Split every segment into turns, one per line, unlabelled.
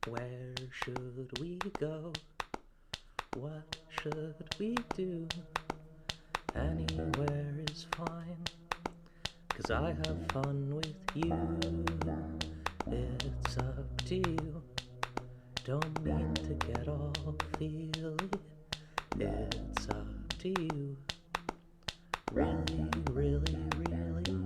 Where should we go? What should we do? Anywhere is fine, 'cause I have fun with you. It's up to you. Don't mean to get all feely. It's up to you. Really, really, really.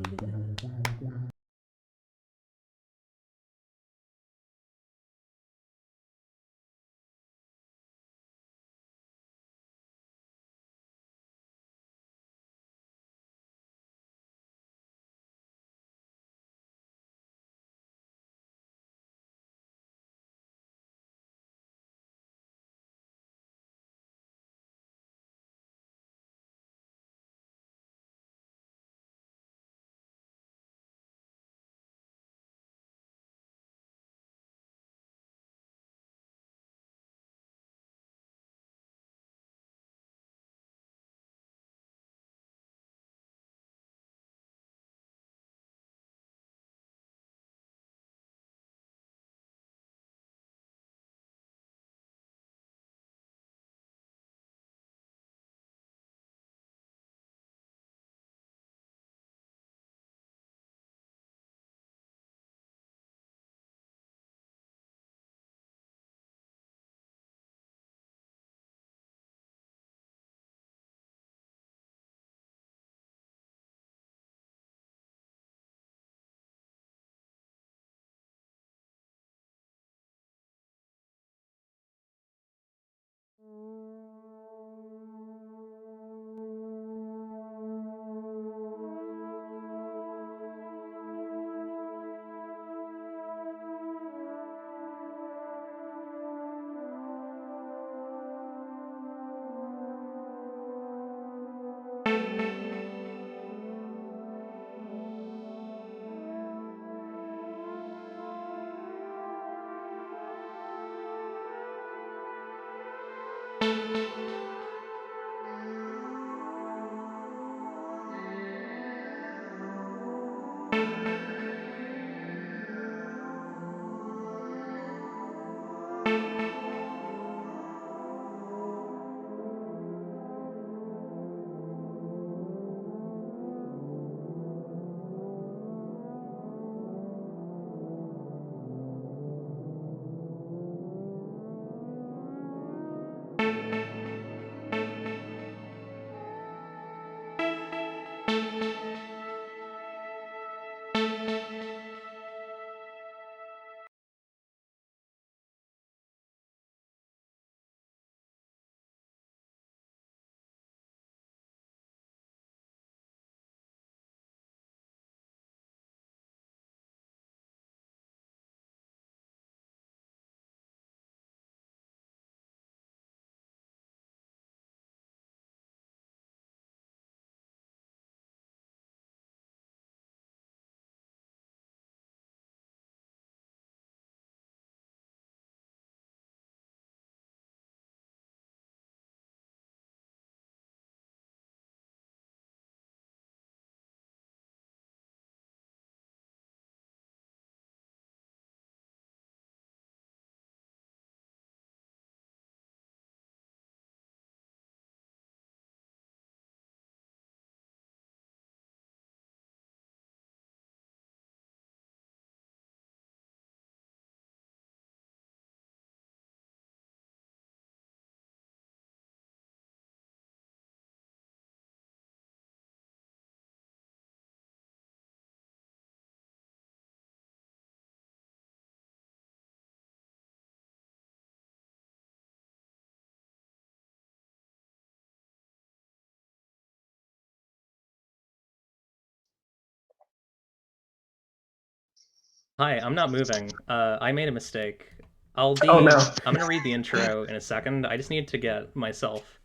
Hi, I'm not moving. I made a mistake.
Oh no.
I'm gonna read the intro in a second. I just need to get myself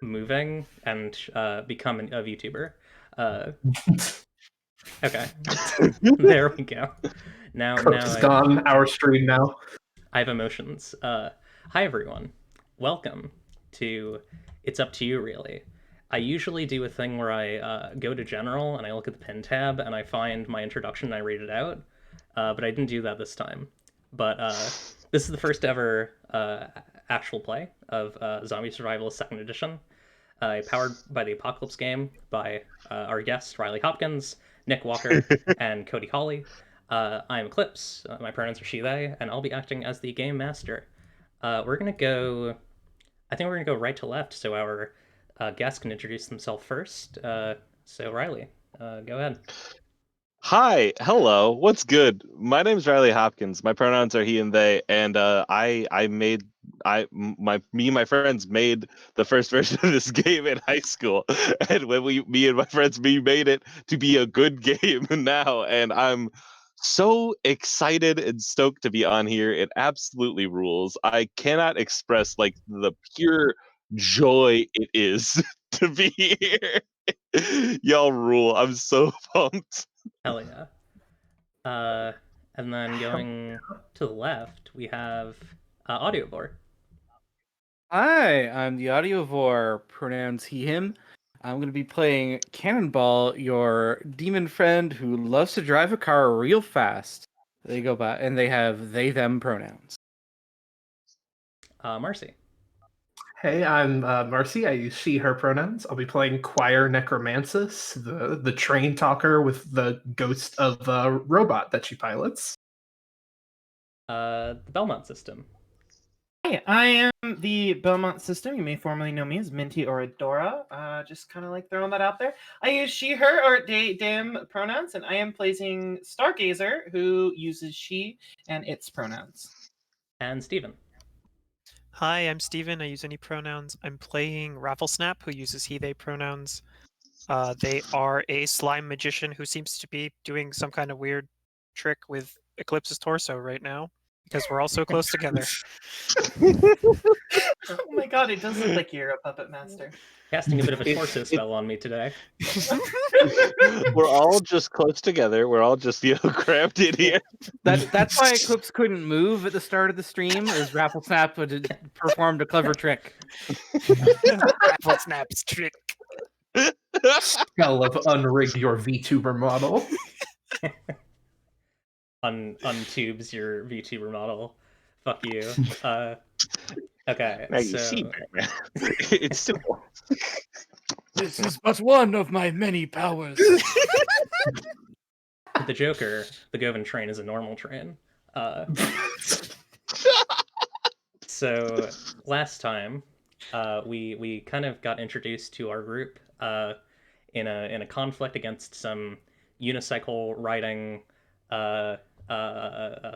moving and become a VTuber. Uh, okay, there we go.
Coach
Now
is gone. Our stream now.
I have emotions. Hi everyone, welcome to It's Up to You Really. I usually do a thing where I go to general and I look at the pin tab and I find my introduction and I read it out, but I didn't do that this time. but this is the first ever actual play of Zombie Survivalist Second Edition, powered by the Apocalypse game by our guests Riley Hopkins, Nick Walker, and Cody Hawley. I'm Eclipse. My pronouns are she/they, and I'll be acting as the game master. We're gonna go. I think we're gonna go right to left, so our guests can introduce themselves first. So Riley, go ahead.
Hi, hello, what's good? My name's Riley Hopkins. My pronouns are he and they, and me and my friends made the first version of this game in high school, and me and my friends, we made it to be a good game now, and I'm so excited and stoked to be on here. It absolutely rules. I cannot express like the pure joy it is to be here. Y'all rule. I'm so pumped.
Hell yeah. And then going to the left, we have Audiovore.
Hi, I'm the Audiovore, pronouns he, him. I'm going to be playing Cannonball, your demon friend who loves to drive a car real fast. They go by, and they have they, them pronouns.
Marcy.
Hey, I'm Marcy. I use she, her pronouns. I'll be playing Choir Necromancis, the train talker with the ghost of a robot that she pilots.
The Belmont system.
Hi, I am the Belmont system. You may formerly know me as Minty or Adora. Just kind of like throwing that out there. I use she, her, or they, them pronouns, and I am playing Stargazer, who uses she and its pronouns.
And Steven.
Hi, I'm Steven. I use any pronouns. I'm playing Rafflesnap, who uses he, they pronouns. They are a slime magician who seems to be doing some kind of weird trick with Eclipse's torso right now, because we're all so close together.
Oh my god, it does look like you're a puppet master.
Casting a bit of a torso spell on me today.
We're all just close together. We're all just crammed in here.
That's why Eclipse couldn't move at the start of the stream, as Rafflesnap had performed a clever trick.
Rafflesnap's trick.
Spell of unrig your VTuber model.
Untubes your VTuber model. Fuck you. Okay,
Now you
so
see, Batman. It's simple.
This is but one of my many powers.
the Joker, the Govan train is a normal train. So last time, we kind of got introduced to our group in a conflict against some unicycle riding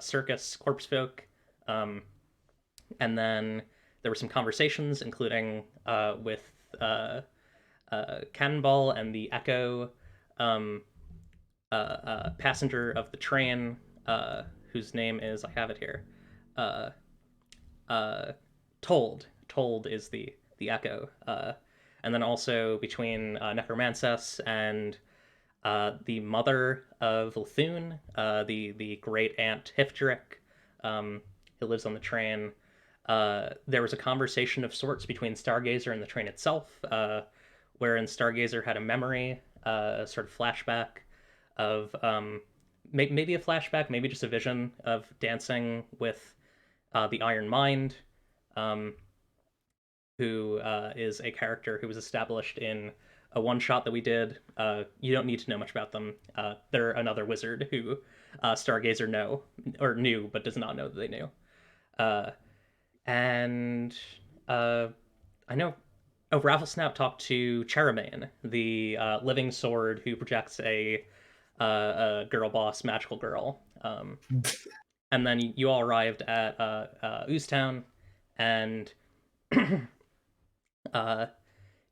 circus corpse folk, and then there were some conversations, including with Cannonball and the Echo passenger of the train, whose name is, I have it here, Told. Told is the Echo, and then also between Necromancis and the mother of Lthune, the great aunt Hifdrick, who lives on the train. There was a conversation of sorts between Stargazer and the train itself, wherein Stargazer had a memory, a sort of flashback of maybe a flashback, maybe just a vision of dancing with the Iron Mind, who is a character who was established in a one-shot that we did. You don't need to know much about them. They're another wizard who Stargazer knew, but does not know that they knew. And I know. Oh, Rafflesnap talked to Cherubane, the living sword who projects a girl boss, magical girl. And then you all arrived at Oozetown, and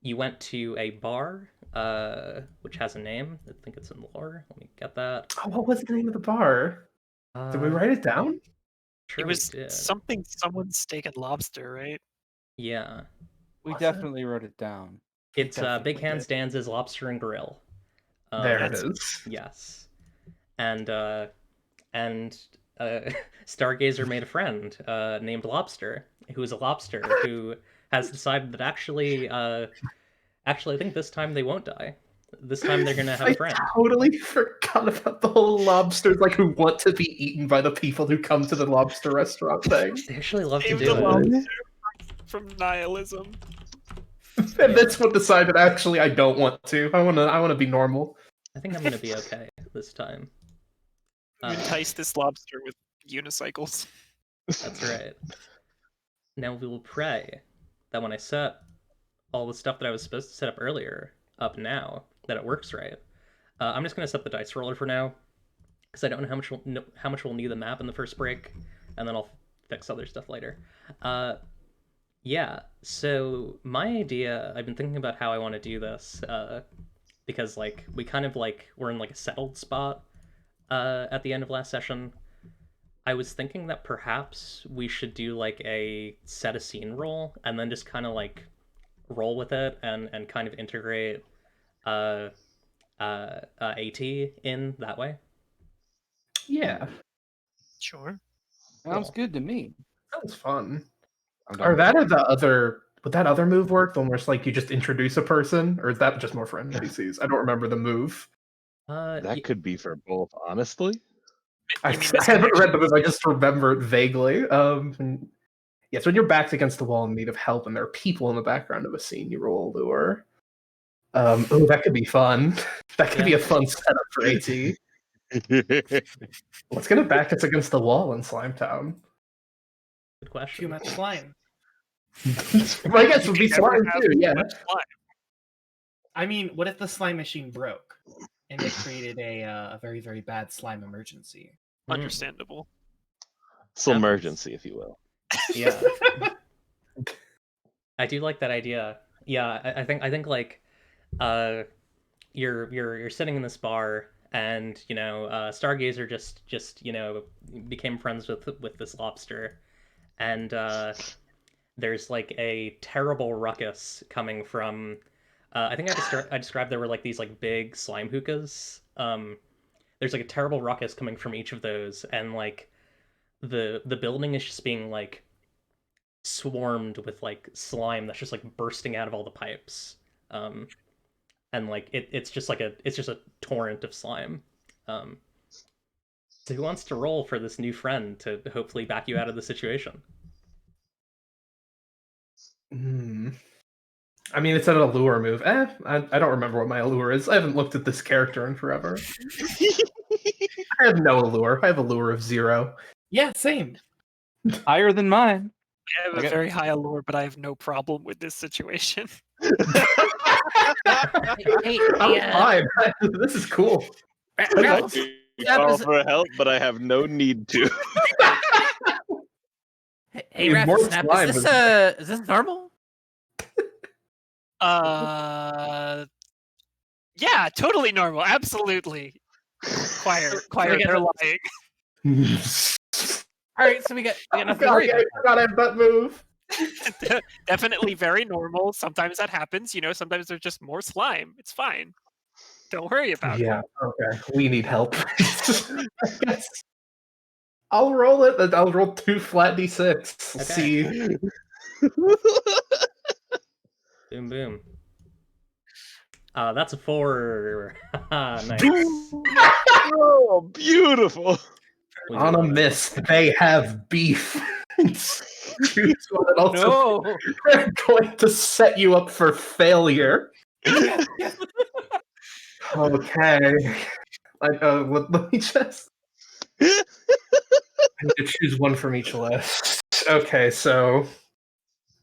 you went to a bar, which has a name. I think it's in lore. Let me get that.
Oh, what was the name of the bar? Did we write it down?
Sure
It was
we did.
someone's steak and lobster, right?
Yeah.
We
Was
definitely wrote it down.
It's
definitely
Big Hands
did.
Dan's Lobster and Grill.
There it
That's-
is.
Yes. And Stargazer made a friend named Lobster, who is a lobster who has decided that actually I think this time they won't die. This time they're gonna have
I
a friend.
totally forgot about the whole lobsters like who want to be eaten by the people who come to the lobster restaurant thing.
They actually love to
Save
do
the
it.
lobster from nihilism.
And that's what decided actually I don't want to. I wanna be normal.
I think I'm gonna be okay this time.
You entice this lobster with unicycles.
That's right. Now we will pray that when I set all the stuff that I was supposed to set up earlier up now, that it works right. I'm just gonna set the dice roller for now, because I don't know how much we'll need the map in the first break, and then I'll fix other stuff later. Yeah. So my idea, I've been thinking about how I want to do this, because like we kind of like we're in like a settled spot at the end of last session. I was thinking that perhaps we should do like a set a scene roll and then just kind of like roll with it and kind of integrate AT in that way.
Yeah.
Sure.
Sounds
Cool.
good to me.
Sounds fun.
I'm done
Or
with
that
it.
or the other would that other move work? The one where it's like you just introduce a person? Or is that just more for NPCs? I don't remember the move.
That could be for both, honestly.
I
You mean
haven't read the
misconnections?
move, I just remember it vaguely. Yes, when you're backed against the wall in need of help and there are people in the background of a scene, you roll lure. Oh, that could be fun. That could be a fun setup for AT. Let's get it back us against the wall in Slimetown.
Good question.
Too much slime.
I guess it would
You
be
can never
slime
have
too,
too
yeah.
much slime.
I mean, what if the slime machine broke and it created a very, very bad slime emergency?
Understandable.
Slurmergency, if you will.
Yeah. I do like that idea. Yeah, I think like you're sitting in this bar and Stargazer just became friends with this lobster, and there's like a terrible ruckus coming from I think I described there were like these like big slime hookahs. There's like a terrible ruckus coming from each of those, and like the building is just being like swarmed with like slime that's just like bursting out of all the pipes. And like it's just a torrent of slime. So who wants to roll for this new friend to hopefully back you out of the situation?
I mean, it's an allure move. I don't remember what my allure is. I haven't looked at this character in forever. I have no allure. I have a lure of 0.
Yeah, same.
Higher than mine.
I have a
Okay.
very high allure, but I have no problem with this situation.
I'm fine. This is cool.
I do call for help, but I have no need to.
Hey,
Need more
Raffle Snap,
slime,
is this normal?
Yeah, totally normal. Absolutely. Choir, they're lying.
All right, so we got
I
nothing to worry about.
forgot I have that move.
Definitely very normal. Sometimes that happens. Sometimes there's just more slime. It's fine. Don't worry about it.
Yeah, okay. We need help. I guess I'll roll it. I'll roll 2 flat d6.
Okay.
See.
Boom boom. That's a 4. Nice.
Oh, beautiful.
On a miss, they have beef. Choose one and also
No.
they're going to set you up for failure. Okay. Let me just. I need to choose one from each list. Okay, so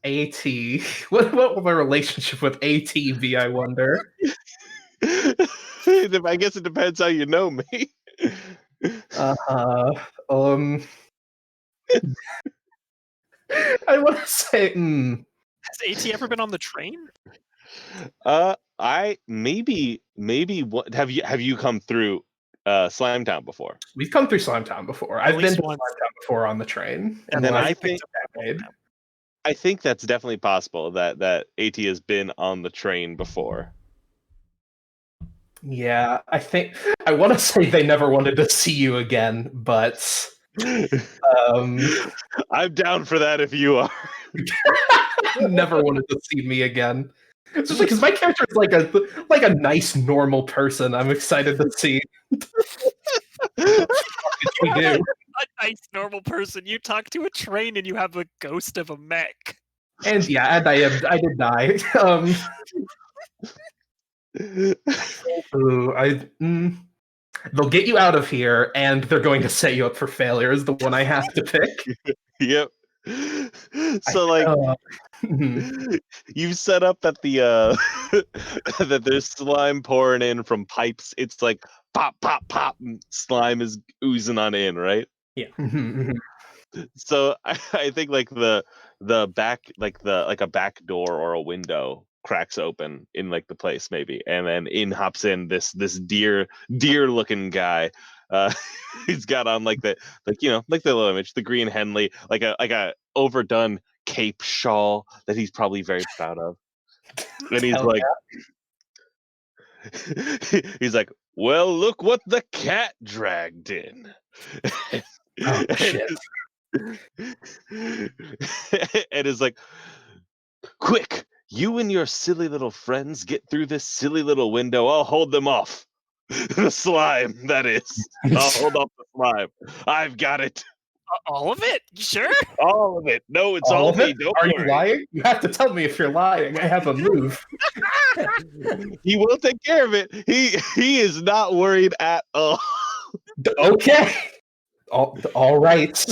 AT. What will my relationship with AT be, I wonder?
I guess it depends how you know me.
I want to say,
Has AT ever been on the train?
I maybe what have you come through Slimetown before?
we've come through Slimetown before. I've been
least
to
once.
Slimetown before on the train.
And then I
think
think I think that's definitely possible that AT has been on the train before.
yeah, I want to say they never wanted to see you again, but
I'm down for that if you are.
never wanted to see me again. Especially because my character is like a nice normal person. I'm excited to see what we do.
A nice normal person. You talk to a train and you have a ghost of a mech.
And yeah, and I did die. They'll get you out of here, and they're going to set you up for failure. Is the one I have to pick.
Yep. So you've set up that the that there's slime pouring in from pipes. It's like pop, pop, pop, and slime is oozing on in, right? So I think like the back, like a back door or a window cracks open in like the place maybe, and then in hops in this deer looking guy. He's got on like the little image, the green Henley, like a overdone cape shawl that he's probably very proud of, and he's like, he's like, well, look what the cat dragged in.
Oh shit!
And is like, quick, you and your silly little friends get through this silly little window. I'll hold them off. The slime, that is. I'll hold off the slime. I've got it.
All of it? You sure?
All of it. No, it's all
of
me.
it?
Don't
Are
worry.
you lying? You have to tell me if you're lying. I have a move.
He will take care of it. He is not worried at all.
Okay. All right.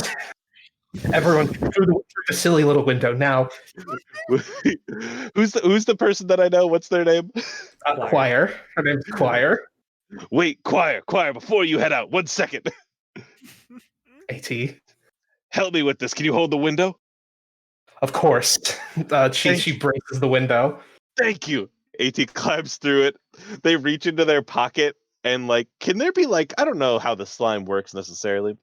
Everyone through the silly little window now.
Who's the person that I know? What's their name?
Choir. Her name's Choir.
Wait, Choir, before you head out, 1 second.
AT.
Help me with this. Can you hold the window?
Of course. She braces the window.
Thank you. AT climbs through it. They reach into their pocket and like, can there be like, I don't know how the slime works necessarily.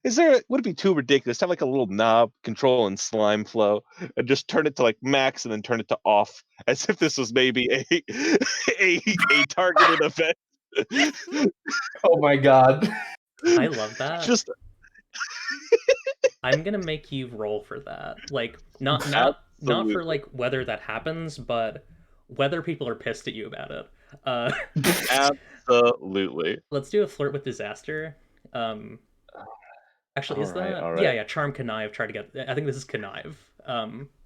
Would it be too ridiculous to have like a little knob controlling slime flow and just turn it to like max and then turn it to off as if this was maybe a targeted event?
Oh my god.
I love that.
Just
I'm gonna make you roll for that. Like not for like whether that happens, but whether people are pissed at you about it.
Absolutely.
Let's do a flirt with disaster. Actually, is that?
All right.
Yeah, charm connive. Try to get. I think this is connive.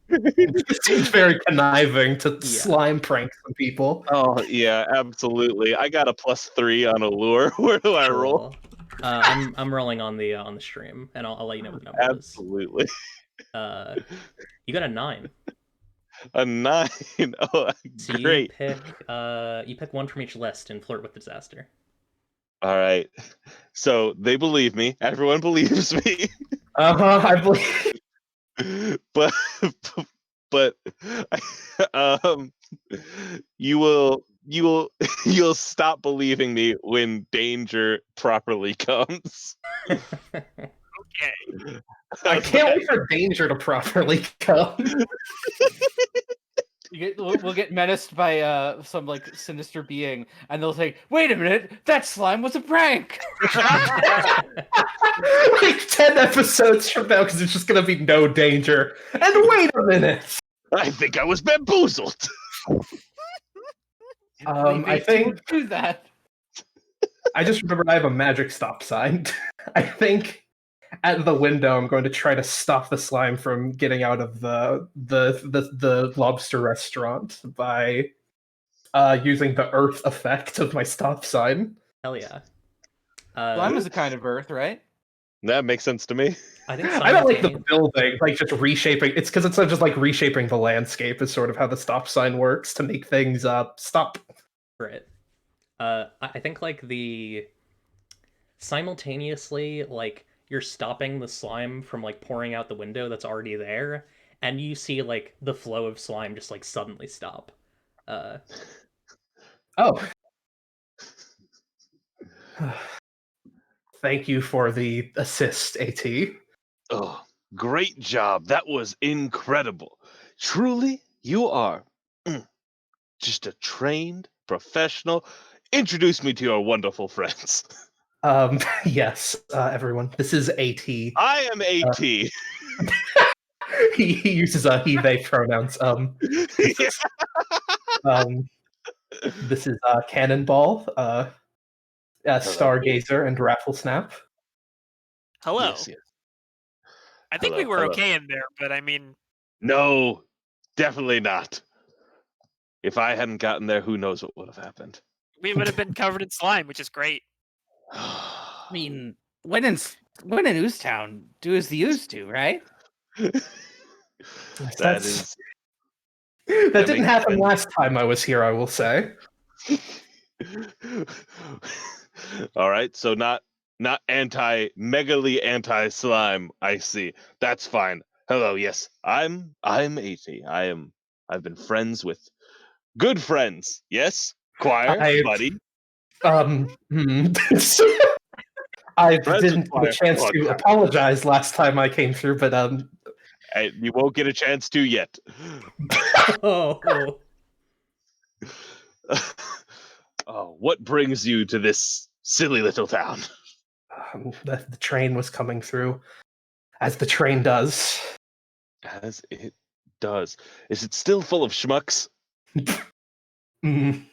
It seems very conniving to slime prank some people.
Oh yeah, absolutely. I got a +3 on allure. Where do I roll?
I'm rolling on the stream, and I'll let you know what the number
Absolutely.
is. You got a 9.
A 9. Oh,
So
great.
you pick one from each list and flirt with disaster.
All right. So they believe me. Everyone believes me.
I believe.
But you'll stop believing me when danger properly comes.
Okay.
I can't wait for danger to properly come.
We'll get menaced by some like sinister being, and they'll say, "Wait a minute, that slime was a prank."
Like 10 episodes from now, because it's just gonna be no danger. And wait a minute.
I think I was bamboozled.
I think
do that.
I just remembered I have a magic stop sign. I think at the window I'm going to try to stop the slime from getting out of the lobster restaurant by using the earth effect of my stop sign.
Hell yeah.
Slime is a kind of earth, right?
That makes sense to me.
I think
I don't like the building, like just reshaping. It's because it's just like reshaping the landscape is sort of how the stop sign works to make things stop.
Right. I think like the simultaneously like you're stopping the slime from like pouring out the window that's already there, and you see like the flow of slime just like suddenly stop.
Oh. Thank you for the assist, AT.
Oh, great job. That was incredible. Truly, you are just a trained professional. Introduce me to your wonderful friends.
Yes, everyone. This is AT.
I am AT.
He uses he, they pronouns. This is Cannonball, Stargazer, and Rafflesnap.
Hello.
Yes, yes.
I think
Hello,
we were
hello.
okay in there, but I mean,
No, definitely not. If I hadn't gotten there, who knows what would have happened.
we would have been covered in slime, which is great.
I mean, when in Oozetown, do as the ooze do, right?
That is
That didn't
makes
happen
sense.
last time I was here, I will say.
All right, so not megally anti slime. I see. That's fine. Hello, yes, I'm 80. I've been friends with good friends. Yes, choir buddy.
I
Friends
didn't
with
get a
choir
chance to
podcast.
apologize last time I came through, but
You won't get a chance to yet.
Oh,
Oh, what brings you to this silly little town?
the train was coming through, as the train does.
As it does. Is it still full of schmucks?
Mm.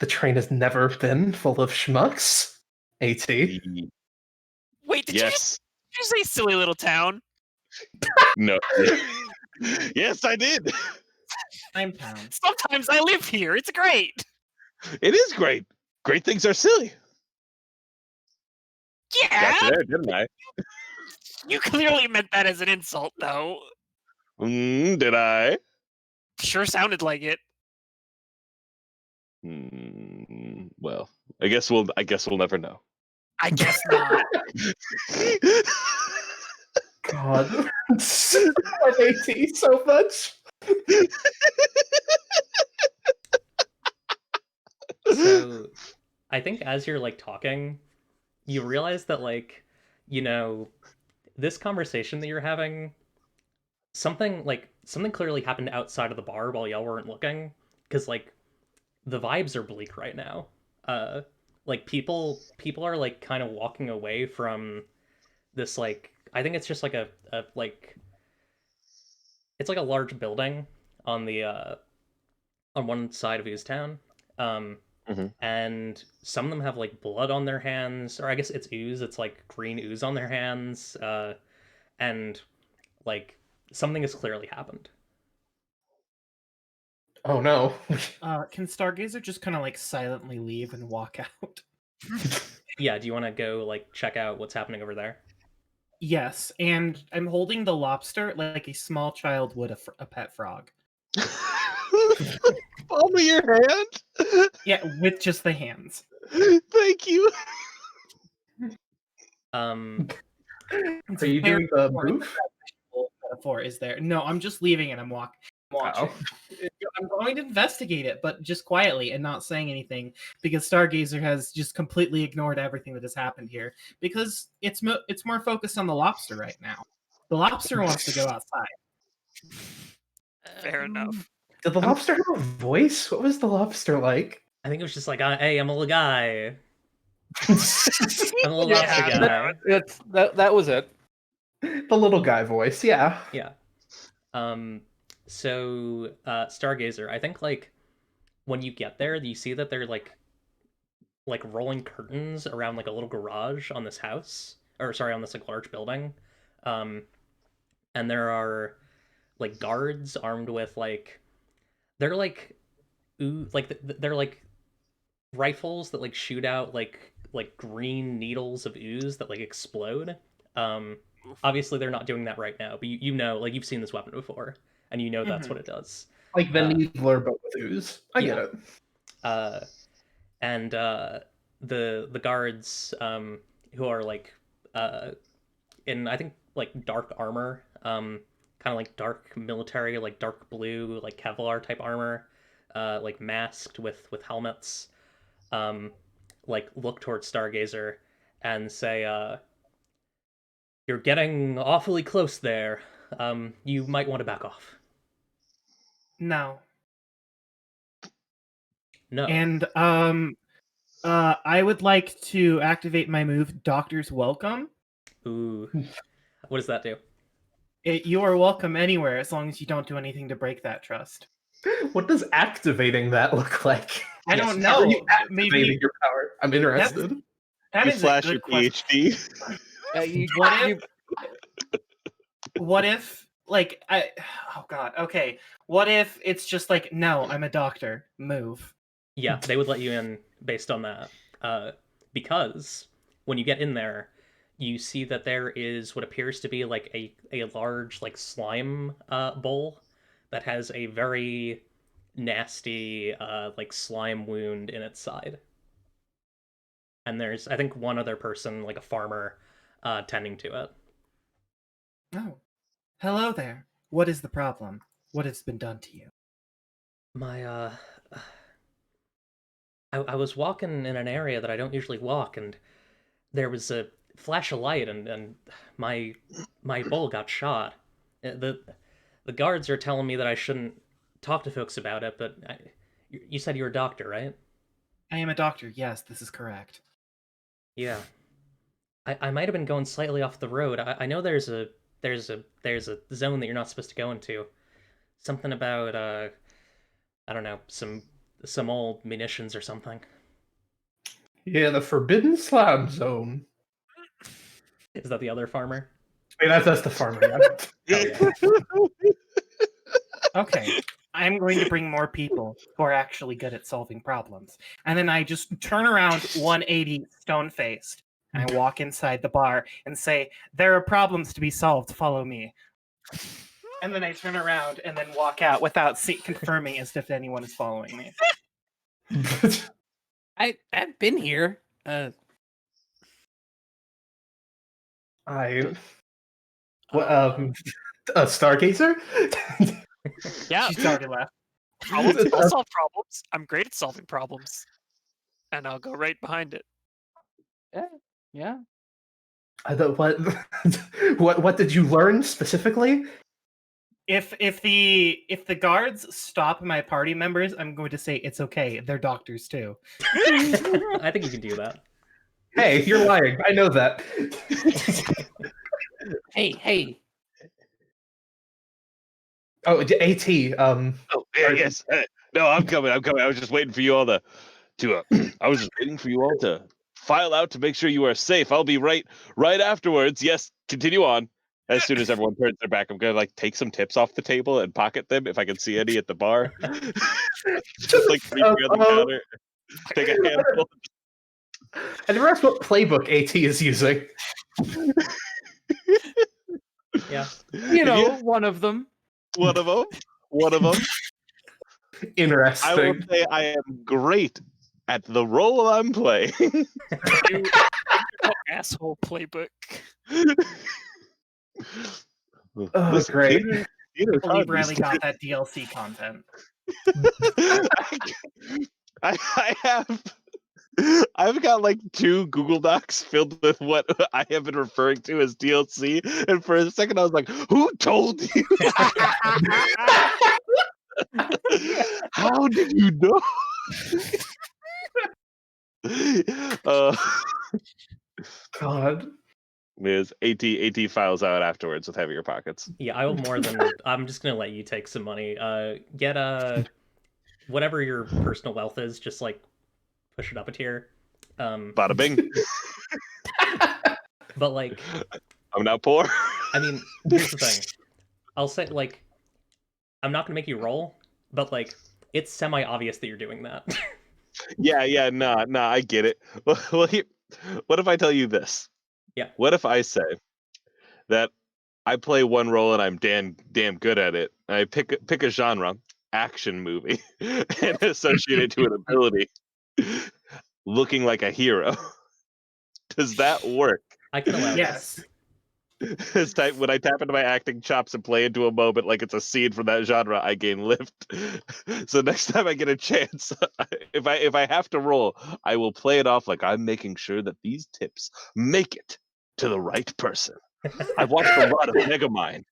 The train has never been full of schmucks. AT.
Wait, did
Yes.
you say silly little town?
No. Yes, I did.
I'm town.
Sometimes I live here. It's great.
It is great. Great things are silly.
Yeah,
Got you there, didn't I?
you clearly meant that as an insult, though.
Did I?
Sure sounded like it.
Well, I guess we'll never know.
I guess not.
God. I love AT so much.
so I think as you're like talking, you realize that like, you know, this conversation that you're having, something clearly happened outside of the bar while y'all weren't looking, because like the vibes are bleak right now. Like people are like kind of walking away from this, like I think it's just like a like it's like a large building on the on one side of Oozetown. And some of them have like blood on their hands, or I guess it's ooze, it's like green ooze on their hands, and like something has clearly happened.
Oh no.
Can Stargazer just kind of like silently leave and walk out?
Yeah, do you want to go like check out what's happening over there?
Yes, and I'm holding the lobster like a small child would a pet frog.
Palm of your hand?
Yeah, with just the hands.
Thank you.
Are you doing the move?
Metaphor is there? No, I'm just leaving and I'm watching.
Oh.
I'm going to investigate it, but just quietly and not saying anything, because Stargazer has just completely ignored everything that has happened here, because it's more focused on the lobster right now. The lobster wants to go outside.
Fair enough.
Did the lobster have a voice? What was the lobster like?
I think it was just like, hey, I'm a little guy. I'm a little lobster guy.
That was it.
The little guy voice, yeah.
Yeah. So Stargazer, I think like when you get there, you see that they're like rolling curtains around like a little garage on this house, or sorry, on this like large building. And there are like guards armed with like they're like they're like rifles that like shoot out like green needles of ooze that like explode. Obviously they're not doing that right now, but you know, like you've seen this weapon before and you know that's what it does.
Like the needler but with ooze. I get it.
And the guards who are like in I think like dark armor, kind of like dark military, like dark blue, like Kevlar type armor, like masked with helmets, like look towards Stargazer and say, "You're getting awfully close there. You might want to back off."
No.
No.
And I would like to activate my move, Doctor's Welcome.
Ooh. What does that do?
You are welcome anywhere as long as you don't do anything to break that trust.
What does activating that look like?
I
Yes.
don't
How are
know.
you activating
Maybe
your power? I'm interested.
that
You
is a
flash
good
your
question.
PhD.
What if like oh god, okay. What if it's just like, no, I'm a doctor. Move.
Yeah, they would let you in based on that. Because when you get in there, you see that there is what appears to be like a large like slime bowl that has a very nasty like slime wound in its side. And there's I think one other person, like a farmer, tending to it.
Oh. Hello there. What is the problem? What has been done to you?
My I was walking in an area that I don't usually walk, and there was a flash of light, and my bull got shot. The guards are telling me that I shouldn't talk to folks about it, but you said you were a doctor, right?
I am a doctor. Yes, this is correct.
Yeah. I might have been going slightly off the road. I know there's a zone that you're not supposed to go into. Something about I don't know, some old munitions or something.
Yeah, the Forbidden Slab Zone.
Is that the other farmer?
I mean, that's the farmer. Yeah.
Oh, yeah.
Okay. I'm going to bring more people who are actually good at solving problems. And then I just turn around 180 stone faced. And I walk inside the bar and say, there are problems to be solved. Follow me. And then I turn around and then walk out without confirming as if anyone is following me.
I've been here.
I what a Stargazer?
Yeah,
She's already left.
I'll solve problems. I'm great at solving problems. And I'll go right behind it.
Yeah.
What did you learn specifically?
If the guards stop my party members, I'm going to say it's okay. They're doctors too.
I think you can do that.
Hey, you're lying. I know that.
Hey.
Oh, AT.
Oh, yeah, yes. No, I'm coming. I was just waiting for you all to I was just waiting for you all to file out to make sure you are safe. I'll be right afterwards. Yes, continue on. As soon as everyone turns their back, I'm gonna like take some tips off the table and pocket them if I can see any at the bar. Just like reaching on the counter, take a handful.
I never asked what playbook AT is using.
Yeah.
You know, one of them.
One of them.
Interesting.
I will say I am great at the role I'm playing.
You asshole playbook.
Oh, great.
I believe Riley got that DLC content.
I've got like 2 Google Docs filled with what I have been referring to as DLC, and for a second I was like, "Who told you? How did you know?"
God.
Is AT files out afterwards with heavier pockets.
Yeah, I will more than. I'm just gonna let you take some money. Get whatever your personal wealth is, just like push it up a tier.
Bada bing.
But like,
I'm not poor.
I mean, here's the thing. I'll say like, I'm not gonna make you roll, but like, it's semi-obvious that you're doing that.
Yeah, nah, I get it. Well, what if I tell you this?
Yeah.
What if I say that I play one role and I'm damn good at it, and I pick a genre, action movie, and associate it to an ability, looking like a hero? Does that work?
I can allow
Yes.
When I tap into my acting chops and play into a moment like it's a scene from that genre, I gain lift. So next time I get a chance, if I have to roll, I will play it off like I'm making sure that these tips make it to the right person. I've watched a lot of Megamind.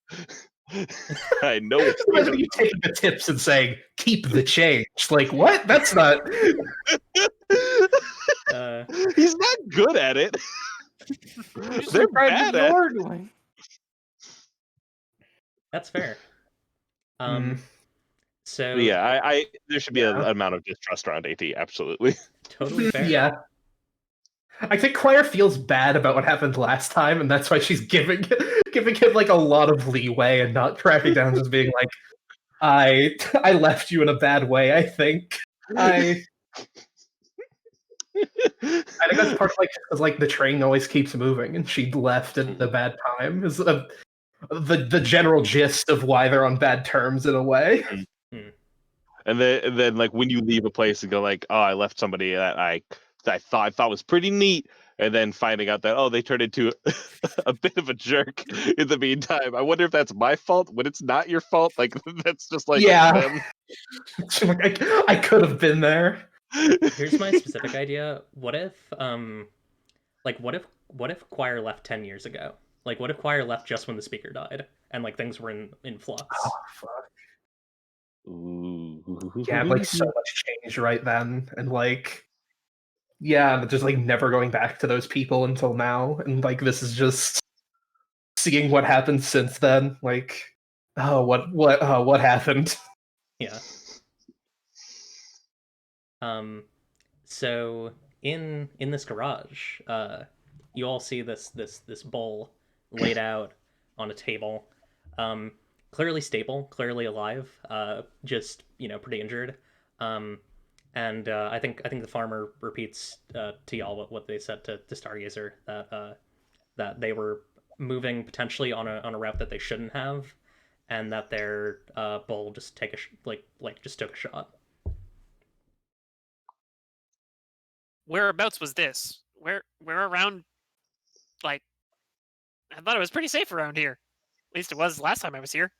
I know it's
Imagine you taking the tips and saying, "Keep the change." Like, what? That's not.
He's not good at it. They're bad at it.
Doing.
That's fair. So
But yeah, I there should be an
Yeah.
amount of distrust around AT. Absolutely.
totally fair.
Yeah. I think Choir feels bad about what happened last time, and that's why she's giving him like a lot of leeway and not cracking down, just being like, I left you in a bad way, I think. I think that's part of like, 'cause, like the train always keeps moving, and she left at a bad time. Is the general gist of why they're on bad terms in a way.
And then like when you leave a place and go like, oh, I left somebody that I thought was pretty neat, and then finding out that they turned into a bit of a jerk in the meantime. I wonder if that's my fault when it's not your fault. Like that's just like
Yeah.
them.
Like, I could have been there.
Here's my specific idea. What if what if Choir left 10 years ago? Like what if Choir left just when the speaker died and like things were in flux?
Oh fuck.
Ooh.
Yeah, like so much change right then, and like, yeah, just like never going back to those people until now, and like this is just seeing what happened since then. Like, oh, what happened?
Yeah. So in this garage, you all see this bowl laid out on a table. Clearly stable, clearly alive, just pretty injured. And I think the farmer repeats to y'all what they said to Stargazer, that they were moving potentially on a route that they shouldn't have, and that their bull just just took a shot.
Whereabouts was this? Where around? Like, I thought it was pretty safe around here. At least it was last time I was here.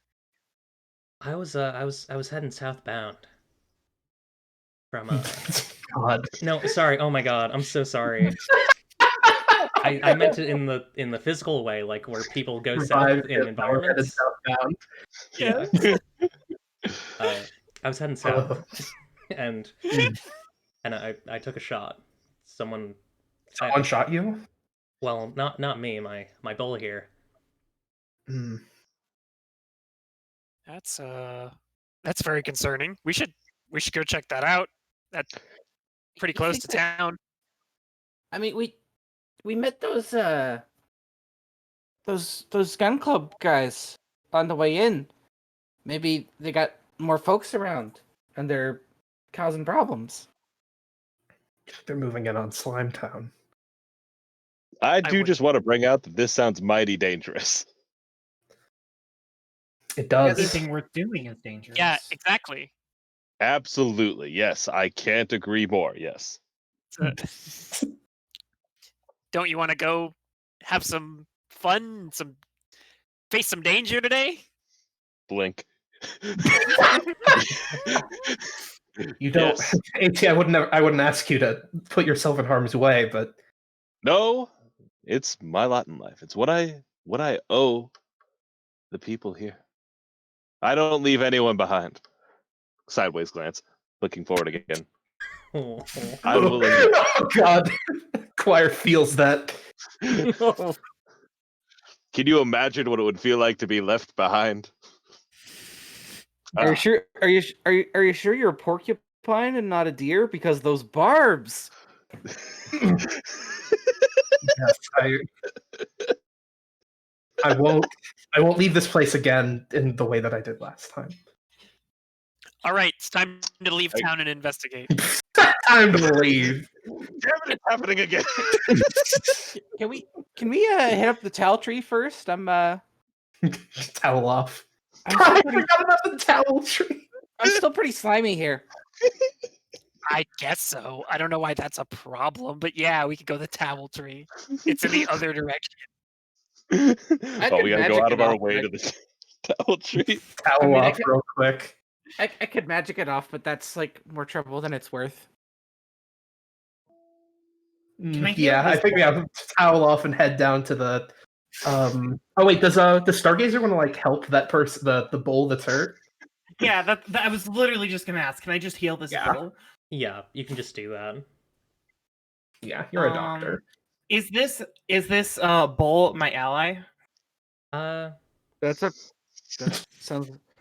I was heading southbound from
God.
No, sorry. Oh my god, I'm so sorry. I meant it in the physical way, like where people go south in environments.
Southbound.
Yeah. I was heading south, and I took a shot. Someone
shot you?
Well, not me. My bull here.
Mm.
That's very concerning. We should go check that out. That's pretty close to town.
I mean, we met those gun club guys on the way in. Maybe they got more folks around and they're causing problems.
They're moving in on Slime Town.
I just want to bring out that this sounds mighty dangerous.
It does.
Anything worth doing is dangerous.
Yeah, exactly.
Absolutely, yes. I can't agree more. Yes.
Don't you want to go have some fun, face some danger today?
Blink.
You don't.
Yes.
AT, I wouldn't ask you to put yourself in harm's way, but
No, it's my lot in life. It's what I owe the people here. I don't leave anyone behind. Sideways glance, looking forward again. I'm willing.
Oh God, Choir feels that.
Can you imagine what it would feel like to be left behind?
Are you sure? Are you sure you're a porcupine and not a deer? Because those barbs.
Yes, I won't leave this place again in the way that I did last time.
All right, it's time to leave town and investigate.
Time to leave.
Damn it, it's happening again.
Can we hit up the towel tree first? I'm
Towel off.
I'm
I
still pretty,
forgot about the towel tree.
I'm still pretty slimy here.
I guess so. I don't know why that's a problem, but yeah, we could go the towel tree. It's in the other direction.
We
could
gotta go
magic
out
it
of our
off,
way
right?
to the towel tree.
Towel
I
off
could-
real quick.
I could magic it off, but that's like more trouble than it's worth.
Can I hear
Yeah, I
this
think we have to towel off and head down to the. Oh wait, does the Stargazer want to like help that person, the bull that's hurt?
Yeah, that I was literally just gonna ask. Can I just heal this
Yeah.
bull?
Yeah, you can just do that.
Yeah, you're a doctor.
Is this bull my ally?
Uh,
That sounds.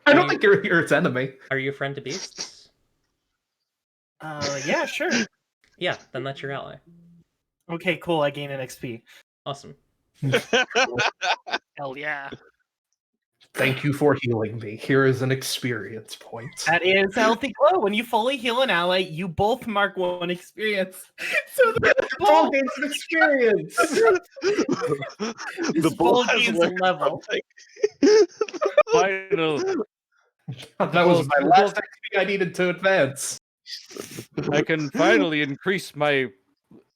I don't think you're its enemy.
Are you a friend to beasts?
Yeah, sure.
Yeah, then that's your ally.
Okay, cool. I gain an XP.
Awesome.
Hell yeah.
Thank you for healing me. Here is an experience point.
That is healthy glow. When you fully heal an ally, you both mark 1 experience. So the
All
bull,
gains of experience.
this bull gains a level.
Final.
That was my last XP I needed to advance.
I can finally increase my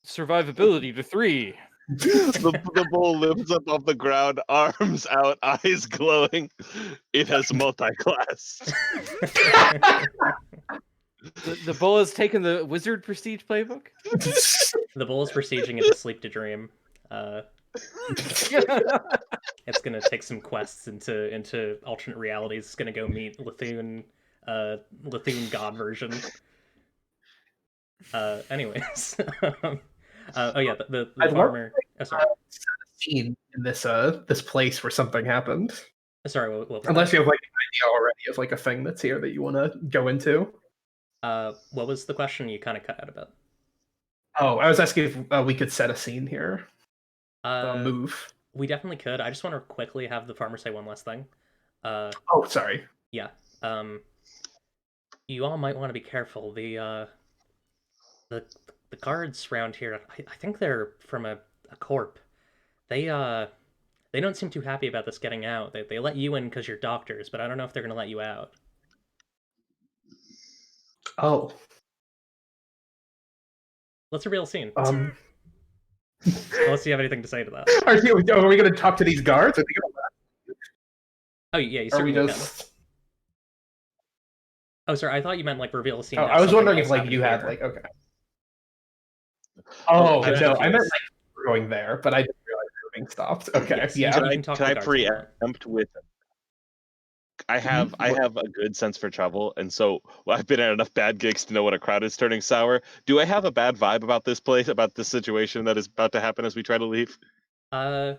survivability to 3.
The bull lifts up off the ground, arms out, eyes glowing. It has multi-class.
The bull has taken the wizard prestige playbook.
The bull is prestiging into sleep to dream. It's gonna take some quests into alternate realities. It's gonna go meet Lithune God version. Anyways, oh yeah, the farmer. Oh, sorry.
Scene in this this place where something happened.
Sorry, what was
Unless
that?
you have like an idea already of like a thing that's here that you want to go into.
What was the question? You kind of cut out a bit.
Oh, I was asking if we could set a scene here. Move.
We definitely could. I just want to quickly have the farmer say one last thing.
Oh, sorry.
Yeah. You all might want to be careful. The guards around here, I think they're from a corp. They don't seem too happy about this getting out. They let you in because you're doctors, but I don't know if they're gonna let you out.
Oh.
Let's reveal a scene. Unless you have anything to say to that.
Are we going to talk to these guards? Are they gonna
Oh yeah, you
Are we
certainly
just?
can. Oh, sorry, I thought you meant like reveal a scene.
Oh,
that
I was
something
wondering
else
if like
happened
you had
here.
like okay. Oh
I was
no, I meant
confused.
like we're going there, but I didn't realize we were being stopped. Okay,
Yes,
yeah.
you can talk to
Can I
the guards if you want.
preempt with? I have a good sense for trouble, and so I've been at enough bad gigs to know when a crowd is turning sour. Do I have a bad vibe about this place, about this situation that is about to happen as we try to leave?
Yeah,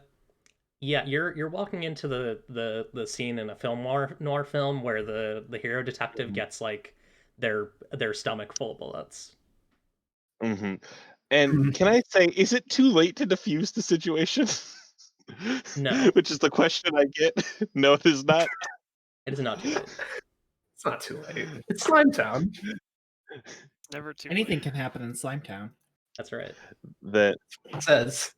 you're walking into the scene in a film noir film where the hero detective gets like their stomach full of bullets.
Mm-hmm. And can I say, is it too late to defuse the situation?
No.
Which is the question I get. No, it is not.
It is not too late.
It's not too late. It's Slime Town.
Never too
Anything
late.
can happen in Slime Town.
That's right.
That
It says.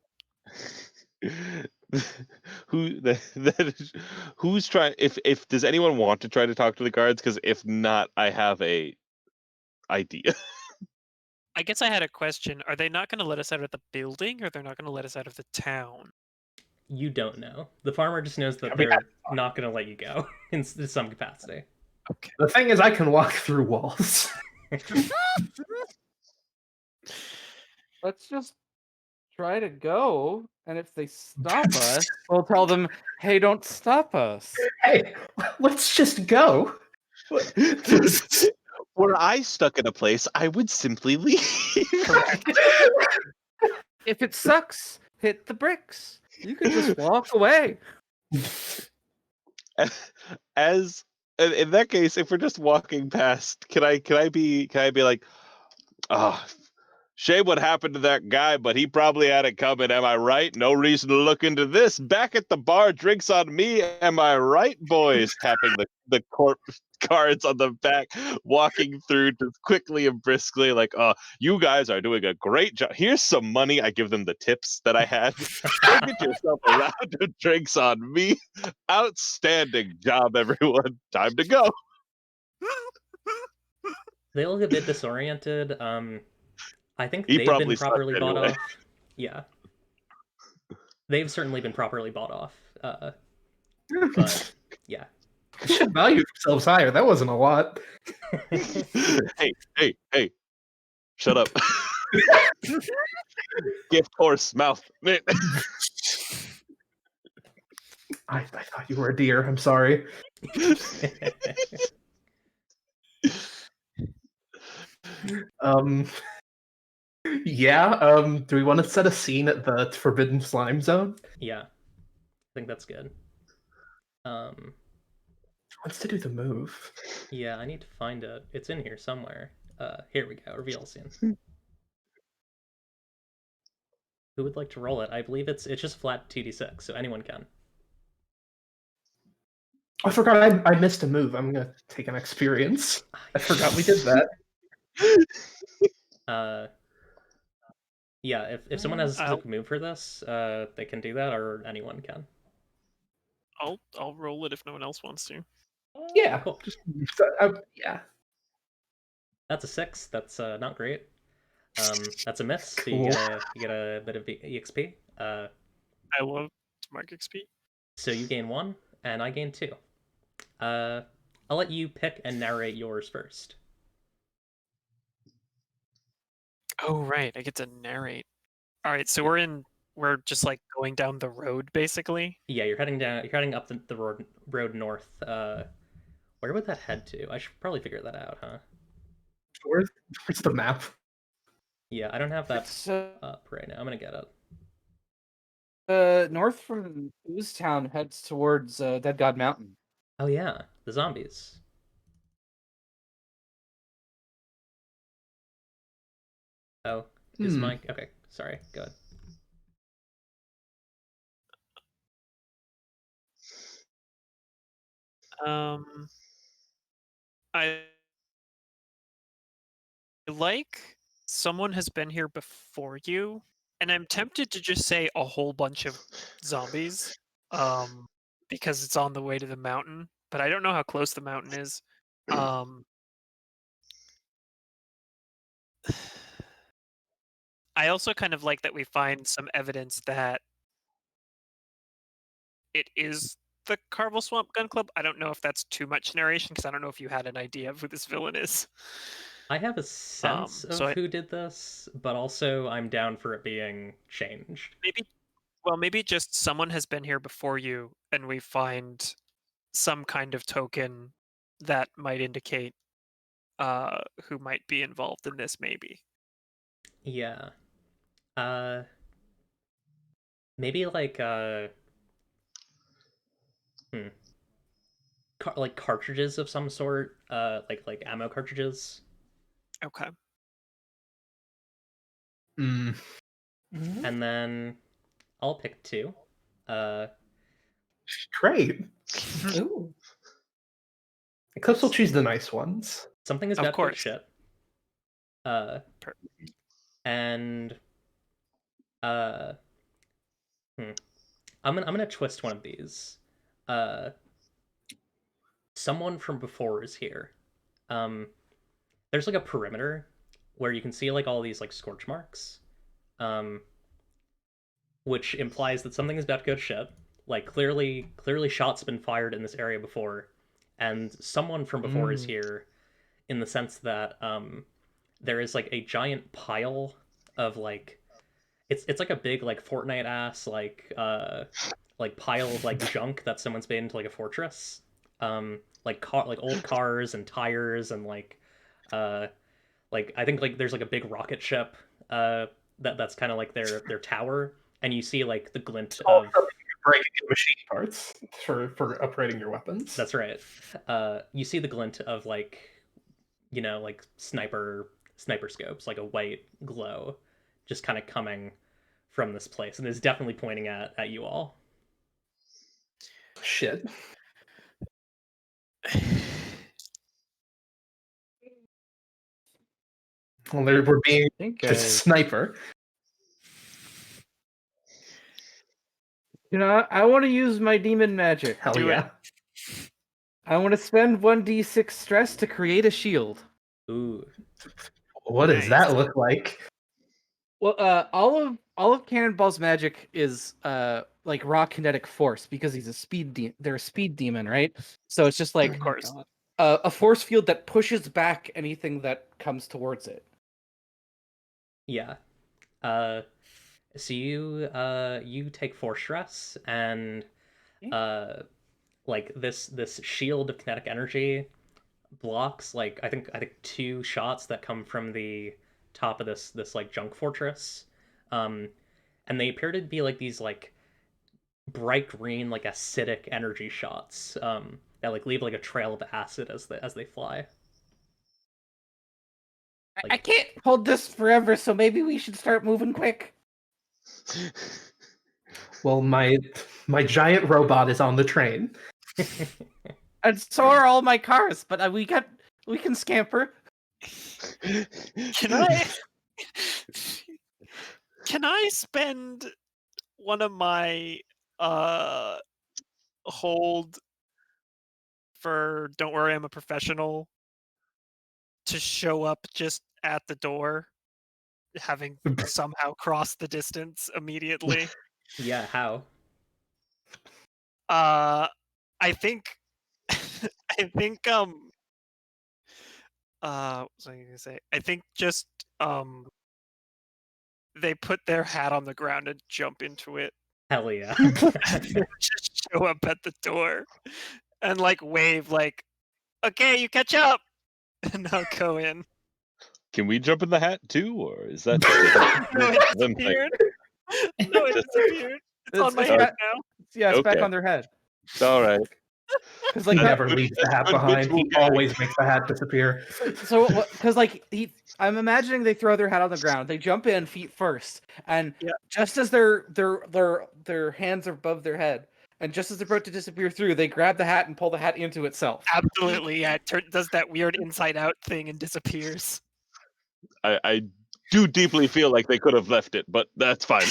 who's trying? If does anyone want to try to talk to the guards? Because if not, I have a idea.
I guess I had a question. Are they not going to let us out of the building, or they're not going to let us out of the town?
You don't know. The farmer just knows that
I mean,
they're not going to let you go in some capacity.
Okay.
The thing is, I can walk through walls.
Let's just try to go, and if they stop us, we'll tell them, "Hey, don't stop us."
Hey, let's just go.
Were I stuck in a place, I would simply leave.
If it sucks, hit the bricks. You can just walk away.
As in that case, if we're just walking past, can I be like, ah, shame what happened to that guy, but he probably had it coming. Am I right? No reason to look into this. Back at the bar, drinks on me. Am I right, boys? Tapping the corp cards on the back, walking through just quickly and briskly, like, you guys are doing a great job. Here's some money. I give them the tips that I had. Go get yourself a round of drinks on me. Outstanding job, everyone. Time to go.
They look a bit disoriented. I think
He
they've
probably
been
sucked
properly bought
anyway.
off. Yeah. They've certainly been properly bought off. But yeah.
They should value themselves higher. That wasn't a lot.
Hey. Shut up. Gift horse mouth.
I thought you were a deer. I'm sorry. Yeah. Do we want to set a scene at the Forbidden Slime Zone?
Yeah. I think that's good.
wants to do the move.
Yeah, I need to find it. It's in here somewhere. Here we go. Reveal scene. Who would like to roll it? I believe it's just flat 2d6, so anyone can.
I forgot I missed a move. I'm gonna take an experience. I forgot we did that.
Yeah, if someone has a
I'll-
specific move for this, they can do that, or anyone can.
I'll roll it if no one else wants to.
Yeah,
Cool.
yeah.
That's a 6. That's not great. That's a miss. So
Cool.
you get a bit of EXP.
I love to mark XP.
So you gain 1, and I gain 2. I'll let you pick and narrate yours first.
Oh right, I get to narrate. All right, so we're just like going down the road basically.
Yeah, you're heading down. You're heading up the road north. Where would that head to? I should probably figure that out, huh?
Where's the map?
Yeah, I don't have that
It's
up right now. I'm gonna get it.
north from Oozetown heads towards Dead God Mountain.
Oh yeah, the zombies. Oh, is Mike? Okay, sorry. Go ahead.
I like someone has been here before you, and I'm tempted to just say a whole bunch of zombies, because it's on the way to the mountain, but I don't know how close the mountain is. I also kind of like that we find some evidence that it is the Carvel Swamp Gun Club. I don't know if that's too much narration because I don't know if you had an idea of who this villain is.
I have a sense of who did this, but also I'm down for it being changed.
Maybe just someone has been here before you, and we find some kind of token that might indicate who might be involved in this. Maybe.
Yeah. Maybe like like cartridges of some sort, like ammo cartridges.
Okay.
And then I'll pick 2.
Great.
Ooh.
Eclipse will choose the nice ones.
Something is
Of
about to go to
course.
shit. And I'm gonna twist one of these. Someone from before is here. There's like a perimeter where you can see like all these like scorch marks, which implies that something is about to go to shit. Like clearly shots have been fired in this area before, and someone from before is here, in the sense that there is like a giant pile of like it's like a big like Fortnite ass like pile of like junk that someone's made into like a fortress. Like old cars and tires and like I think like there's like a big rocket ship that's kind of like their tower, and you see like the glint of
breaking machine parts for upgrading your weapons.
That's right. You see the glint of like, you know, like sniper scopes, like a white glow, just kind of coming from this place, and is definitely pointing at you all.
Shit. Well, we're being a sniper.
You know, I want to use my demon magic.
Hell
Do
yeah.
I want to spend 1d6 stress to create a shield.
Ooh.
What does that look like?
Well, all of Cannonball's magic is like raw kinetic force because he's they're a speed demon, right? So it's just like
Of course.
a force field that pushes back anything that comes towards it.
Yeah. So you take 4 stress, and like this shield of kinetic energy blocks like I think 2 shots that come from the top of this like junk fortress. And they appear to be like these like bright green like acidic energy shots that like leave like a trail of acid as they fly.
I can't hold this forever, so maybe we should start moving quick.
Well, my giant robot is on the train.
And so are all my cars, but we can scamper.
Can I can I spend one of my hold for don't worry I'm a professional to show up just at the door, having somehow crossed the distance immediately?
Yeah, how?
I think I think what was I gonna say? I think just they put their hat on the ground and jump into it.
Hell yeah.
Just show up at the door and like wave like, okay, you catch up, and I'll go in.
Can we jump in the hat too, or is that
No, it
them thing?
disappeared. No, it disappeared. It's on my
It's
head
back-
now.
Yeah, it's back
Okay.
on their head.
All right.
Because
He
like
never leaves the hat
Good
behind. He
visual gag.
always makes the hat disappear.
So because like I'm imagining they throw their hat on the ground, they jump in feet first, and
Yeah.
just as their hands are above their head, and just as they're about to disappear through, they grab the hat and pull the hat into itself.
Absolutely, yeah. It does that weird inside out thing and disappears.
I do deeply feel like they could have left it, but that's fine.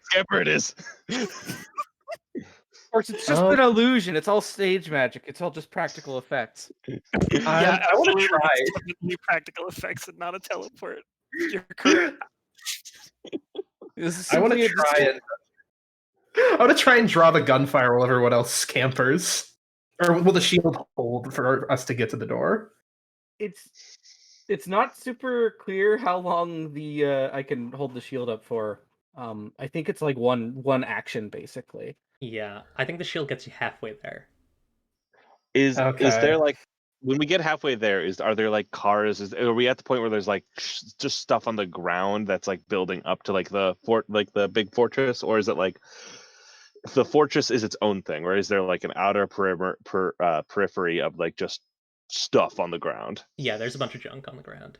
Scamper it is.
Of course, it's just an illusion. It's all stage magic. It's all just practical effects.
Yeah,
I want to
absolutely.
try.
It's definitely practical effects and not a teleport. You're correct.
This is
I want
simply
to
a
try and I want to try and draw the gunfire while everyone else scampers. Or will the shield hold for us to get to the door?
It's not super clear how long the I can hold the shield up for. I think it's like one action basically.
Yeah, I think the shield gets you halfway there.
Is
Okay.
there like when we get halfway there? Are there like cars? Are we at the point where there's like just stuff on the ground that's like building up to like the the big fortress, or is it like the fortress is its own thing, or is there like an outer periphery of like just stuff on the ground?
Yeah, there's a bunch of junk on the ground.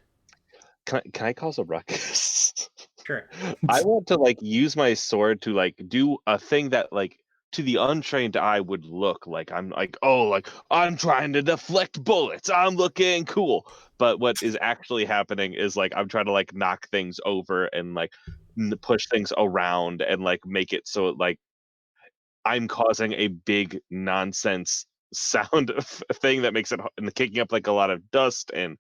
Can I cause a ruckus?
Sure.
I want to like use my sword to like do a thing that like to the untrained eye would look like I'm like, oh, like I'm trying to deflect bullets. I'm looking cool. But what is actually happening is like I'm trying to like knock things over and like push things around and like make it so like I'm causing a big nonsense sound thing that makes it and kicking up like a lot of dust and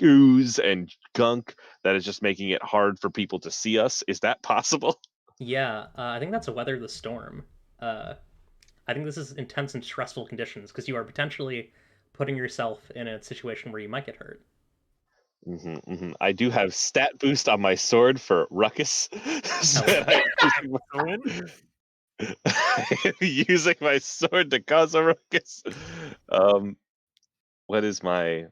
ooze and gunk that is just making it hard for people to see us. Is that possible?
Yeah, I think that's a weather the storm. I think this is intense and stressful conditions because you are potentially putting yourself in a situation where you might get hurt.
I do have stat boost on my sword for ruckus. So I'm using my sword to cause a ruckus. What is my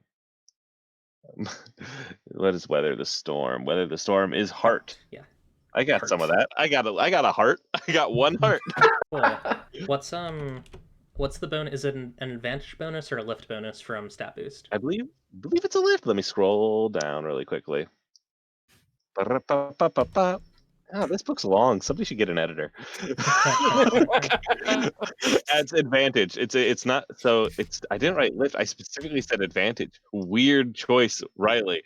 what is weather the storm? Weather the storm is heart.
Yeah.
I got some of that. I got a heart. I got one heart.
Cool. What's the bonus? Is it an advantage bonus or a lift bonus from stat boost?
I believe it's a lift. Let me scroll down really quickly. Ba-da-ba-ba-ba-ba. Oh, this book's long. Somebody should get an editor. Adds advantage. It's not so. It's I didn't write lift. I specifically said advantage. Weird choice, Riley.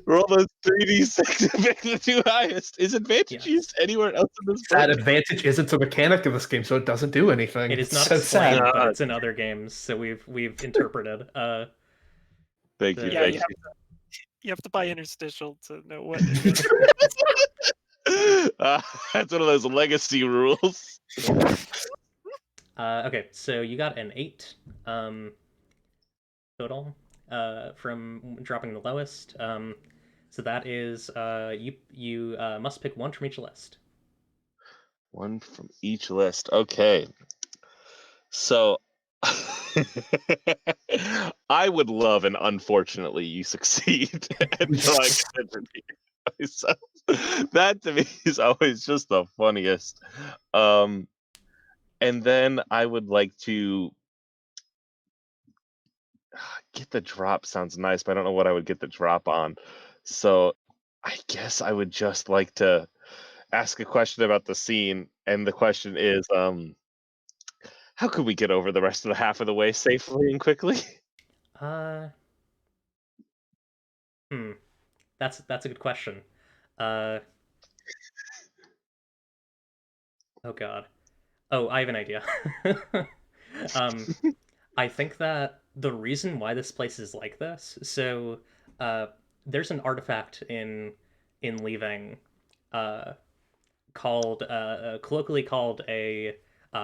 Roll those 3d6 to pick the two highest. Is advantage used anywhere else in this book?
That advantage isn't a mechanic of this game, so it doesn't do anything.
It is not
so
explained,
sad.
but it's in other games, so we've interpreted.
Thank you.
Yeah,
Thank
you have to buy interstitial to know what.
That's one of those legacy rules.
Okay, so you got an 8 total from dropping the lowest. So that is you must pick one from each list.
One from each list. Okay. So I would love, and unfortunately, you succeed. Until I get myself. That to me is always just the funniest. And then I would like to get the drop. Sounds nice, but I don't know what I would get the drop on. So I guess I would just like to ask a question about the scene, and the question is, how could we get over the rest of the half of the way safely and quickly?
Uh, hmm. That's a good question. Uh, oh God. Oh, I have an idea. um, I think that the reason why this place is like this, so uh, there's an artifact in Leaving, uh, called colloquially called a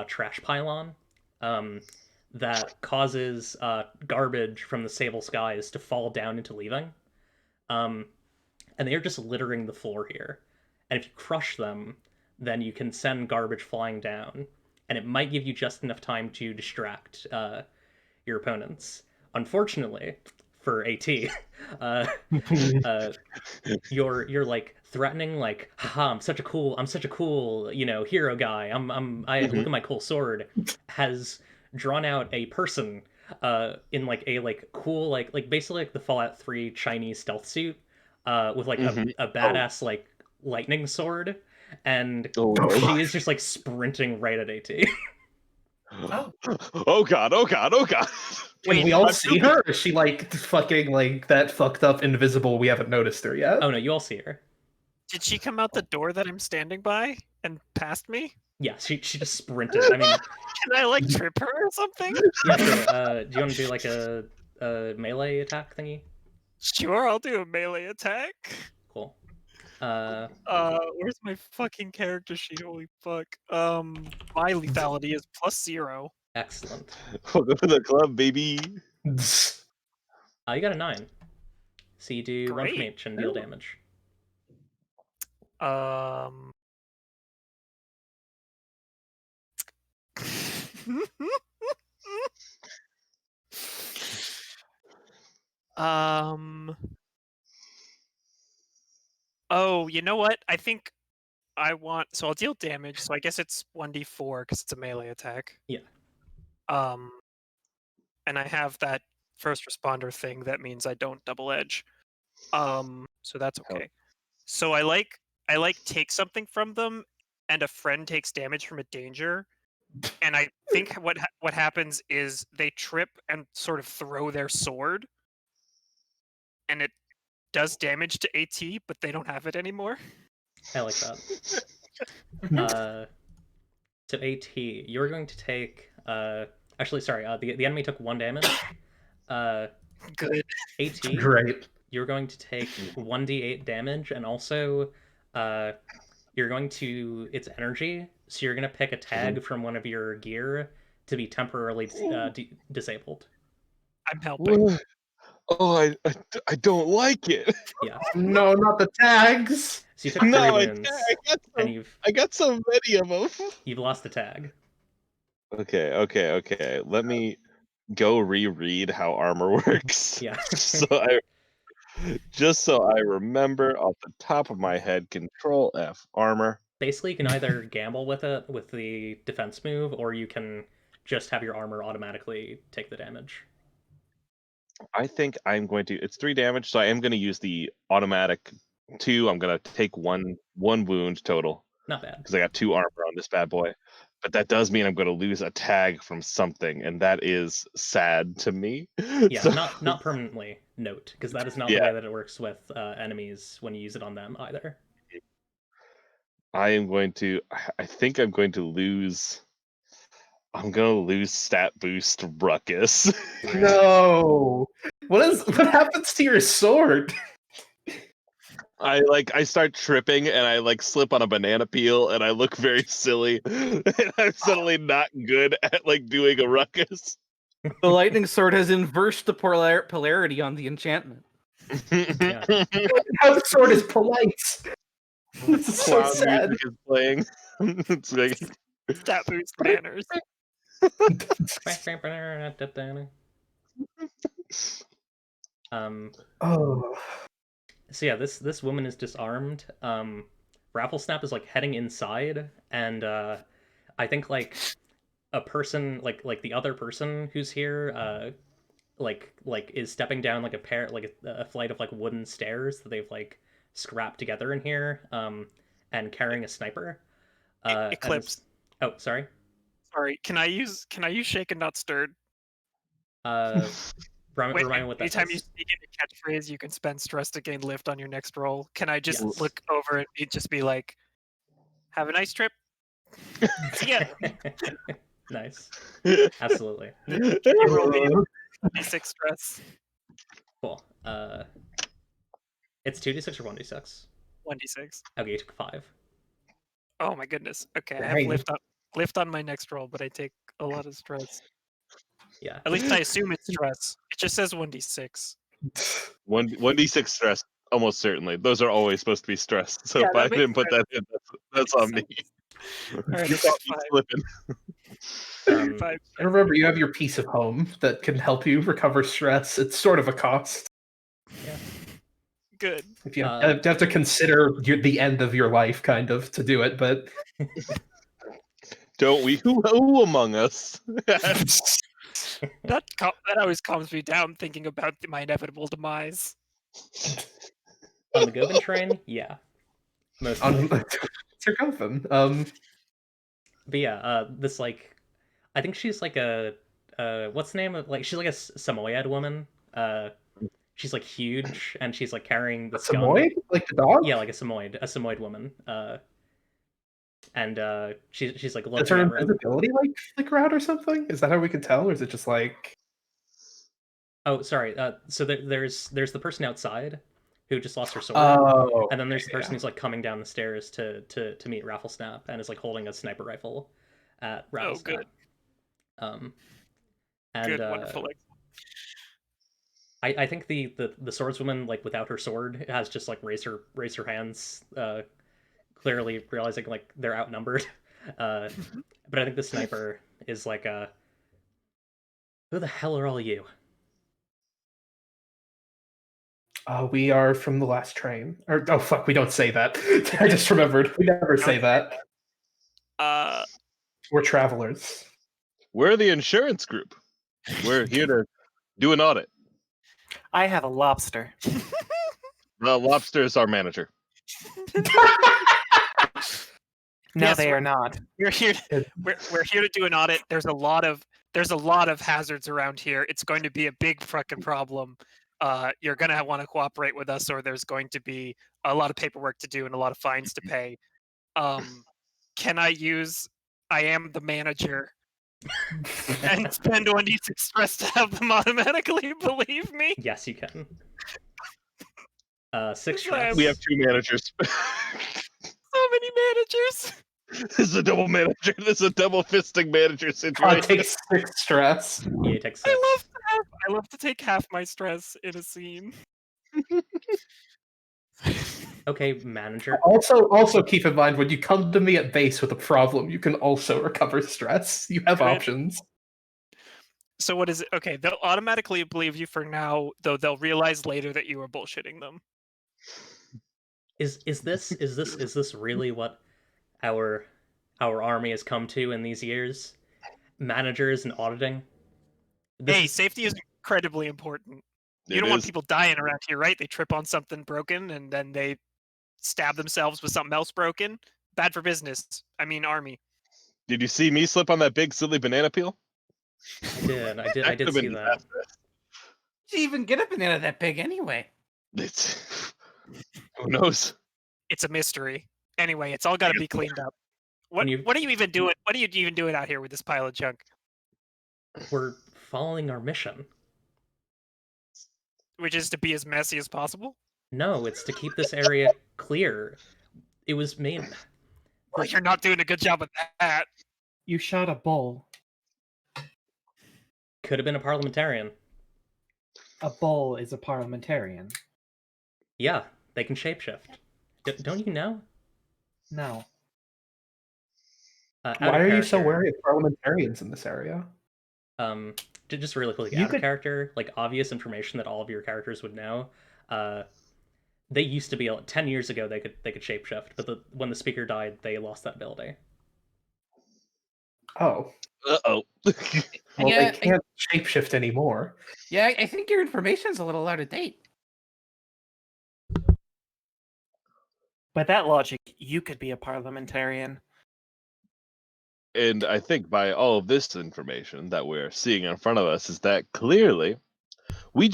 trash pylon, um, that causes garbage from the sable skies to fall down into Leaving, and they are just littering the floor here. And if you crush them, then you can send garbage flying down, and it might give you just enough time to distract your opponents. Unfortunately, for AT, uh, uh, you're like threatening, like, haha, I'm such a cool, hero guy. I look at my cool sword. Has drawn out a person, in like a like cool like basically like the Fallout 3 Chinese stealth suit, with like a badass like lightning sword, and
Oh,
she is just like sprinting right at AT.
oh God! Oh God! Oh God!
Can we all see her? Or is she like fucking like that fucked up invisible? We haven't noticed her yet.
Oh no, you all see her.
Did she come out the door that I'm standing by and past me?
Yeah, she just sprinted. I mean,
Can I like trip her or something?
yeah, sure. Do you want to do like a melee attack thingy?
Sure, I'll do a melee attack.
Cool.
Where's my fucking character sheet? Holy fuck. My lethality is +0.
Excellent.
Welcome to the club, baby.
You got a 9. So you do 1 from
Great.
each and deal damage.
Oh, you know what? I think so I'll deal damage, so I guess it's 1d4 because it's a melee attack.
Yeah.
And I have that first responder thing that means I don't double edge. So that's okay. So I take something from them, and a friend takes damage from a danger. And I think what happens is they trip and sort of throw their sword, and it does damage to AT, but they don't have it anymore.
I like that. So AT, you're going to take actually sorry, the enemy took 1 damage.
Good.
AT,
Great.
you're going to take 1d8 damage, and also you're going to its energy, so you're going to pick a tag from one of your gear to be temporarily disabled.
I'm helping.
Oh, I don't like it.
Yeah.
No, not the tags.
So you took 3 wounds, and
I got so many of them.
you've lost the tag.
Okay. Let me go reread how armor works.
Yeah.
Just so I remember off the top of my head, Control F, armor.
Basically, you can either gamble with it with the defense move, or you can just have your armor automatically take the damage.
I think I'm going to. It's 3 damage, so I am going to use the automatic 2. I'm going to take one wound total.
Not bad.
Because I got 2 armor on this bad boy. But that does mean I'm going to lose a tag from something, and that is sad to me.
Yeah,
So,
not permanently, note, because that is not the way that it works with enemies when you use it on them either.
I think I'm going to lose. I'm going to lose stat boost Ruckus.
No. What happens to your sword?
I start tripping and I like slip on a banana peel and I look very silly and I'm suddenly not good at like doing a ruckus.
The lightning sword has inversed the polarity on the enchantment.
Yeah.
How the sword is polite. This is so
Clown
sad.
music is playing. It's like
Stat boost manners.
Oh.
So yeah, this woman is disarmed. Rafflesnap is like heading inside, and I think like a person like the other person who's here like is stepping down like a flight of like wooden stairs that they've like scrapped together in here, and carrying a sniper. And
Eclipse.
oh, sorry.
Sorry, can I use shaken not stirred?
Remind me what that
Anytime you
is.
speak in a catchphrase, you can spend stress to gain lift on your next roll. Can I just
Yes.
look over and just be like, "Have a nice trip"? Yeah.
Nice. Absolutely.
You roll me a D6 stress.
Cool. It's 2d6 or 1d6?
1d6.
Okay, you took 5.
Oh my goodness. Okay, I
Dang.
have lift on my next roll, but I take a lot of stress.
Yeah.
At least I assume it's stress. It just says 1d6.
1d6 stress, almost certainly. Those are always supposed to be stress. So
Yeah,
if I
that makes
didn't put that in, that's on me.
Alright,
You
it's
caught me
5.
slipping.
5.
And remember, you have your piece of home that can help you recover stress. It's sort of a cost.
Yeah.
Good.
If you have to consider the end of your life, kind of, to do it, but
Don't we? Who among us?
That always calms me down thinking about my inevitable demise.
On the Govan train, yeah. Most
on
likely.
Sir Gotham,
But yeah, this like I think she's like a what's the name of like she's like a Samoyed woman. She's like huge and she's like carrying this gun.
Samoyed, like the dog.
Yeah, like a Samoyed woman. And she's like
Does
looking
her
at Red.
invisibility like flicker out or something? Is that how we can tell, or is it just like?
Oh, sorry. So there's the person outside who just lost her sword,
Oh,
and then there's the
okay,
person who's like coming down the stairs to meet Rafflesnap and is like holding a sniper rifle at Rafflesnap.
Oh, good.
And
Good, wonderful.
I think the swordswoman like without her sword has just like raised her hands, clearly realizing like they're outnumbered. But I think the sniper is like who the hell are all you?
we are from the last train. Or oh fuck, we don't say that. I just remembered. We never say that. We're travelers.
We're the insurance group. We're here to do an audit.
I have a lobster.
The lobster is our manager.
No,
Yes,
they are not.
We're here to do an audit. There's a lot of hazards around here. It's going to be a big fucking problem. You're gonna want to cooperate with us, or there's going to be a lot of paperwork to do and a lot of fines to pay. Can I use I am the manager and spend 1d6 stress to have them automatically believe me?
Yes, you can. 6
Yes,
stress.
We have 2 managers.
So many managers.
This is a double manager. This is a double fisting manager
I
situation.
take 6 stress.
Yeah, it takes 6.
I love to take half my stress in a scene.
Okay, manager.
Also keep in mind, when you come to me at base with a problem, you can also recover stress. You have
Good.
options.
So what is it? Okay, they'll automatically believe you for now, though they'll realize later that you were bullshitting them.
Is this really what our army has come to in these years? Managers and auditing?
Hey, safety is incredibly important. You don't want people dying around here, right? They trip on something broken and then they stab themselves with something else broken. Bad for business. I mean, army.
Did you see me slip on that big silly banana peel?
I did
could've
see
been
that.
disastrous.
Did you even get a banana that big anyway?
It's who knows?
It's a mystery. Anyway, it's all got to be cleaned up. What are you even doing? What are you even doing out here with this pile of junk?
We're following our mission.
Which is to be as messy as possible?
No, it's to keep this area clear. It was made.
Well, you're not doing a good job of that.
You shot a bull.
Could have been a parliamentarian.
A bull is a parliamentarian.
Yeah, they can shapeshift. Don't you know?
No.
Why are you so wary of parliamentarians in this area?
Just really quickly,
You
out of
could-
character, like obvious information that all of your characters would know. they used to be able, 10 years ago they could shapeshift, but when the speaker died, they lost that ability.
Oh,
Uh-oh.
well,
Yeah,
they can't shapeshift anymore.
Yeah, I think your information's a little out of date.
By that logic, you could be a parliamentarian.
And I think by all of this information that we're seeing in front of us is that clearly we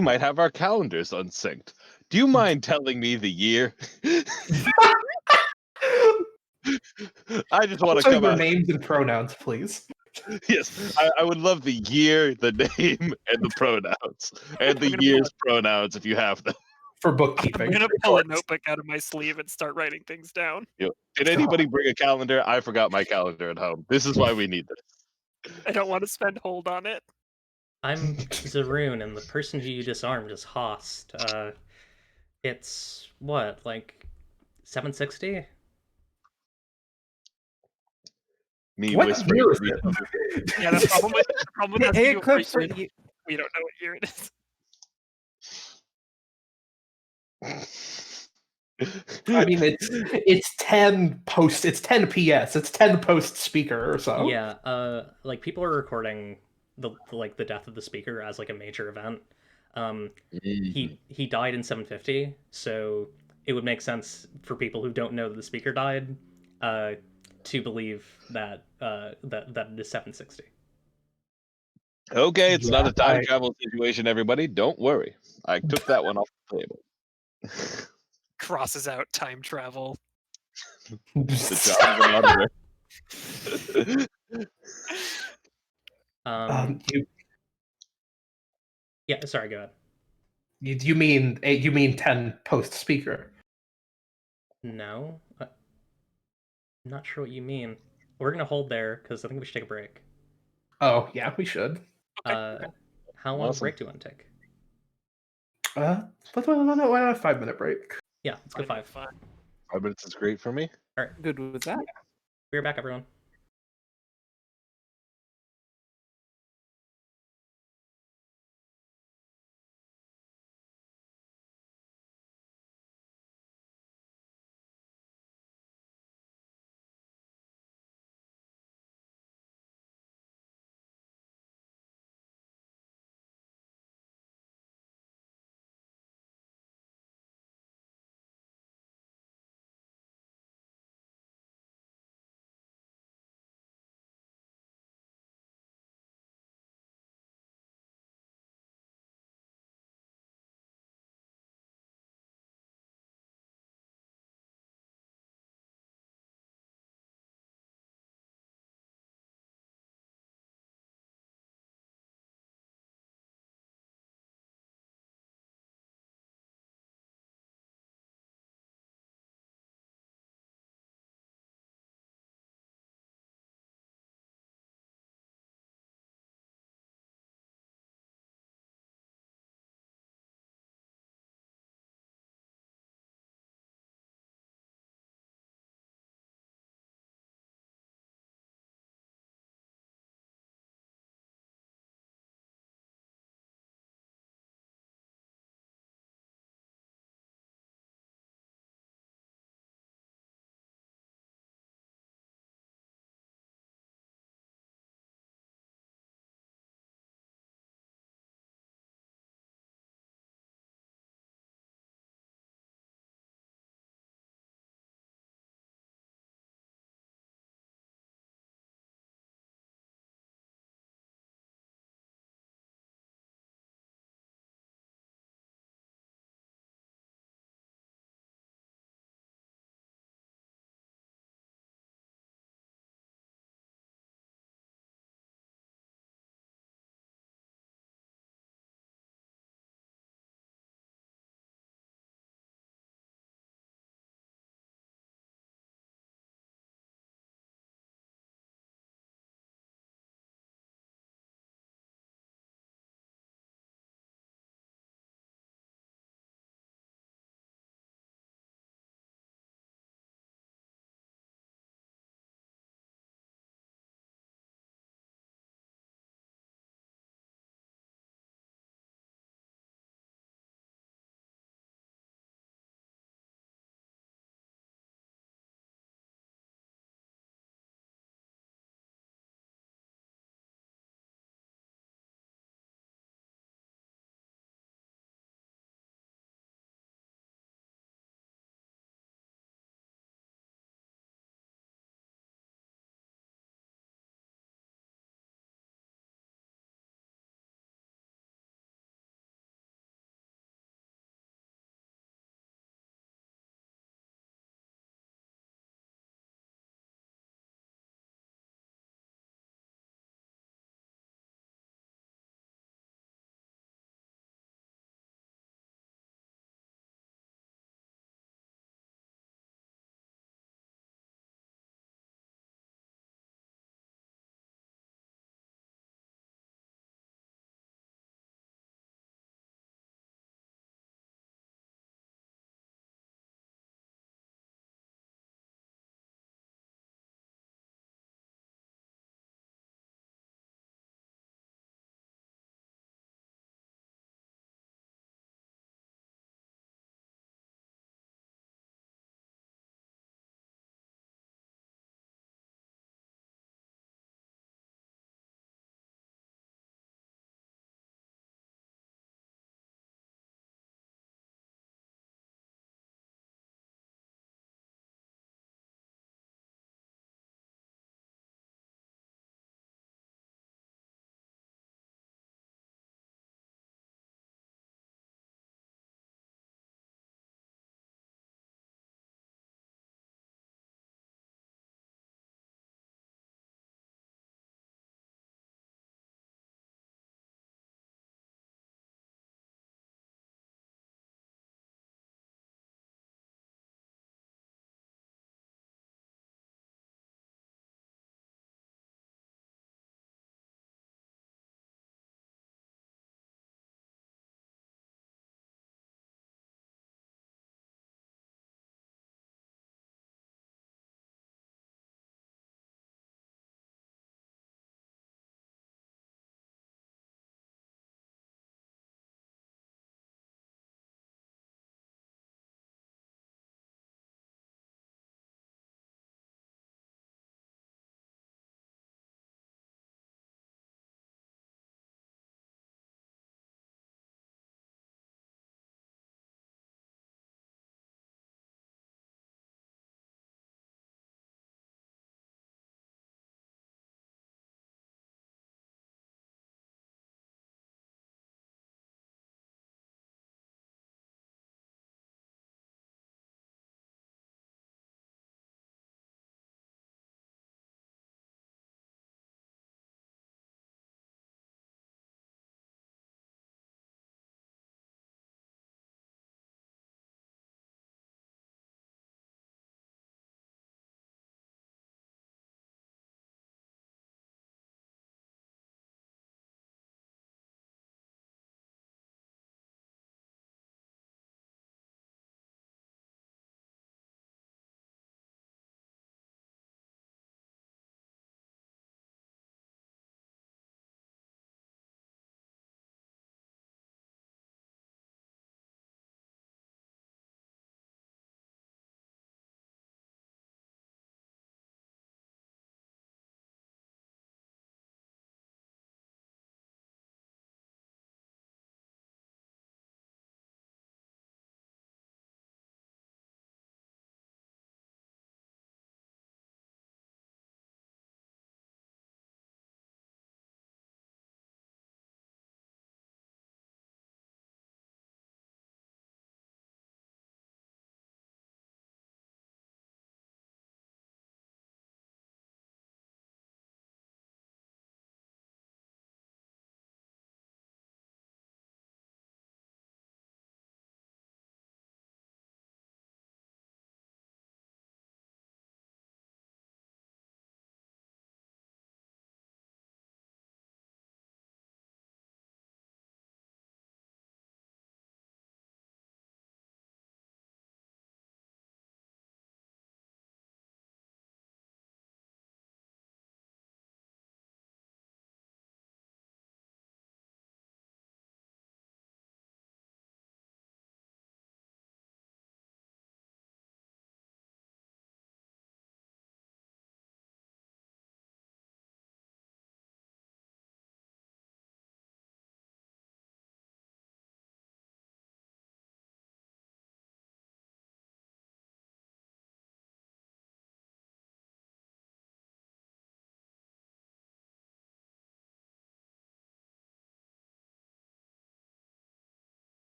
might have our calendars unsynced. Do you mind telling me the year? I just want to
So
come
your
out.
names and pronouns, please.
Yes, I would love the year, the name, and the pronouns, and the year's pronouns if you have them.
For
I'm
bookkeeping.
gonna pull a notebook out of my sleeve and start writing things down.
Did anybody bring a calendar? I forgot my calendar at home. This is why we need this.
I don't want to spend hold on it.
I'm Zaroon, and the person who you disarmed is Host. It's what, like 760?
Me
What
whispering.
year is it?
Yeah, the problem with us
Hey,
being
Eclipse,
right, we don't know what year it is.
I mean, it's 10 post. It's 10 PS. It's 10 post speaker or so.
Yeah, like people are recording the death of the speaker as like a major event. He died in 750, so it would make sense for people who don't know that the speaker died, to believe that that it is 760.
Okay, it's not
Yeah,
a time travel situation, everybody. Don't worry. I took that one off the table.
Crosses out time travel.
The job of an auditor.
You
Yeah, sorry, go ahead.
you mean 10 post speaker?
No, I'm not sure what you mean. We're gonna hold there because I think we should take a break.
Oh yeah, we should.
Okay.
How long of a
Awesome.
break do you want to take?
No, why not a 5-minute break?
Yeah, let's go 5.
5 minutes is great for me.
All right,
good with that.
we're back, everyone.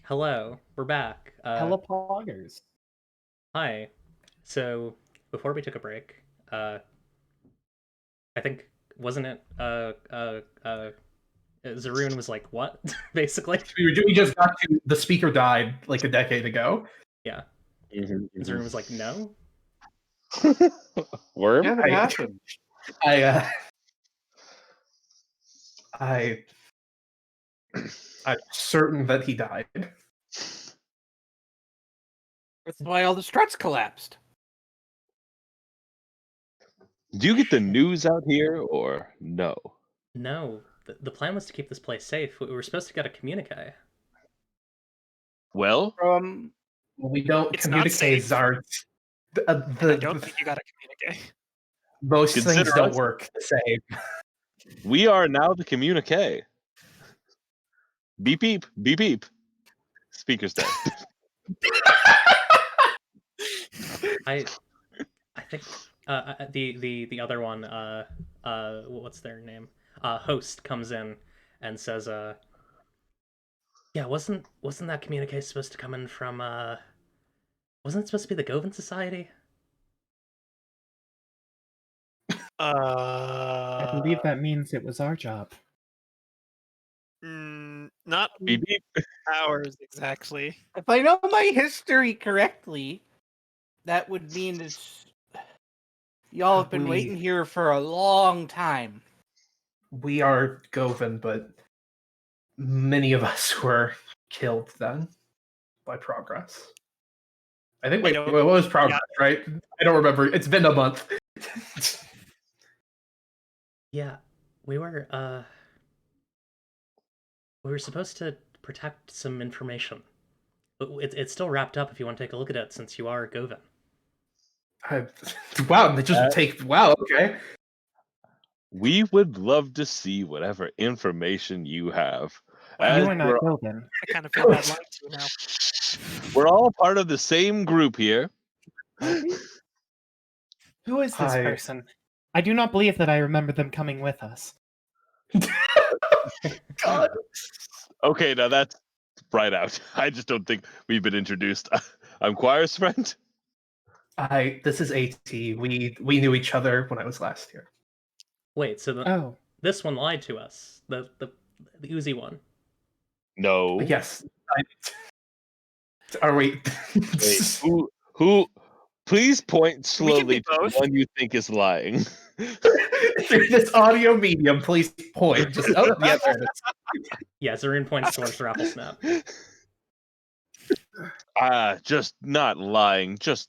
Hello, we're back.
Hella poggers.
Hi. So before we took a break, I think wasn't it Zaroon was like, "What?" basically.
We just got to the speaker died like a decade ago.
Yeah.
Mhm,
Zaroon was like, "No."
Worm?
Yeah, that happened.
I'm certain that he died.
That's why all the struts collapsed.
Do you get the news out here or no?
No. The plan was to keep this place safe. We were supposed to get a communique.
Well,
From
We don't
It's not
communicate,
safe.
Zard.
I don't think you got to communicate.
Most
Consider
things don't
us-
work the same.
we are now the communique. Beep beep, beep beep. Speaker's dead.
I think the other one what's their name? Host comes in and says yeah, wasn't that communique supposed to come in from wasn't it supposed to be the Govan Society?
I believe that means it was our job.
Not
Beep beep.
ours exactly.
if I know my history correctly, that would mean it's y'all have been
We-
waiting here for a long time.
We are Govan, but many of us were killed then by progress. I think
We
wait,
don't-
what was progress, right? I don't remember. It's been a month.
Yeah, we were supposed to protect some information. But it's still wrapped up if you want to take a look at it since you are Govan.
Wow, they just take. Wow, okay.
We would love to see whatever information you have.
You
As
are not Govan.
I kind of feel bad lying to you now.
we're all part of the same group here.
Who is this
Hi.
person? I do not believe that I remember them coming with us.
God.
Okay, now that's right out. I just don't think we've been introduced. I'm Choir's friend.
This is AT. We knew each other when I was last here.
Wait, so
Oh,
this one lied to us. The Uzi one.
No.
Yes. Are we?
Wait, who? Please point slowly to the
both.
one you think is lying.
Through this audio medium, please point. Just yeah, there it is.
Yeah, Zaroon points towards Rattlesnap.
Just not lying, just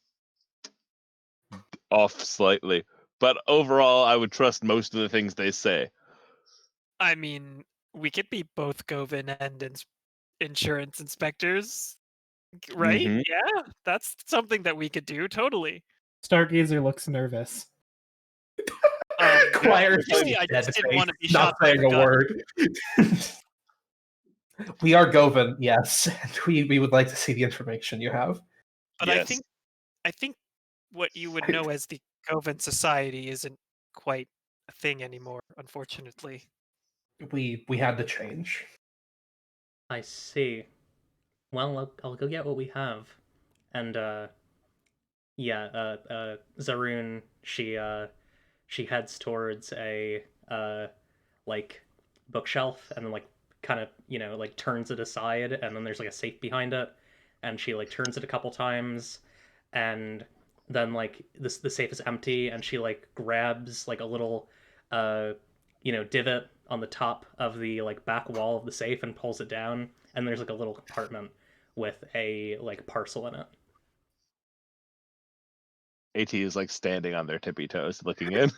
off slightly. But overall, I would trust most of the things they say.
I mean, we could be both Govan and insurance inspectors, right?
Mhm.
Yeah, that's something that we could do. Totally.
Stargazer looks nervous.
Choir
Really, I
dead
just didn't
face,
want to be
not
shot by
saying
the
a
gun.
word. We are Govan, yes. And we would like to see the information you have.
But
Yes.
I think what you would know as the Govan Society isn't quite a thing anymore, unfortunately.
We had to change.
I see. Well, I'll go get what we have. And Zaroon, she heads towards a like bookshelf and then like kind of, like turns it aside and then there's like a safe behind it and she like turns it a couple times and then like the safe is empty and she like grabs like a little divot on the top of the like back wall of the safe and pulls it down and there's like a little compartment with a like parcel in it.
AT is like standing on their tippy toes looking in.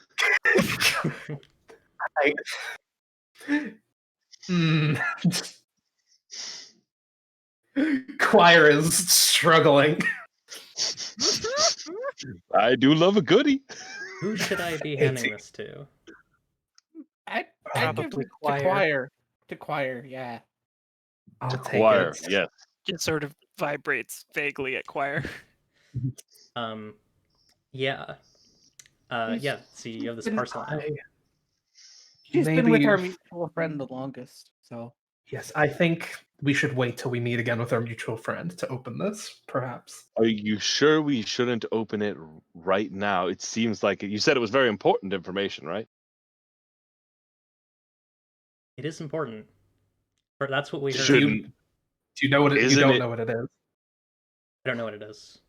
Choir is struggling.
I do love a goodie.
Who should I be handing this to?
I'd
Probably
give it
choir.
to choir, yeah.
I'll take
Choir,
it.
yes.
It sort of vibrates vaguely at choir.
Yeah. Yeah, see, you have this parcel now.
She's been with
Maybe-
our mutual friend the longest, so
Yes, I think we should wait till we meet again with our mutual friend to open this, perhaps.
Are you sure we shouldn't open it right now? It seems like you said it was very important information, right?
It is important. Or that's what we heard.
Shouldn't.
Do you know what it is? You
Isn't
don't
it-
know what it is.
I don't know what it is.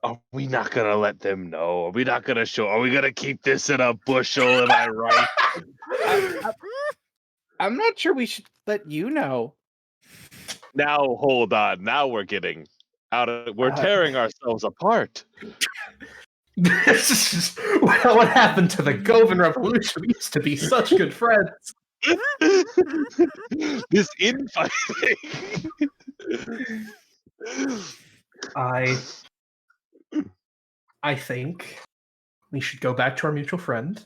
Are we not gonna let them know? Are we not gonna show? Are we gonna keep this in a bushel? Am I right?
I'm not sure we should let you know.
Now hold on. Now we're getting out of. We're tearing ourselves apart.
This is what happened to the Govan Revolution. We used to be such good friends.
This infighting.
I think we should go back to our mutual friend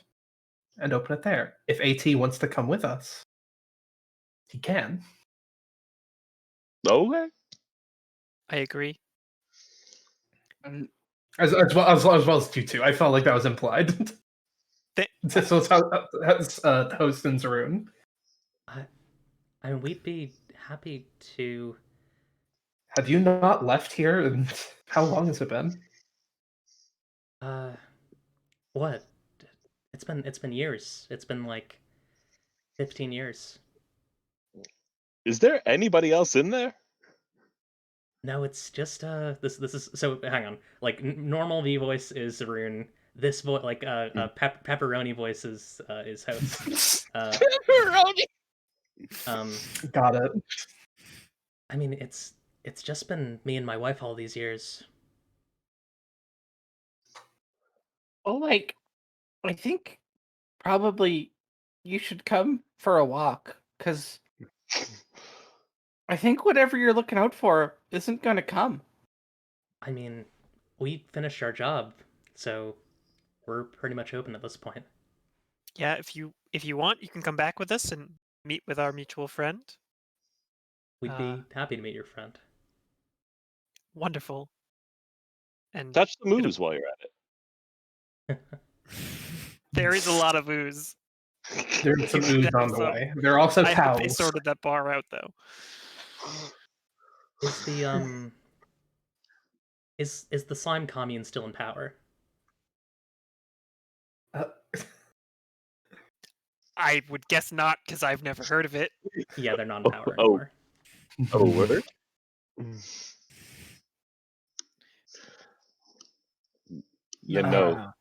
and open it there. If AT wants to come with us, he can.
Okay.
I agree.
As well as you two. I felt like that was implied. This was host in Zaroon.
I mean, we'd be happy to.
Have you not left here? And how long has it been?
What? It's been years. It's been like 15 years.
Is there anybody else in there?
No, it's just this is so. Hang on. Like normal V voice is Zaroon. This voice, like pepperoni voice is host.
Pepperoni.
Got it.
I mean, it's just been me and my wife all these years.
Well, like, I think probably you should come for a walk, because I think whatever you're looking out for isn't going to come.
I mean, we finished our job, so we're pretty much open at this point.
Yeah, if you want, you can come back with us and meet with our mutual friend.
We'd be happy to meet your friend.
Wonderful. And
Touch the moose while you're at it.
there is a lot of ooze.
There's some ooze on the
So,
way. There are also
I hope they
towels.
sorted that bar out, though.
Is the is the slime commune still in power?
I would guess not, because I've never heard of it.
Yeah, they're not in power
Oh.
anymore.
Oh, word? Yeah, no.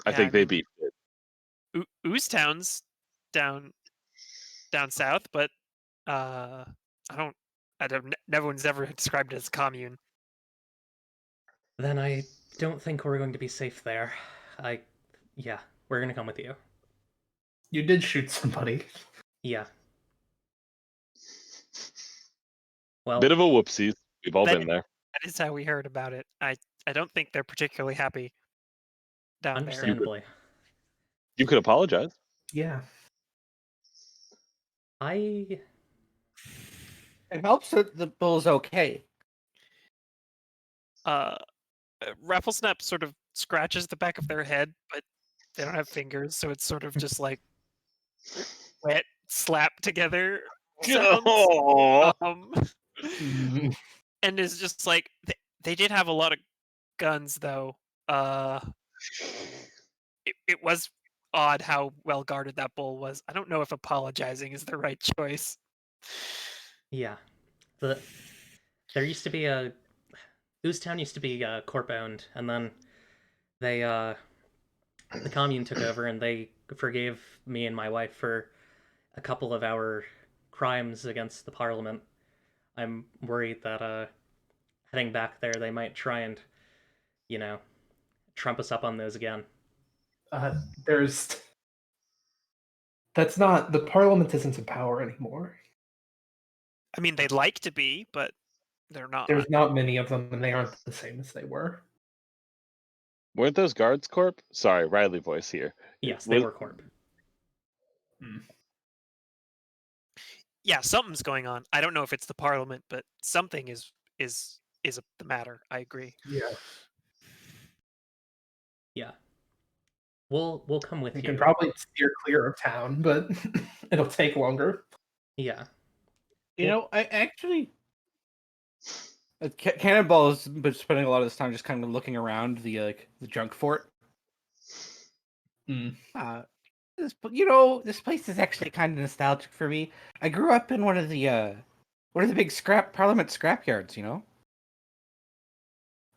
I
Yeah,
think
I
they
mean-
beat it.
Oozetown's down south, but no one's ever described it as a commune.
Then I don't think we're going to be safe there. Yeah, we're gonna come with you.
You did shoot somebody.
Yeah. Well,
Bit of a whoopsies. We've all
That-
been there.
That is how we heard about it. I don't think they're particularly happy down there.
understandably.
You could apologize.
Yeah.
I
It helps that the bull's okay.
Rafflesnap sort of scratches the back of their head, but they don't have fingers, so it's sort of just like wet slap together sounds.
Oh.
And it's just like they did have a lot of guns, though. It was odd how well guarded that bull was. I don't know if apologizing is the right choice.
yeah. There used to be Oozetown used to be corp owned, and then they the commune took over and they forgave me and my wife for a couple of our crimes against the parliament. I'm worried that heading back there they might try and, trump us up on those again.
That's not the parliament isn't in power anymore.
I mean, they'd like to be, but they're not.
There's not many of them, and they aren't the same as they were.
Weren't those guards corp? Sorry, Riley voice here.
Yes, they were corp.
Yeah, something's going on. I don't know if it's the parliament, but something is the matter. I agree.
Yeah.
Yeah. We'll come with
You
you.
can probably steer clear of town, but it'll take longer.
Yeah.
You know, I actually Cannonball has been spending a lot of this time just kind of looking around the junk fort.
Hmm.
This place is actually kind of nostalgic for me. I grew up in one of the big Parliament scrapyards.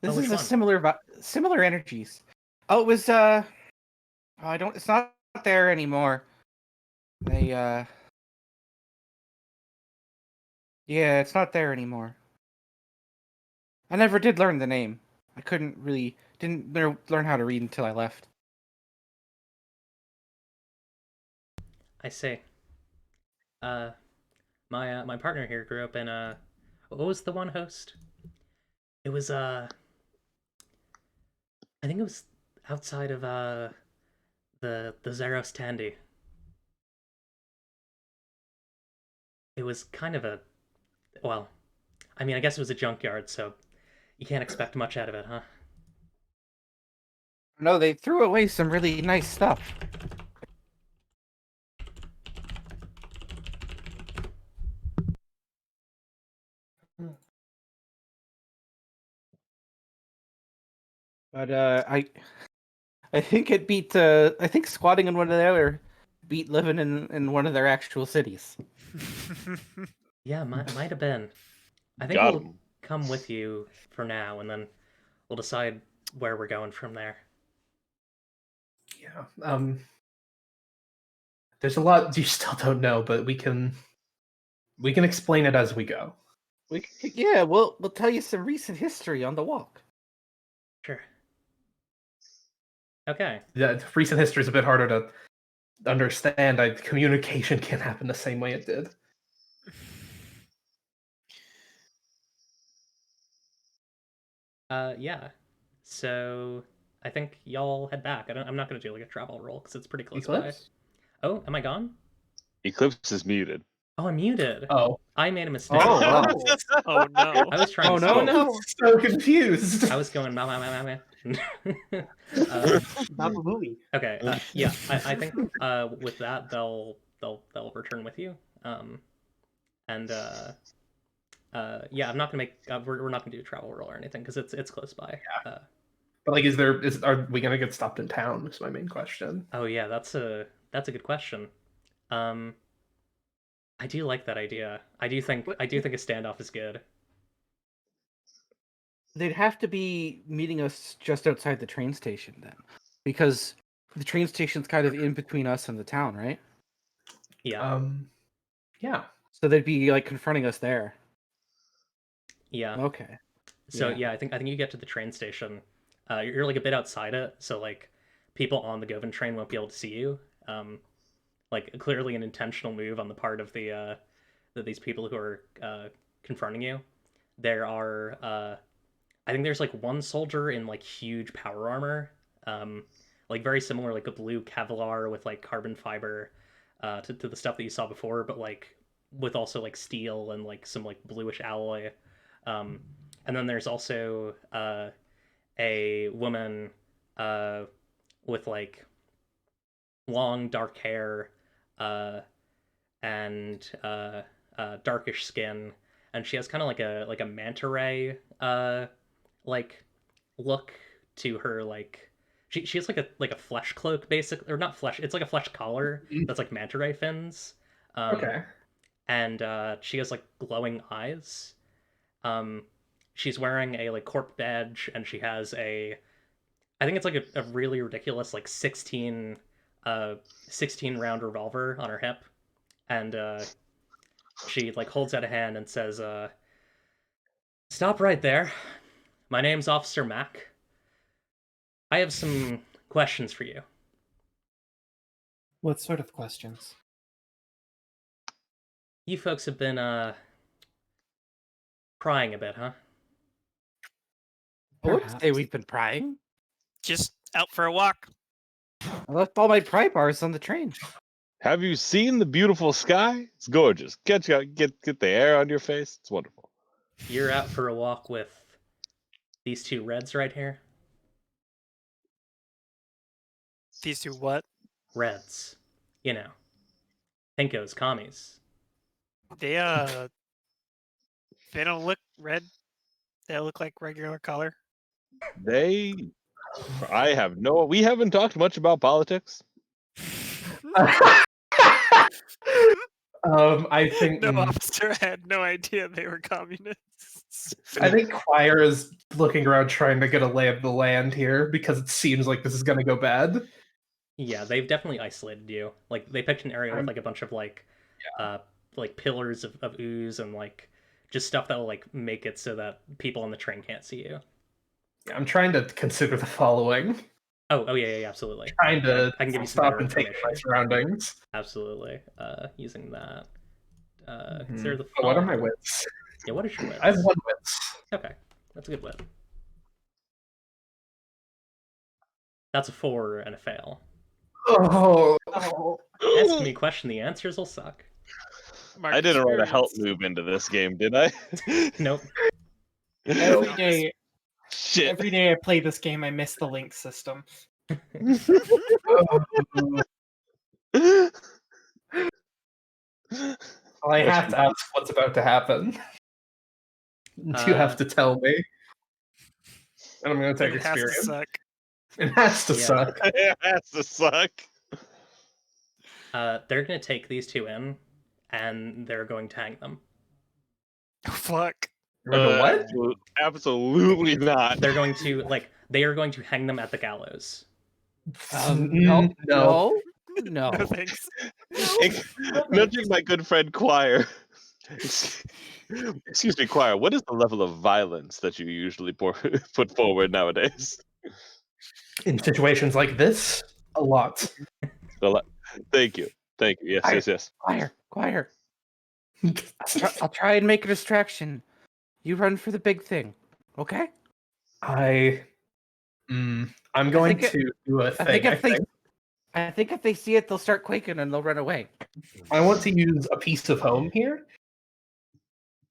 This
which
is a
one?
similar energies. Oh, it was it's not there anymore. Yeah, it's not there anymore. I never did learn the name. I didn't learn how to read until I left.
I see. Uh, my partner here grew up in what was the one host? It was I think it was outside of the Zaros Tandy. It was kind of a well, I mean, I guess it was a junkyard, so you can't expect much out of it, huh?
No, they threw away some really nice stuff. But I think it beat I think squatting in one of their beat living in one of their actual cities.
Yeah, might have been. I think
Got
we'll
him.
come with you for now, and then we'll decide where we're going from there.
Yeah. There's a lot you still don't know, but we can explain it as we go.
Yeah, we'll tell you some recent history on the walk.
Sure. Okay.
Yeah, recent history is a bit harder to understand. Communication can't happen the same way it did.
Yeah. So I think y'all head back. I'm not gonna do like a travel roll because it's pretty close by.
Eclipse?
Oh, am I gone?
Eclipse is muted.
Oh, I'm muted.
Oh.
I made a mistake.
Oh, wow.
Oh no.
I was trying
Oh,
to
no.
speak.
no.
So confused.
I was going ma ma ma ma ma.
Baba Booey.
Okay. Yeah. I think with that they'll return with you. And yeah, I'm not gonna make we're not gonna do a travel roll or anything because it's close by.
But like, are we gonna get stopped in town? Is my main question.
Oh yeah, that's a good question. Um, I do like that idea. I do think a standoff is good.
They'd have to be meeting us just outside the train station then, because the train station's kind of in between us and the town, right?
Yeah.
Yeah.
So they'd be like confronting us there.
Yeah.
Okay.
So
Yeah.
yeah, I think you get to the train station. You're like a bit outside it, so like people on the Govan train won't be able to see you. Like clearly an intentional move on the part of these people who are confronting you. There are I think there's like one soldier in like huge power armor, like very similar, like a blue Kevlar with like carbon fiber, to the stuff that you saw before, but like with also like steel and like some like bluish alloy. Um, and then there's also a woman with like long dark hair uh, and darkish skin, and she has kind of like a manta ray like look to her. Like she has like a flesh cloak, basically, or not flesh, it's like a flesh collar that's like manta ray fins.
Okay.
And she has like glowing eyes. um she's wearing a like corp badge, and she has a, I think it's like a really ridiculous like 16 round revolver on her hip. And she like holds out a hand and says, stop right there. My name's Officer Mac. I have some questions for you.
What sort of questions?
You folks have been prying a bit, huh?
I wouldn't say we've been prying.
Just out for a walk.
I left all my pry bars on the train.
Have you seen the beautiful sky? It's gorgeous. Get the air on your face. It's wonderful.
You're out for a walk with these two reds right here.
These two what?
Reds. You know. Pinkos, commies.
They They don't look red. They look like regular color.
We haven't talked much about politics.
I think
No officer had no idea they were communists.
I think Choir is looking around trying to get a lay of the land here because it seems like this is gonna go bad.
Yeah, they've definitely isolated you. Like they picked an area with like a bunch of like pillars of ooze and like just stuff that will like make it so that people on the train can't see you.
Yeah, I'm trying to consider the following.
Oh yeah, absolutely.
Trying to
I can give you some
stop
better
and take my
information.
surroundings.
Absolutely. Using that. Consider the
Oh, what are my
following.
wits?
Yeah, what is your wits?
I have 1 wits.
Okay, that's a good wit. That's a 4 and a fail.
Oh,
Ask me a question, the answers will suck.
Mark
I didn't write a help
experience.
move into this game, did I?
Nope.
Every day,
Shit.
every day I play this game, I miss the link system.
I have to ask what's about to happen. You have to tell me. And I'm going to take
It has to
experience.
suck.
It has to
Yeah.
suck.
It has to suck.
They're gonna take these two in, and they're going to hang them.
Fuck.
Remember what?
Absolutely not.
They're going to they are going to hang them at the gallows.
No.
No
No.
thanks.
Nudging my good friend Choir. Excuse me, Choir. What is the level of violence that you usually put forward nowadays?
In situations like this, a lot.
Thank you. Yes.
Choir. I'll try and make a distraction. You run for the big thing, okay?
I'm going to do a thing.
I think if they see it, they'll start quaking and they'll run away.
I want to use a piece of home here.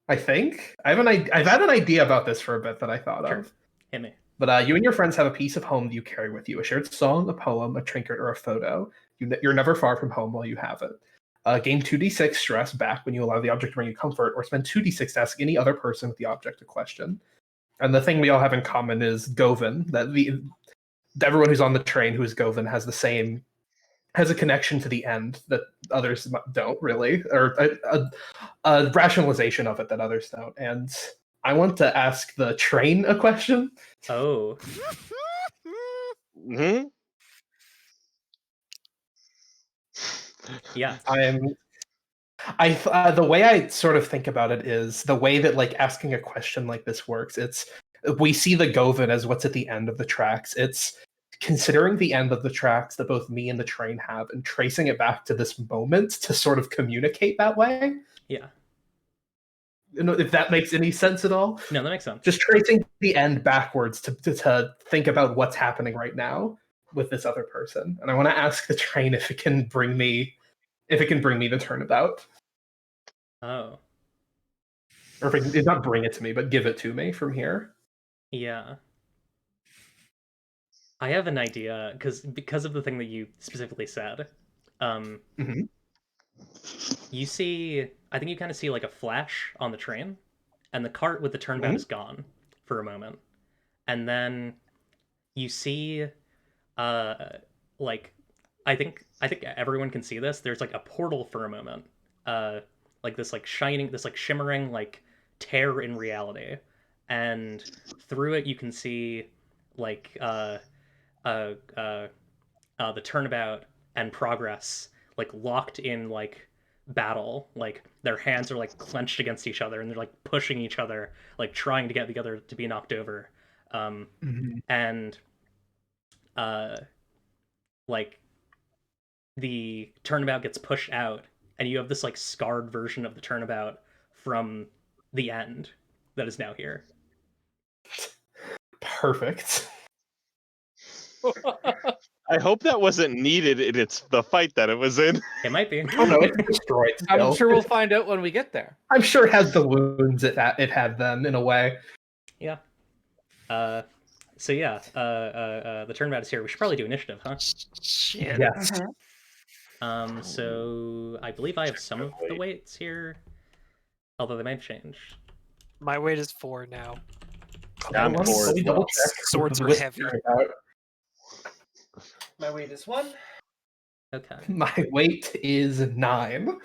I think I've had an idea about this for a bit that I thought
Sure.
of.
Hit me.
But you and your friends have a piece of home that you carry with you: a shared song, a poem, a trinket, or a photo. You're never far from home while you have it. Gain 2d6 stress back when you allow the object to bring you comfort, or spend 2d6 to ask any other person with the object a question. And the thing we all have in common is Govan. That everyone who's on the train who is Govan has a connection to the end that others don't really, or a rationalization of it that others don't. And I want to ask the train a question.
Oh.
Hmm?
Yeah.
The way I sort of think about it is the way that like asking a question like this works. We see the Govan as what's at the end of the tracks. It's considering the end of the tracks that both me and the train have and tracing it back to this moment to sort of communicate that way.
Yeah.
You know, if that makes any sense at all.
No, that makes sense.
Just tracing the end backwards to think about what's happening right now with this other person. And I want to ask the train if it can bring me the turnabout.
Oh.
Or if it did not bring it to me, but give it to me from here.
Yeah. I have an idea because of the thing that you specifically said. You see, I think you kind of see like a flash on the train, and the cart with the turnabout is gone for a moment, and then you see, like, I think everyone can see this. There's like a portal for a moment, like this like shimmering like tear in reality, and through it you can see like the turnabout and progress like locked in like battle, like their hands are like clenched against each other and they're like pushing each other, like trying to get the other to be knocked over. And like the turnabout gets pushed out and you have this like scarred version of the turnabout from the end that is now here.
Perfect.
I hope that wasn't needed in the fight that it was in.
It might be.
Oh no, it's destroyed still.
I'm sure we'll find out when we get there.
I'm sure it has the wounds it had then, in a way.
Yeah. So yeah, the turnabout is here. We should probably do initiative, huh?
Shit.
Yes.
So I believe I have some of the weights here, although they might have changed.
My weight is 4 now.
I'm
Let me
four as
double
well.
check.
Swords are
Whisper
heavy.
it out.
My weight is 1.
Okay.
My weight is 9.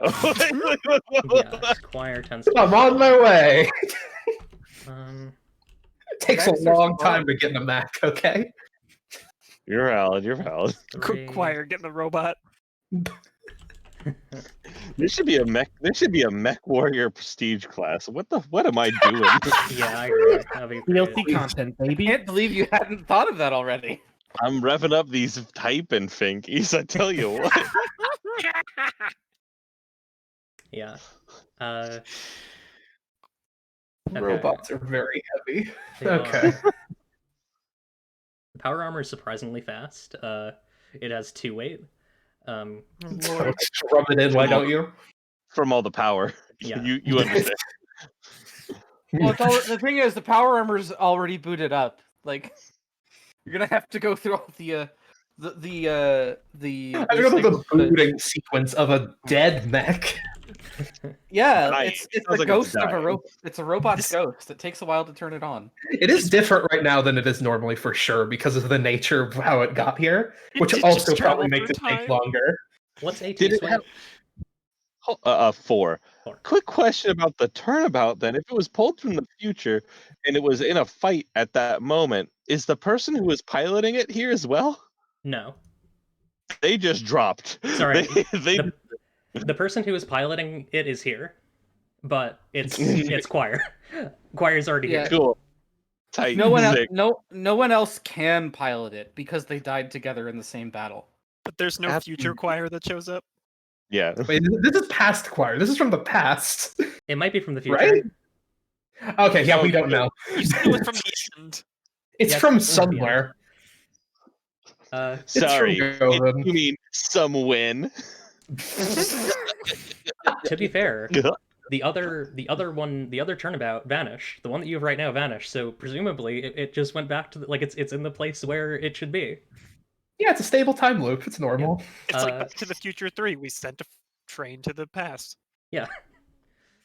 Yeah, Squire tends to.
I'm on my way.
Um,
It takes a
Max or
long
Squirrel?
time to get in a Mac, okay?
You're valid. You're valid.
3.
Choir getting the robot.
There should be a mech. There should be a mech warrior prestige class. What am I doing?
Yeah, I agree. That'd be great.
DLC content, baby.
Can't believe you hadn't thought of that already.
I'm revving up these type and finkies. I tell you what.
Yeah. Okay.
Robots are very heavy.
They are.
Okay.
The power armor is surprisingly fast. It has 2 weight.
So just rub it in, why don't you?
From all the power.
Yeah.
You understand.
Well, the thing is, the power armor's already booted up. Like, you're gonna have to go through all the
I go to the booting sequence of a dead mech.
Yeah,
Dying.
it's
Sounds
the
like it's
ghost of a
dying.
robot. It's a robot's ghost. It takes a while to turn it on.
It is different right now than it is normally for sure because of the nature of how it got here, which
Did
also
just
probably
travel
makes it
through
take
time?
longer.
What's AT's
Did it
weight?
have 4.
4.
Quick question about the turnabout then. If it was pulled from the future and it was in a fight at that moment, is the person who was piloting it here as well?
No.
They just dropped.
Sorry.
They
The person who is piloting it is here, but it's Choir. Choir's already
Yeah.
here.
cool. Tight.
No one else,
Sick.
no one else can pilot it because they died together in the same battle.
But there's no future choir that shows up.
Yeah.
Wait, this is past Choir. This is from the past.
It might be from the future.
Right? Okay, yeah, we don't know.
You said it was from the end.
It's
Yeah,
from
it's from the end.
somewhere.
Sorry.
It's from Govan.
You mean some win?
To be fair, the other turnabout vanished. The one that you have right now vanished. So presumably it just went back to it's in the place where it should be.
Yeah, it's a stable time loop. It's normal.
It's like Back to the Future 3. We sent a train to the past.
Yeah.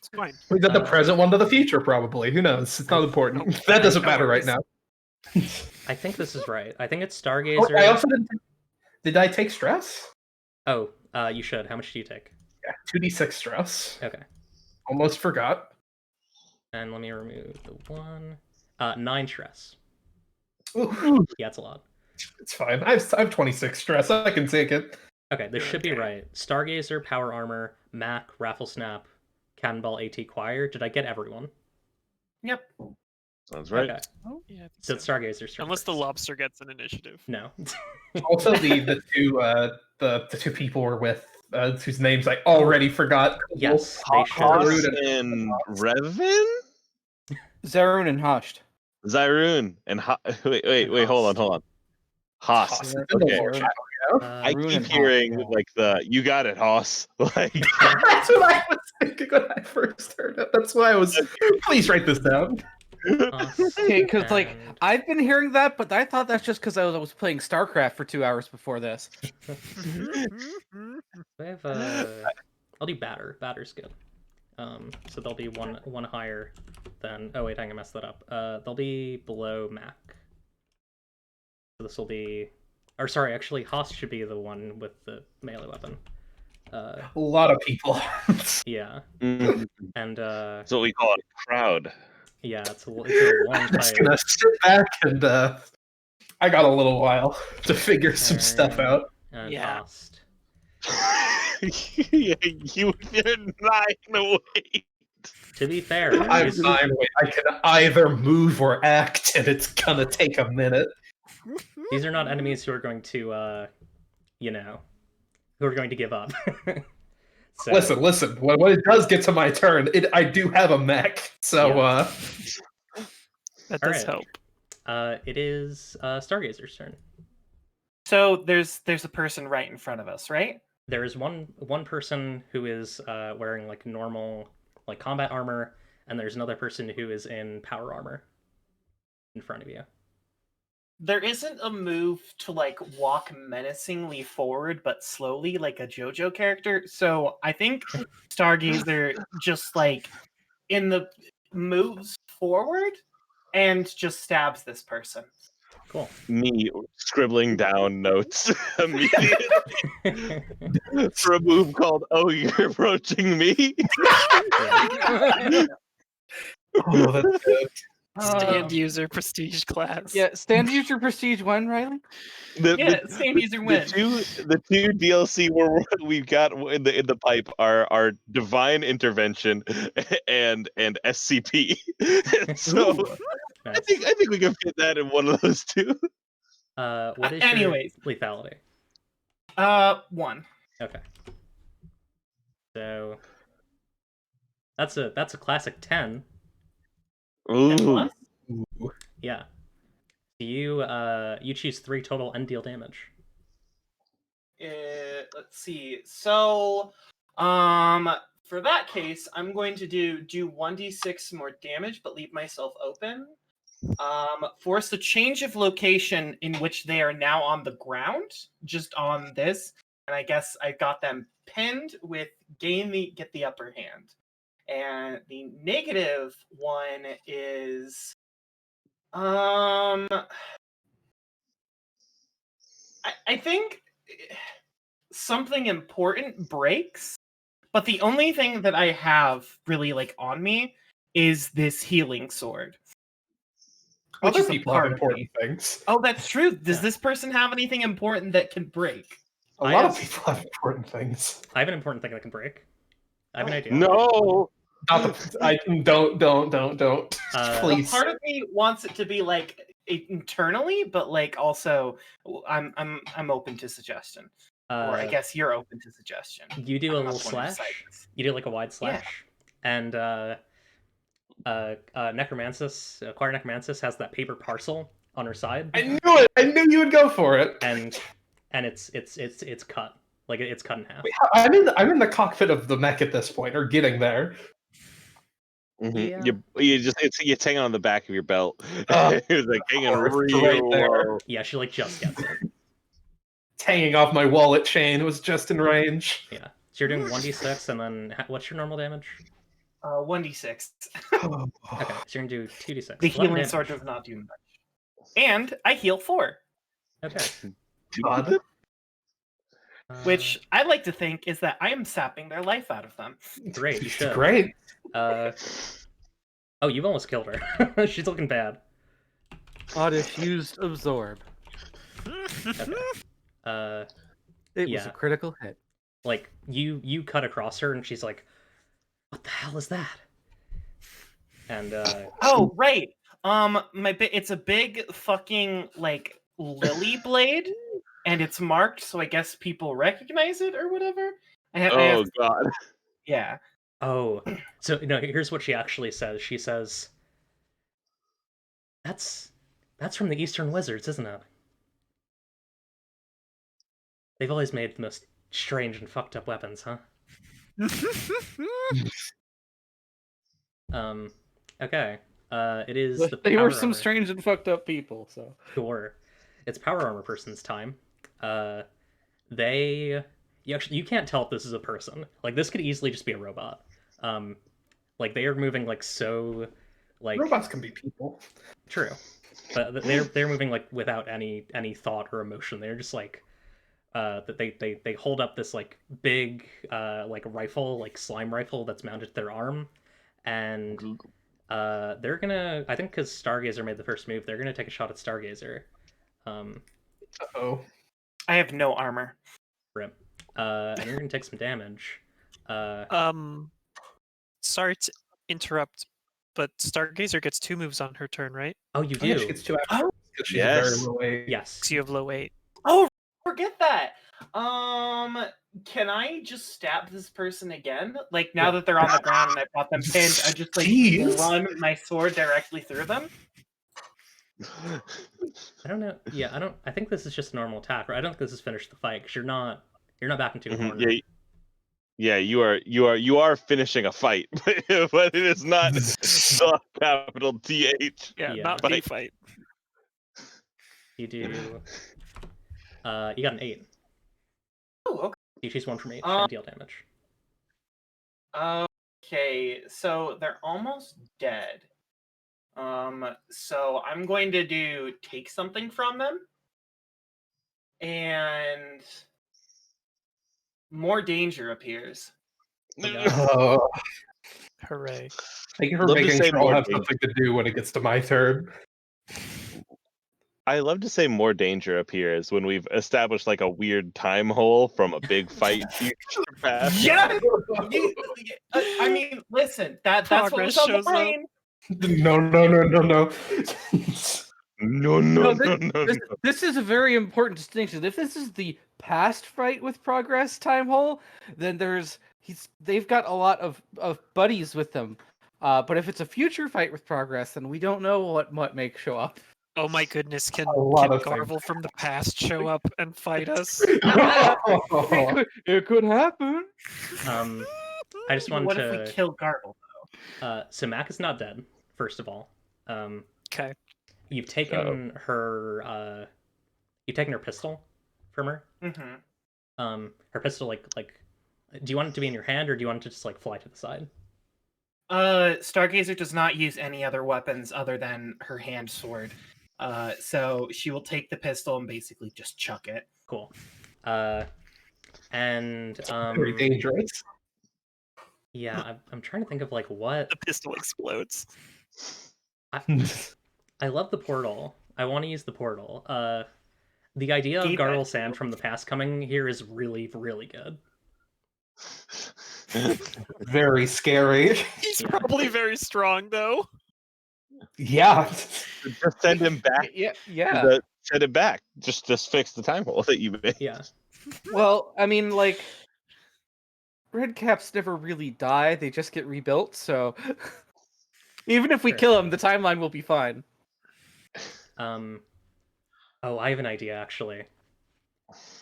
It's fine.
We did the present one to the future, probably. Who knows? It's not important.
No,
That doesn't
no
matter right
worries.
now.
I think this is right. I think it's
Oh,
Stargazer.
I also did I take stress?
Oh, you should. How much do you take?
Yeah, 2d6 stress.
Okay.
Almost forgot.
And let me remove the 1. 9 stress.
Ooh,
Yeah, it's a lot.
it's fine. I have 26 stress. I can take it.
Okay, this should be right. Stargazer, Power Armor, Mac, Raffle Snap, Cannonball, AT, Choir. Did I get everyone?
Yep.
Sounds right.
Okay.
Oh, yeah. I think
So it's Stargazer's turn.
Unless the
first.
lobster gets an initiative.
No.
Also, the two people we're with, whose names I already forgot.
Yes, they should.
Haas and Revan?
Zarun and Hushed.
Zyrun and wait, hold on. Haas.
Haas.
Okay. I
Rune
keep
and Haas,
hearing
yeah.
like the "you got it, Haas." Like
That's what I was thinking when I first heard it. That's why I was. Please write this down.
Okay, because like
And-
I've been hearing that, but I thought that's just because I was playing StarCraft for 2 hours before this.
I have I'll do batter. Batter's good. So they'll be one higher than. Oh wait, I messed that up. They'll be below Mac. So this will be, or sorry, actually, Haas should be the one with the melee weapon.
A lot of people.
Yeah,
mm,
and
that's what we call a crowd.
yeah, it's a long
I'm just
fight.
gonna sit back and I got a little while to figure some stuff
Turn
out.
And
Yeah.
Host.
Yeah, you're 9 away.
To be fair,
I'm
these-
9 away. I can either move or act, and it's gonna take a minute.
these are not enemies who are going to, who are going to give up. So,
Listen. When it does get to my turn, I do have a mech, so
That does
Alright.
help.
it is Stargazer's turn.
So there's a person right in front of us, right?
There is one person who is wearing like normal like combat armor, and there's another person who is in power armor in front of you.
There isn't a move to like walk menacingly forward, but slowly, like a JoJo character. So I think Stargazer just like in moves forward and just stabs this person.
Cool.
Me scribbling down notes immediately for a move called "Oh, you're approaching me."
Oh, that's good.
Stand user prestige class.
Yeah, stand user prestige 1, Riley.
Stand user win.
The two DLC we've got in the pipe are divine intervention and SCP. So
Nice.
I think we can fit that in one of those two.
What is
anyways.
your lethality?
1.
Okay. So that's a classic 10.
Ooh.
Yeah. You choose 3 total end deal damage.
Let's see. So, for that case, I'm going to do 1d6 more damage, but leave myself open. Force a change of location in which they are now on the ground, just on this, and I guess I got them pinned with get the upper hand. And the negative one is I think something important breaks, but the only thing that I have really like on me is this healing sword. Which
Other
is a
people have
part of
important
me.
things.
Oh, that's true. Does
Yeah.
this person have anything important that can break?
A
I
lot
have-
of people have important things.
I have an important thing that can break. I have an idea.
No.
Not the, don't.
Uh,
Well,
Please.
part of me wants it to be like internally, but like also I'm open to suggestion. Or I guess you're open to suggestion.
You do
I
a
don't know
little
if one of you
slash.
sides.
You do like a wide slash, and Necromancis, Acquire Necromancis has that paper parcel on her side,
I knew it. I knew you would go for it.
and it's cut, like it's cut in half.
Wait, I'm in the cockpit of the mech at this point, or getting there.
Mhm.
Yeah.
It's hanging on the back of your belt. It's like hanging
course,
real
right there.
low.
Yeah, she like just gets it.
It's hanging off my wallet chain. It was just in range.
Yeah. So you're doing 1d6, and then what's your normal damage?
1d6.
Okay, so you're gonna do 2d6.
The
11
healing
damage.
sword does not do much. And I heal 4,
Okay.
God.
which I like to think is that I am sapping their life out of them.
Great, you should.
Great.
Oh, you've almost killed her. She's looking bad.
Diffused absorb.
Okay.
It was
Yeah.
a critical hit.
Like you cut across her, and she's like, "What the hell is that?" And
Oh, right. It's a big fucking like lily blade, and it's marked, so I guess people recognize it or whatever.
Oh god.
Yeah.
oh, so here's what she actually says. She says, "That's from the Eastern Wizards, isn't it? They've always made the most strange and fucked up weapons, huh?" Okay. It is the
They were
power
some
armor.
strange and fucked up people. So
Sure. It's power armor person's time. You can't tell if this is a person. Like this could easily just be a robot. Like they are moving like so, like
Robots can be people.
true, but they're moving like without any thought or emotion. They're just like that they hold up this like big like rifle, like slime rifle that's mounted to their arm, and they're gonna, I think because Stargazer made the first move, they're gonna take a shot at Stargazer.
Uh-oh.
I have no armor.
Rip. And you're gonna take some damage.
Sorry to interrupt, but Stargazer gets 2 moves on her turn, right?
Oh, you
Oh, yeah,
do?
she gets 2 extra because she's
Yes.
very low weight.
Yes.
Because you have low weight.
Oh, forget that. Can I just stab this person again? Like now that they're on the ground and I've got them pinned, I just like
Jeez.
run my sword directly through them.
I don't know. Yeah, I think this is just a normal attack. Right? I don't think this has finished the fight because you're not back into a
Mhm,
corner.
Yeah, you are finishing a fight, but it is not the capital TH.
Yeah,
Yeah.
not
Fight.
the fight.
You do. You got an 8.
Oh, okay.
You choose 1 from 8.
Uh,
Deal damage.
Okay, so they're almost dead. So I'm going to do take something from them, and more danger appears.
Oh,
Hooray.
thank you for
Love to
making
say
sure I'll
more
have
danger.
something to do when it gets to my turn.
I love to say more danger appears when we've established like a weird time hole from a big fight future past.
Yeah, I mean, listen, that's what
Progress
was on the
shows up.
brain.
No.
No,
No,
no, no, no, no.
this is a very important distinction. If this is the past fight with progress time hole, then they've got a lot of buddies with them. But if it's a future fight with progress, then we don't know what may show up.
Oh my goodness, can
lot of things.
Garble from the past show up and fight us?
It could happen.
I just wanted
What
to.
if we kill Garble?
So Mac is not dead. First of all,
Okay.
you've taken her. You've taken her pistol from her.
Mm-hmm.
Her pistol, like, do you want it to be in your hand or do you want it to just like fly to the side?
Stargazer does not use any other weapons other than her hand sword. So she will take the pistol and basically just chuck it.
Cool. And
Very dangerous.
yeah, I'm trying to think of like what.
The pistol explodes.
I love the portal. I want to use the portal. The idea of
Keep
Garl
it.
Sand from the past coming here is really, really good.
Very scary.
He's probably very strong, though.
Yeah.
Just send him back.
Yeah.
Send it back. Just fix the time hole that you made.
Yeah.
Well, I mean, like, red caps never really die; they just get rebuilt. So, even if we
Sure.
kill them, the timeline will be fine.
Oh, I have an idea actually.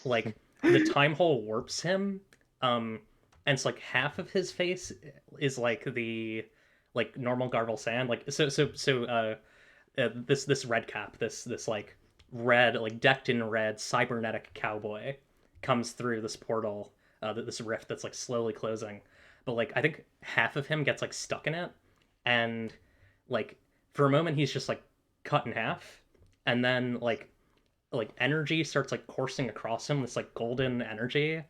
Like the time hole warps him, and it's like half of his face is like the normal Garble Sand. Like this red cap, this like red, like decked in red cybernetic cowboy comes through this portal, this rift that's like slowly closing. But like I think half of him gets like stuck in it, and like for a moment he's just like cut in half, and then like energy starts like coursing across him, this like golden energy.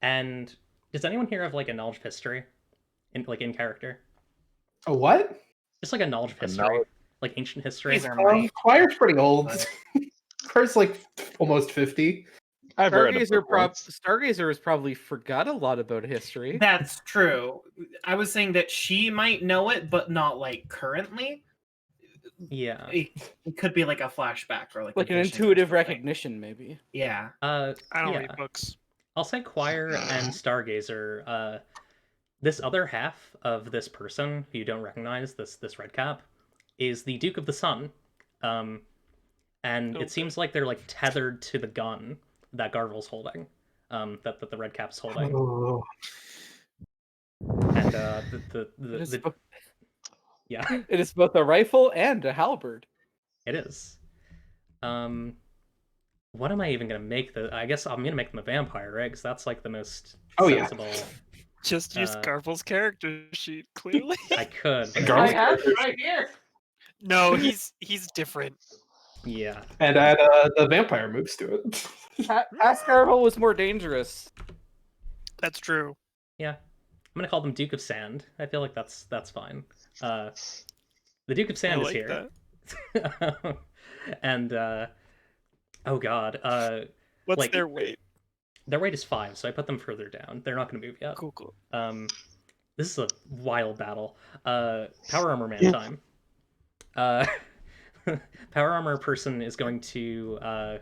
And does anyone here have like a knowledge of history in character?
A what?
Just like a knowledge of history, like ancient history.
These are my
Choir's pretty old. Choir's like almost 50.
I've read a
Stargazer,
book once.
Stargazer has probably forgot a lot about history.
That's true. I was saying that she might know it, but not like currently.
Yeah.
It could be like a flashback or like
Like
a
an
vision or
intuitive
something.
recognition, maybe.
Yeah.
I don't
yeah.
read books.
I'll say Choir and Stargazer. This other half of this person who you don't recognize, this red cap, is the Duke of the Sun. And
Okay.
it seems like they're like tethered to the gun that Garvel's holding, that the red cap's holding.
Oh.
And yeah,
It is both a rifle and a halberd.
it is. What am I even gonna make? I guess I'm gonna make them a vampire, right? Because that's like the most sensible.
Just use Garble's character sheet, clearly.
I could. But
Garvel's
I
it right here.
No, he's different.
yeah.
And add the vampire moves to it.
Past Garble was more dangerous.
That's true.
Yeah. I'm gonna call them Duke of Sand. I feel like that's fine. The Duke of Sand
I
is
like
here. And oh god.
What's
like,
their weight?
Their weight is 5, so I put them further down. They're not gonna move yet.
Cool.
This is a wild battle. Power Armor Man time. Power Armor person is going to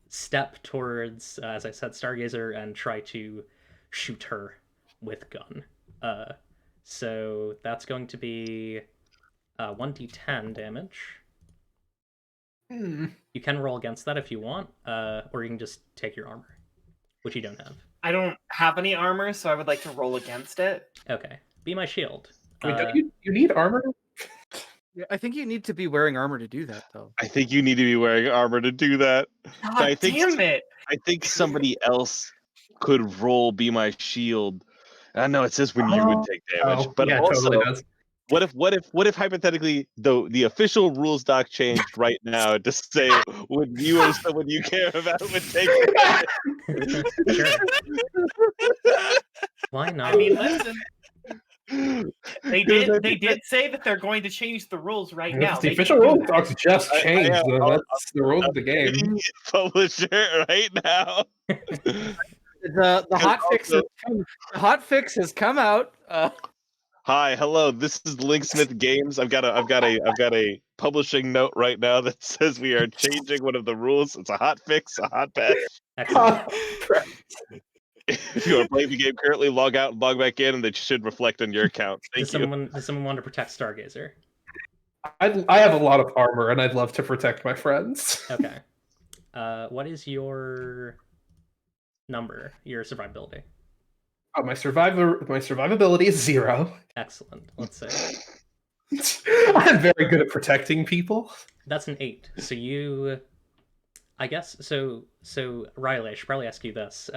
step towards, as I said, Stargazer and try to shoot her with gun. So that's going to be 1d10 damage. You can roll against that if you want, or you can just take your armor, which you don't have.
I don't have any armor, so I would like to roll against it.
Okay, be my shield.
Wait, don't you need armor?
Yeah, I think you need to be wearing armor to do that, though.
I think you need to be wearing armor to do that.
God
I think
damn it!
I think somebody else could roll Be My Shield No, it says when you would take damage, but
yeah,
also,
totally does.
what if hypothetically the official rules doc changed right now to say when you or someone you care about would take damage?
Sure. Why not?
I mean, listen, they did say that they're going to change the rules right now.
The
They
official
can do
rules
that.
docs just
I
changed.
am-
That's the rules of the game.
Publisher right now.
The hot fix has come. The hot fix has come out.
Hi, hello. This is Linksmith Games. I've got a publishing note right now that says we are changing one of the rules. It's a hot fix, a hot patch.
Excellent.
If you are playing the game currently, log out and log back in, and that should reflect on your account.
Does
Thank you.
someone want to protect Stargazer?
I have a lot of armor, and I'd love to protect my friends.
Okay. What is your number? Your survivability?
My survivability is 0.
Excellent. Let's see.
I'm very good at protecting people.
That's an 8. So you, I guess. So Riley, I should probably ask you this.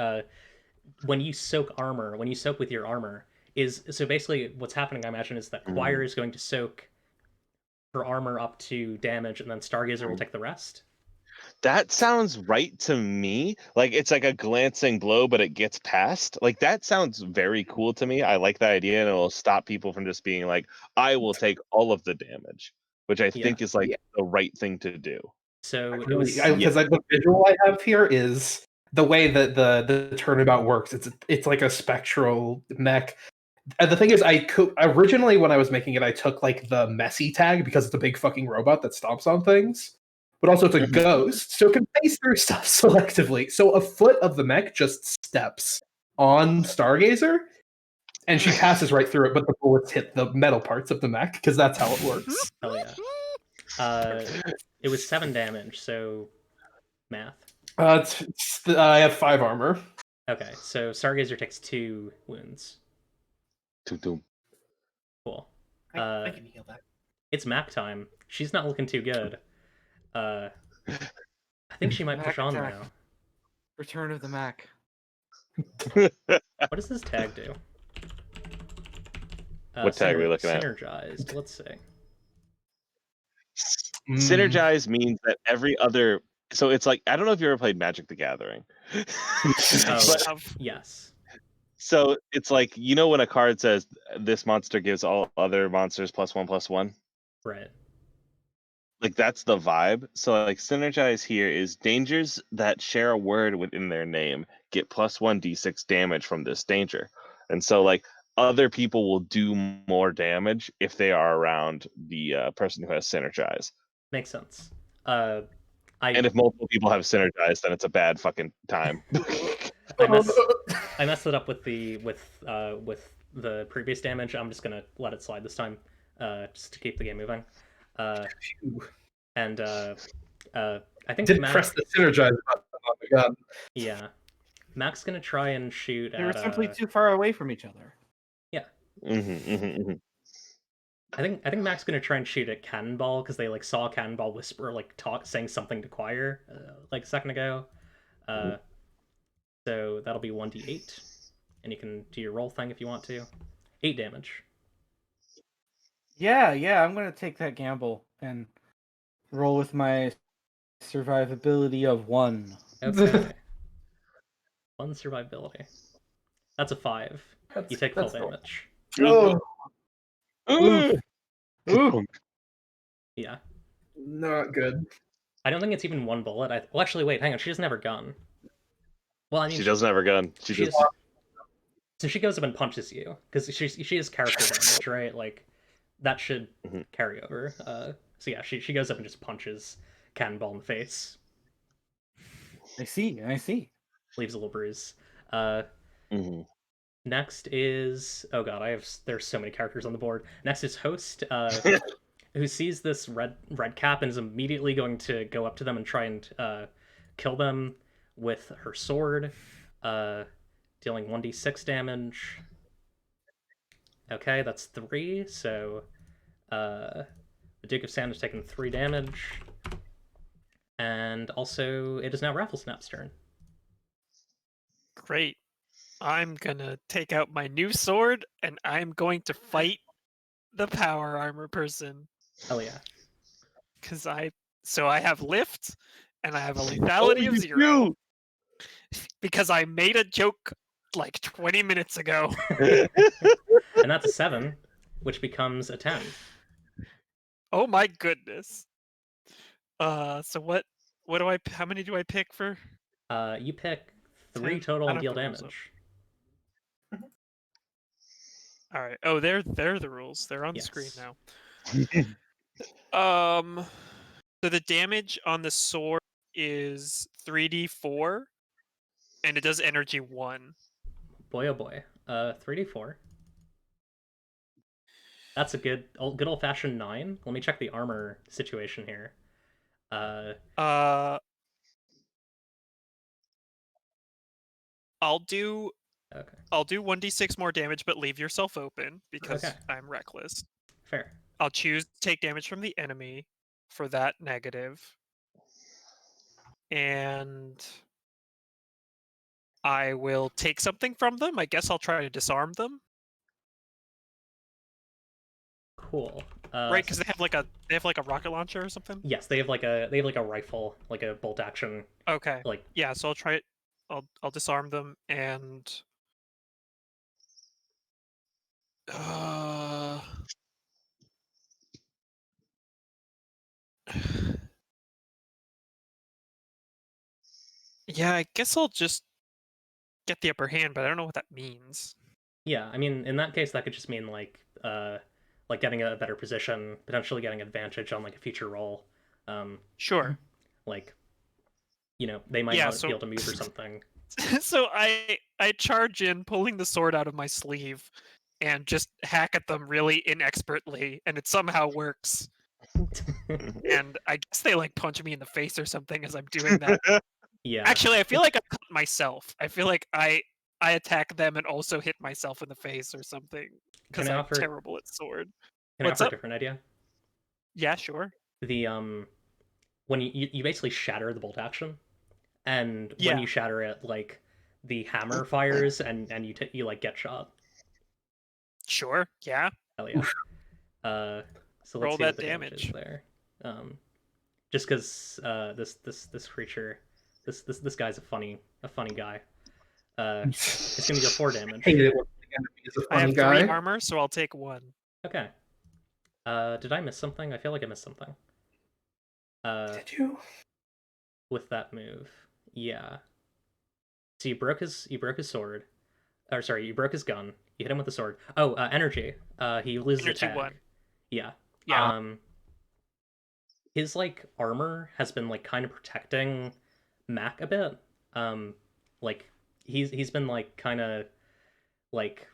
When you soak with your armor, so basically what's happening, I imagine, is that Choir is going to soak her armor up to damage, and then Stargazer will take the rest.
That sounds right to me. Like it's like a glancing blow, but it gets past. Like that sounds very cool to me. I like that idea, and it will stop people from just being like, "I will take all of the damage," which I think is like the right thing to do.
So it
Really,
was
because the visual I have here is the way that the turnabout works. It's like a spectral mech. And the thing is, originally when I was making it, I took like the messy tag because it's a big fucking robot that stomps on things. But also it's a ghost, so it can phase through stuff selectively. So a foot of the mech just steps on Stargazer, and she passes right through it, but the bullets hit the metal parts of the mech, because that's how it works.
Hell yeah. It was 7 damage, so math.
I have 5 armor.
Okay, so Stargazer takes 2 wounds. Cool.
I can heal that.
It's Mac time. She's not looking too good. I think she might push on
attack.
now.
Return of the Mac.
What does this tag do?
What tag are we looking at?
Synergized. Let's see.
Synergize means that every other. So it's like, I don't know if you ever played Magic the Gathering.
Oh, yes.
So it's like, you know, when a card says this monster gives all other monsters +1/+1.
Right.
Like that's the vibe. So like synergize here is dangers that share a word within their name get +1d6 damage from this danger. And so like other people will do more damage if they are around the person who has synergize.
Makes sense.
And if multiple people have synergize, then it's a bad fucking time.
I messed it up with the previous damage. I'm just gonna let it slide this time, just to keep the game moving. And I think
Didn't press the synergize button on the gun.
Yeah, Mac's gonna try and shoot.
They were simply too far away from each other.
Yeah. I think Mac's gonna try and shoot at Cannonball because they like saw Cannonball whisper like saying something to Choir like a second ago. So that'll be 1d8, and you can do your roll thing if you want to. 8 damage.
Yeah, I'm gonna take that gamble and roll with my survivability of 1.
Okay. 1 survivability. That's a 5. You take full damage.
Ooh.
Yeah.
Not good.
I don't think it's even 1 bullet. Well, actually, wait, hang on. She doesn't have her gun. Well, I mean,
she doesn't have her gun.
So she goes up and punches you because she has character damage, right? Like that should carry over. So yeah, she goes up and just punches Cannonball in the face.
I see.
Leaves a little bruise. Next is there's so many characters on the board. Next is Host, who sees this red cap and is immediately going to go up to them and try and kill them with her sword, dealing 1d6 damage. Okay, that's 3. So the Duke of Sand has taken 3 damage, and also it is now Rattlesnap's turn.
Great. I'm gonna take out my new sword and I'm going to fight the power armor person.
Hell yeah.
Because I have lift and I have a lethality of 0.
do.
Because I made a joke like 20 minutes ago.
And that's a 7, which becomes a 10.
Oh my goodness. So what do I how many do I pick for?
You pick 3
10?
total
I
and
don't
deal
have the rules up.
damage.
All right. Oh, they're the rules. They're on the screen
Yes.
now. So the damage on the sword is 3d4 and it does energy 1.
Boy, oh boy. 3d4. That's a good old-fashioned 9. Let me check the armor situation here.
I'll do
Okay.
I'll do 1d6 more damage, but leave yourself open because
Okay.
I'm reckless.
Fair.
I'll choose to take damage from the enemy for that negative. And I will take something from them. I guess I'll try to disarm them.
Cool.
Right, because they have like a rocket launcher or something.
Yes, they have like a rifle, like a bolt action.
Okay.
Like
Yeah, so I'll try it. I'll disarm them and yeah, I guess I'll just get the upper hand, but I don't know what that means.
yeah, I mean, in that case, that could just mean like getting a better position, potentially getting advantage on like a future roll.
Sure.
Like, they might not be able to move or something.
So I charge in, pulling the sword out of my sleeve, and just hack at them really inexpertly, and it somehow works. And I guess they like punch me in the face or something as I'm doing that.
Yeah.
Actually, I feel like I cut myself. I feel like I attack them and also hit myself in the face or something because I'm terrible at sword.
Can I offer a different idea?
Yeah, sure.
The when you basically shatter the bolt action, and when you shatter it, like the hammer fires and you like get shot.
Sure. Yeah.
Hell yeah. So let's
roll
see
that
what the damage is there. Just because this creature, this guy's a funny guy. It's gonna go 4 damage.
Hate it when the enemy is a
I
funny
have
guy.
3 armor, so I'll take 1.
Okay. Did I miss something? I feel like I missed something.
Did you?
With that move, yeah. So you broke his sword, or sorry, you broke his gun. You hit him with the sword. Oh, energy. He loses
energy
a tag.
1.
Yeah.
Yeah.
His like armor has been like kind of protecting Mac a bit. Like he's been like kind of like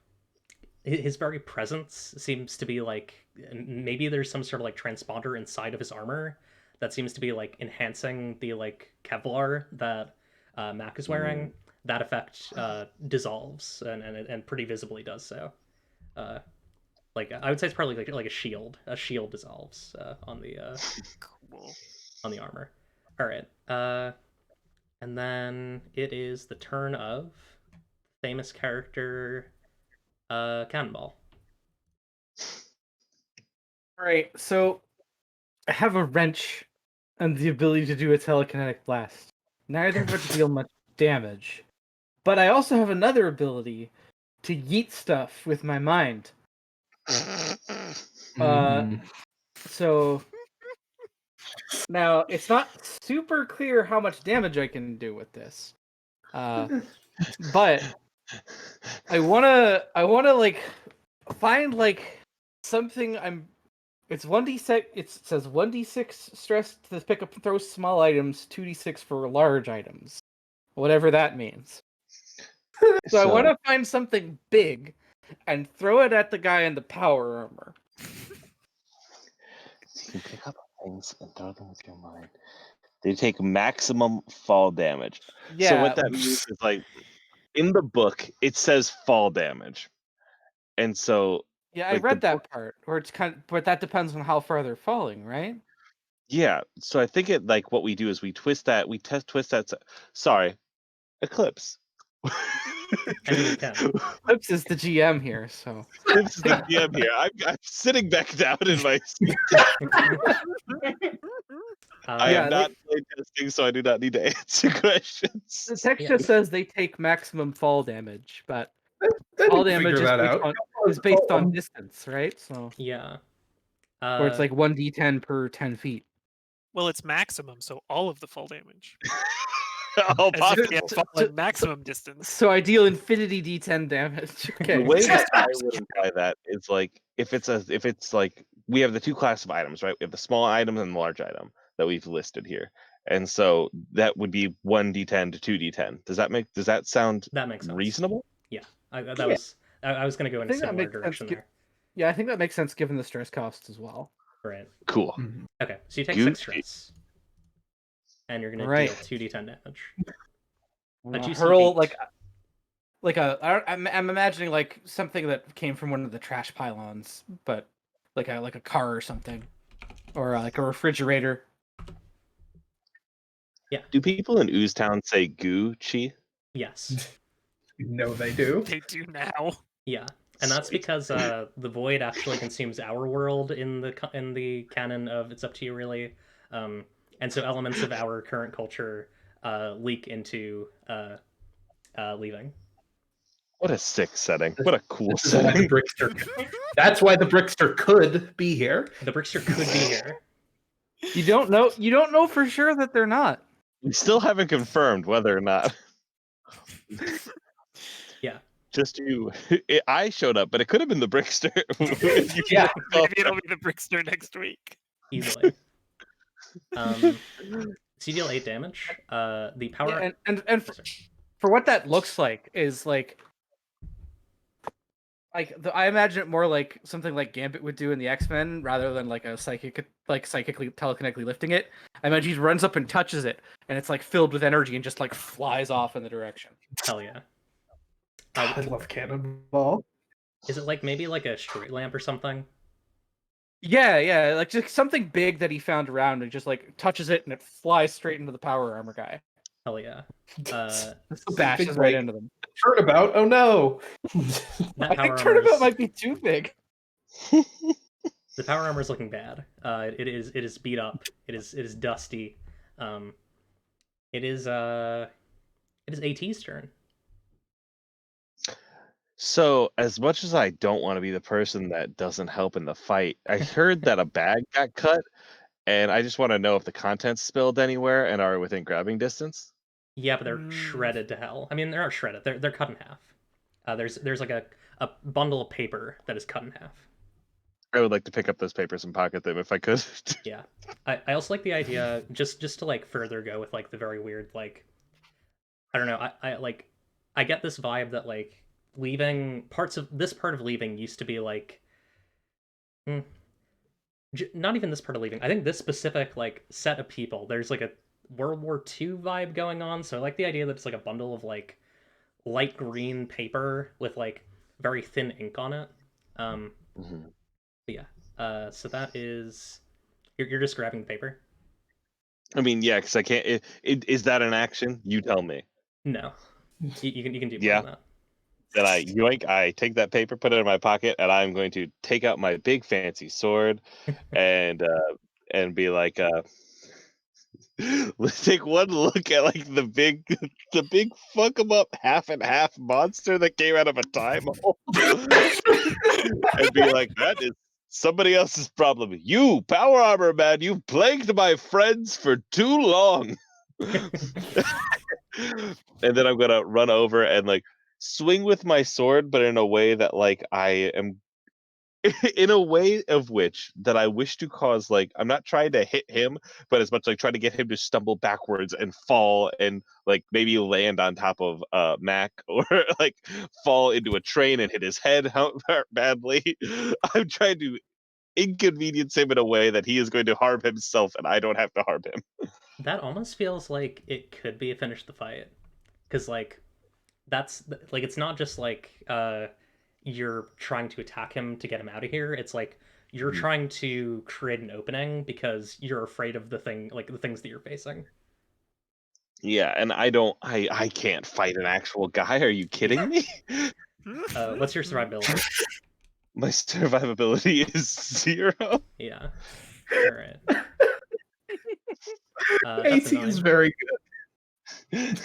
his very presence seems to be like maybe there's some sort of like transponder inside of his armor that seems to be like enhancing the like Kevlar that Mac is wearing. That effect dissolves and pretty visibly does so. Like I would say it's probably like a shield. A shield dissolves on the
cool.
on the armor. All right. And then it is the turn of famous character Cannonball.
All right, so I have a wrench and the ability to do a telekinetic blast. Neither of which deal much damage. But I also have another ability to yeet stuff with my mind. So now it's not super clear how much damage I can do with this. But I wanna like find like something it's 1d6. It says 1d6 stress to pick up and throw small items, 2d6 for large items. Whatever that means. So I want to find something big and throw it at the guy in the power armor.
You can pick up things and throw them with your mind. They take maximum fall damage.
Yeah.
So what that means is like in the book it says fall damage. And so
yeah, I read that part where it's but that depends on how far they're falling, right?
Yeah, so I think it like what we do is we twist that. Sorry, Eclipse.
I mean, you can.
Lips is the GM here, so
Lips is the GM here. I'm sitting back down in my seat. I
Yeah,
am not playtesting, so I do not need to answer questions.
the text
Yeah.
just says they take maximum fall damage, but
Then
fall
we
damage
figure that out.
is based on distance, right? So
Yeah.
where it's like 1d10 per 10 feet.
Well, it's maximum, so all of the fall damage.
Oh,
As if
possibly.
he had fallen maximum distance.
So ideal infinity d10 damage. Okay.
The way that I would imply that is like if it's like we have the two classes of items, right? We have the small item and the large item that we've listed here, and so that would be 1d10 to 2d10. Does that sound
That makes sense.
reasonable?
Yeah. I
Yeah.
was going to go in a
think that
similar
makes sense,
direction there.
Yeah, I think that makes sense given the stress costs as well.
Right.
Cool.
Okay, so you take
Gucci.
6 stress. And you're going to
Right.
deal 2d10 damage.
But
you see
hurl
8.
I'm imagining like something that came from one of the trash pylons, but like a car or something, or like a refrigerator.
Do people in Oozetown say Gucci?
Yes.
No, they do.
They do now.
Yeah. And that's
Sweet.
because the void actually consumes our world in the canon of It's Up to You, really. And so elements of our current culture leak into leaving.
What a sick setting. What a cool
This is why the
setting.
Brickster. That's why the Brickster could be here.
The Brickster could be here.
You don't know for sure that they're not.
We still haven't confirmed whether or not.
Yeah.
Just you. I showed up, but it could have been the Brickster.
Yeah.
Maybe it'll be the Brickster next week.
Easily. So you deal 8 damage. The power...
Yeah, and for what that looks like is like I imagine it more like something like Gambit would do in the X-Men rather than like a psychically telekinetically lifting it. I imagine he runs up and touches it, and it's like filled with energy and just like flies off in the direction.
Hell yeah.
I love Cannonball.
Is it like maybe like a street lamp or something?
Yeah, like just something big that he found around and just like touches it and it flies straight into the power armor guy.
Hell yeah.
Bashes right into them.
Turnabout. Oh no.
That
I
power
think turnabout
armor's-
might be too big.
The power armor is looking bad. It is beat up. It is dusty. It is AT's turn.
So, as much as I don't want to be the person that doesn't help in the fight, I heard that a bag got cut, and I just want to know if the contents spilled anywhere and are within grabbing distance.
Yeah, but they're shredded to hell. I mean, they're not shredded. They're cut in half. There's like a bundle of paper that is cut in half.
I would like to pick up those papers and pocket them if I could.
Yeah. I also like the idea just to like further go with like the very weird like I don't know. I get this vibe that like leaving part of leaving used to be like not even this part of leaving. I think this specific like set of people, there's like a World War II vibe going on. So I like the idea that it's like a bundle of like light green paper with like very thin ink on it.
Mhm.
But yeah. So that is you're just grabbing the paper?
I mean, yeah, because I can't. Is that an action? You tell me.
No. You can do more
Yeah.
than that.
Then I yoink, I take that paper, put it in my pocket, and I'm going to take out my big fancy sword and be like, let's take one look at like the big fuck 'em up half and half monster that came out of a time hole, and be like, that is somebody else's problem. You, power armor man, you've plagued my friends for too long. And then I'm gonna run over and like swing with my sword, but in a way that like I am in a way of which that I wish to cause like I'm not trying to hit him, but as much like trying to get him to stumble backwards and fall and like maybe land on top of Mac or like fall into a train and hit his head badly. I'm trying to inconvenience him in a way that he is going to harm himself and I don't have to harm him.
That almost feels like it could be a finish the fight. Because like that's like it's not just like you're trying to attack him to get him out of here. It's like you're trying to create an opening because you're afraid of the things that you're facing.
Yeah, and I can't fight an actual guy. Are you kidding me?
What's your survivability?
My survivability is 0.
Yeah. All right. That's
AT
a
is
9.
very good.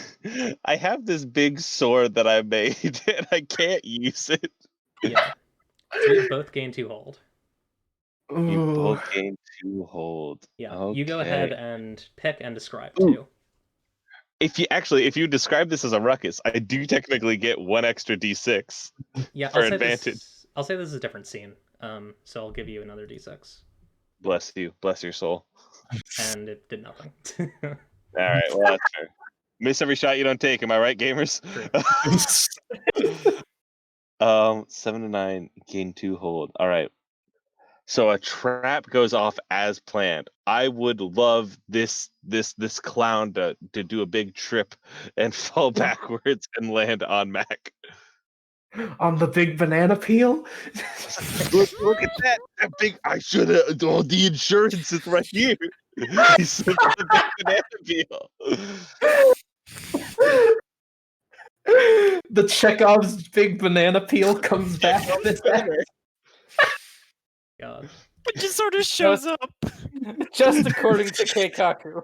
I have this big sword that I made, and I can't use it.
Yeah. So you both gain 2 hold.
You
Ooh.
both gain 2 hold.
Yeah. You go ahead
Okay.
and pick and describe
Ooh.
too.
If you describe this as a ruckus, I do technically get 1 extra d6
Yeah,
for advantage.
I'll say this is a different scene. So I'll give you another d6.
Bless you. Bless your soul.
And it did nothing.
All right, well, that's fair. Miss every shot you don't take. Am I right, gamers?
True.
7 to 9, gain 2 hold. All right. So a trap goes off as planned. I would love this clown to do a big trip and fall backwards and land on Mac.
On the big banana peel?
Look at that big. I should have. Oh, the insurance is right here. He slipped the big banana peel.
The Chekhov's big banana peel comes back.
God.
It just sort of shows up.
Just according to Keikaku.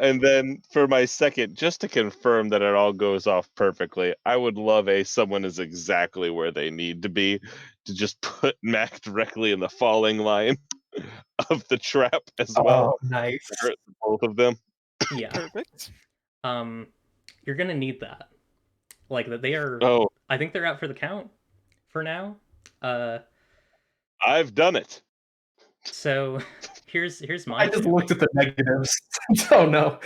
And then for my second, just to confirm that it all goes off perfectly, I would love someone is exactly where they need to be to just put Mac directly in the falling line of the trap as well.
Oh, nice.
To hurt both of them.
Yeah.
Perfect.
You're gonna need that. Like that they are.
Oh,
I think they're out for the count for now.
I've done it.
So here's my.
I just looked at the negatives. Oh no.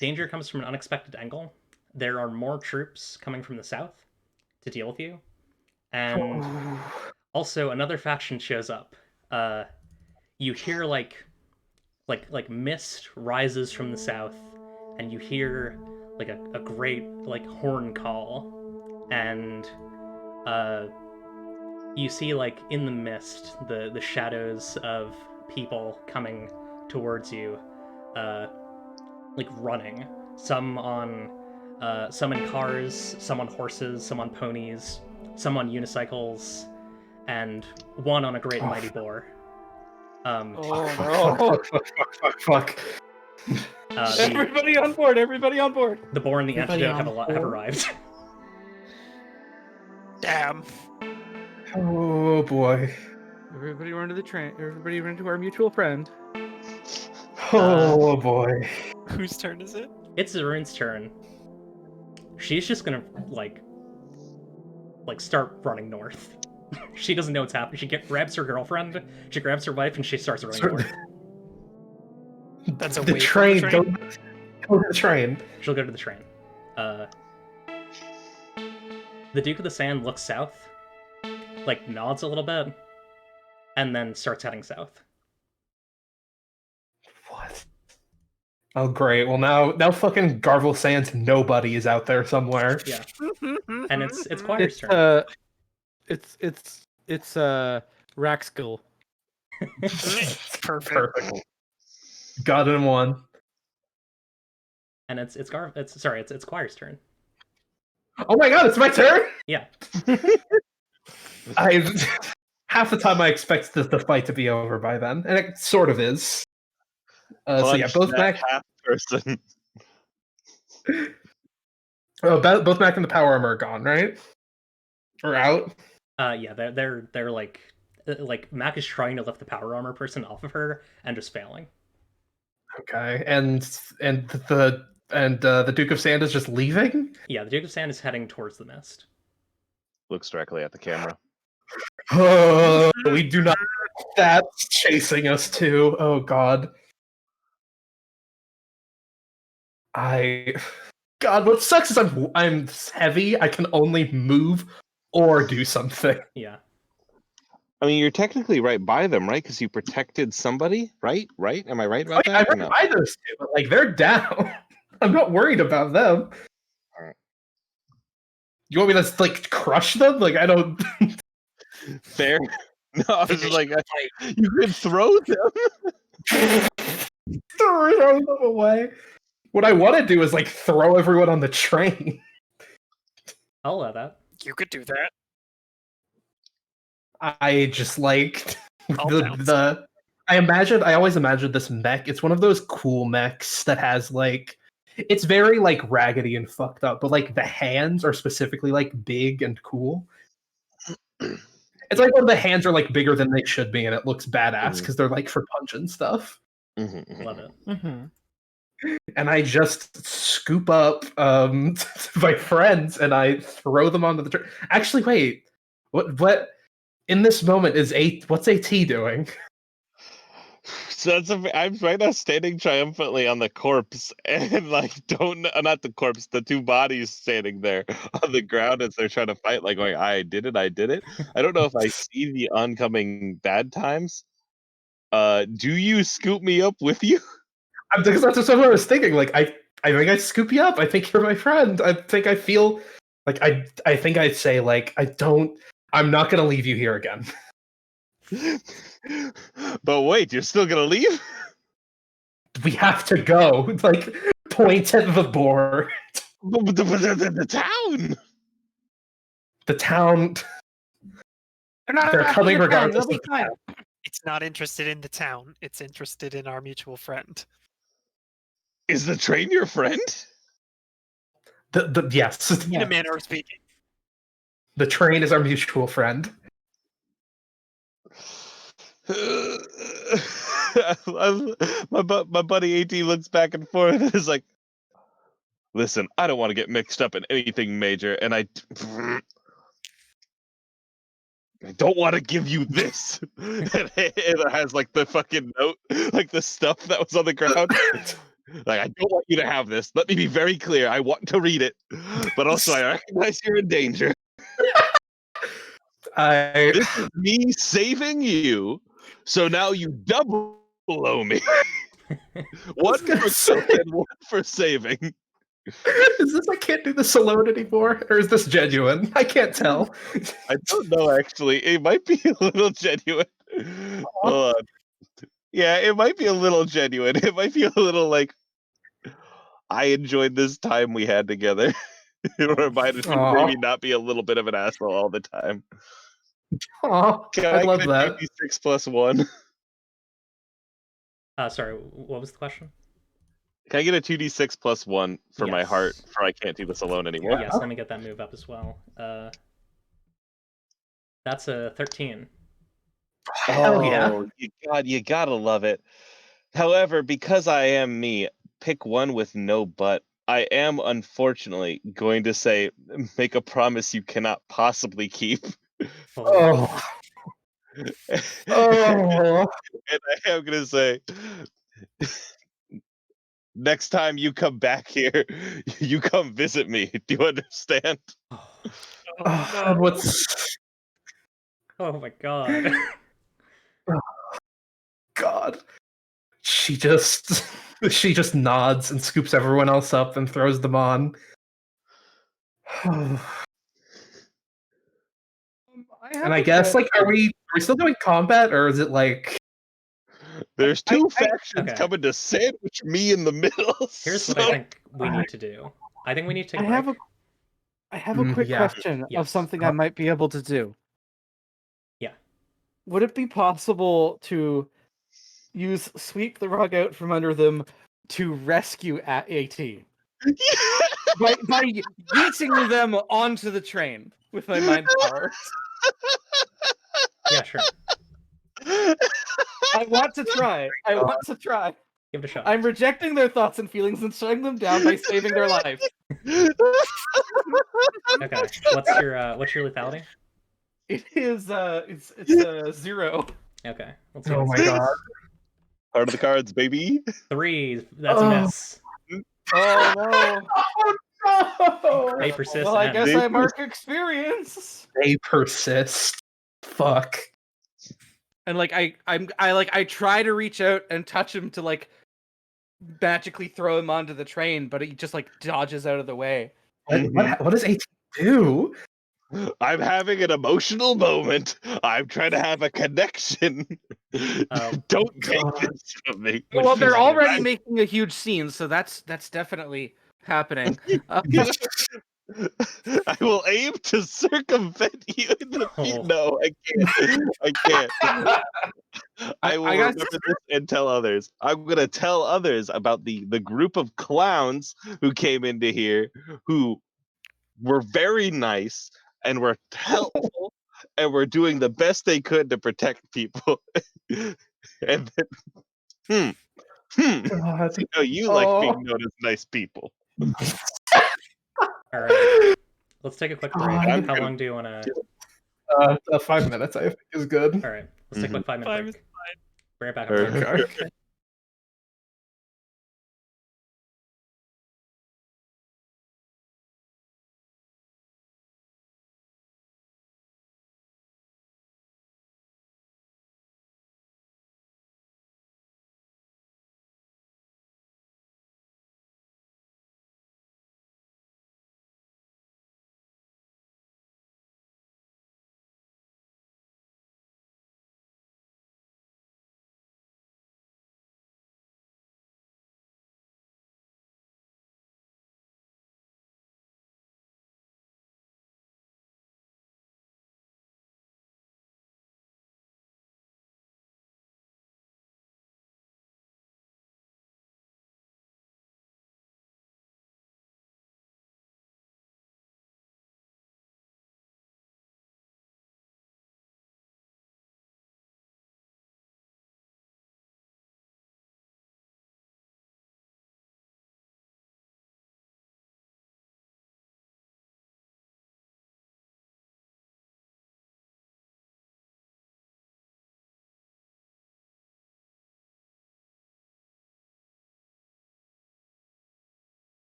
Danger comes from an unexpected angle. There are more troops coming from the south to deal with you, and also another faction shows up. You hear like mist rises from the south, and you hear like a great like horn call, and you see like in the mist the shadows of people coming towards you, like running. Some in cars, some on horses, some on ponies, some on unicycles, and one on a great mighty boar.
Fuck.
Everybody on board! Everybody on board!
The boar and the
Everybody
antidote have arrived.
Damn.
Oh boy.
Everybody run to the train. Everybody run to our mutual friend.
Oh boy.
Whose turn is it?
It's Zarune's turn. She's just gonna like start running north. She doesn't know what's happening. She grabs her girlfriend, she grabs her wife, and she starts running north.
That's a
The train. Go to the train.
She'll go to the train. The Duke of the Sand looks south, like nods a little bit, and then starts heading south.
What? Oh great. Well now fucking Garvel Sands nobody is out there somewhere.
Yeah. And it's Quire's turn.
It's Raxkill.
Perfect. Got it in one.
And it's Quire's turn.
Oh my god, it's my turn?
Yeah.
Half the time I expect the fight to be over by then, and it sort of is. So yeah, both Mac
half person.
both Mac and the power armor are gone, right? Or out?
Yeah, they're like Mac is trying to lift the power armor person off of her and just failing.
Okay, and the Duke of Sand is just leaving?
Yeah, the Duke of Sand is heading towards the mist.
Looks directly at the camera.
Oh, we do not. That's chasing us too. Oh god. God, what sucks is I'm heavy. I can only move or do something.
Yeah.
I mean, you're technically right by them, right? Because you protected somebody, right? Right? Am I right about
I
that? or
right
no?
by those two, but like they're down. I'm not worried about them.
Alright.
You want me to like crush them? Like I don't.
Fair. No, I was just
Finish
like,
the fight.
you could throw them.
Throw them away. What I want to do is like throw everyone on the train.
I'll allow that.
You could do that.
I just like
I'll bounce.
I always imagined this mech. It's one of those cool mechs that has like it's very like raggedy and fucked up, but like the hands are specifically like big and cool. It's like when the hands are like bigger than they should be, and it looks badass because they're like for punching stuff.
Love it.
Mm-hmm.
And I just scoop up my friends and I throw them onto the train. Actually, wait, what? In this moment what's AT doing?
So I'm right now standing triumphantly on the corpse, and like not the corpse, the two bodies standing there on the ground as they're trying to fight, like going, I did it. I don't know if I see the oncoming bad times. Do you scoop me up with you?
Because that's what I was thinking. Like I think I'd scoop you up. I think you're my friend. I think I feel like I think I'd say like I'm not gonna leave you here again.
But wait, you're still gonna leave?
We have to go. Like point at the board.
But the town.
The town. They're coming regardless.
They'll be fine.
It's not interested in the town. It's interested in our mutual friend.
Is the train your friend?
Yes.
In a manner of speaking.
The train is our mutual friend.
My buddy AT looks back and forth and is like, listen, I don't want to get mixed up in anything major, and I don't want to give you this. And it has like the fucking note, like the stuff that was on the ground. Like, I don't want you to have this. Let me be very clear. I want to read it, but also I recognize you're in danger. This is me saving you, so now you double owe me. One for killing and one for saving.
Is this I can't do this alone anymore? Or is this genuine? I can't tell.
I don't know, actually. It might be a little genuine. Hold on. Yeah, it might be a little genuine. It might be a little like, I enjoyed this time we had together. It reminded me to maybe not be a little bit of an asshole all the time.
Oh, I love that.
6 plus 1.
Sorry, what was the question?
Can I get a 2d6 plus 1 for my
Yes.
heart, for I can't do this alone anymore?
Yes, let me get that move up as well. That's a 13.
Hell yeah.
Oh, you gotta love it. However, because I am me, pick one with no but. I am unfortunately going to say, make a promise you cannot possibly keep.
Oh. Oh.
And I am gonna say, next time you come back here, you come visit me. Do you understand?
Oh, what's
Oh my god.
God? She just nods and scoops everyone else up and throws them on. And I guess like are we still doing combat or is it like
There's two factions
Okay.
coming to sandwich me in the middle.
Here's what I think we need to do. I think we need to take
I
a
have
break.
I have a quick
yeah.
question of
Yes.
something I might be able to do.
Yeah.
Would it be possible to use sweep the rug out from under them to rescue AT by yeeting them onto the train with my mind power?
Yeah, sure.
I want to try. I want to try.
Give it a shot.
I'm rejecting their thoughts and feelings and shutting them down by saving their life.
Okay. What's your lethality?
It is it's 0.
Okay. Let's see.
oh my god.
Part of the cards, baby.
3. That's a
Oh.
miss.
Oh no.
Oh no.
They persist.
Well, I
and-
guess
They
I mark experience.
They persist. Fuck.
And like I try to reach out and touch him to like magically throw him onto the train, but he just like dodges out of the way.
What does AT do?
I'm having an emotional moment. I'm trying to have a connection.
Oh,
Don't take
God.
this from me.
Which
Well, they're
shenanigans?
already making a huge scene, so that's definitely happening.
I will aim to circumvent you in the future.
Oh.
No, I can't. I can't. I will
I got-
remember this and tell others. I'm gonna tell others about the group of clowns who came into here, who were very nice and were helpful and were doing the best they could to protect people. And then,
God.
see how you like being known as nice people.
All right. Let's take a quick break.
God.
How long do you want to?
5 minutes, I think, is good.
All right. Let's take a quick 5-minute
5
break.
is
Bring it back
Or-
up.
Okay.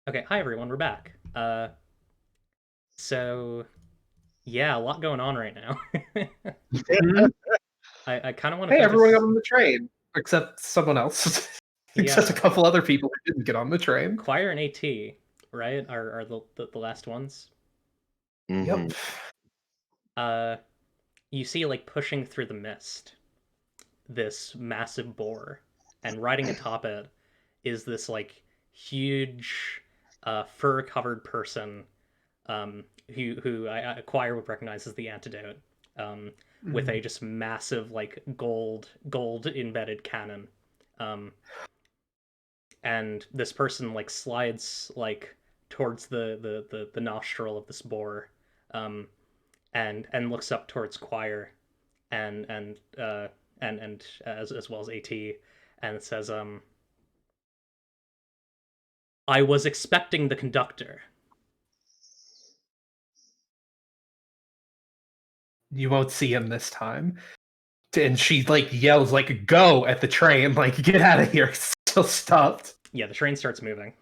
Okay, hi everyone, we're back. So yeah, a lot going on right now.
Mhm.
I kind of want to
Hey, everyone got
focus.
on the train except someone else. Except a
Yeah,
couple other people who didn't get on the train.
Choir and AT, right, are the last ones.
Mhm.
Yep.
Uh, you see like pushing through the mist, this massive boar, and riding atop it is this like huge, fur-covered person, who Choir would recognize as the antidote, with a just massive like gold embedded cannon, um, and this person like slides like towards the nostril of this boar, um, and looks up towards Choir, and as well as AT, and says, "I was expecting the conductor."
You won't see him this time. And she like yells like "Go!" at the train, like "Get out of here!" It's still stopped.
Yeah, the train starts moving.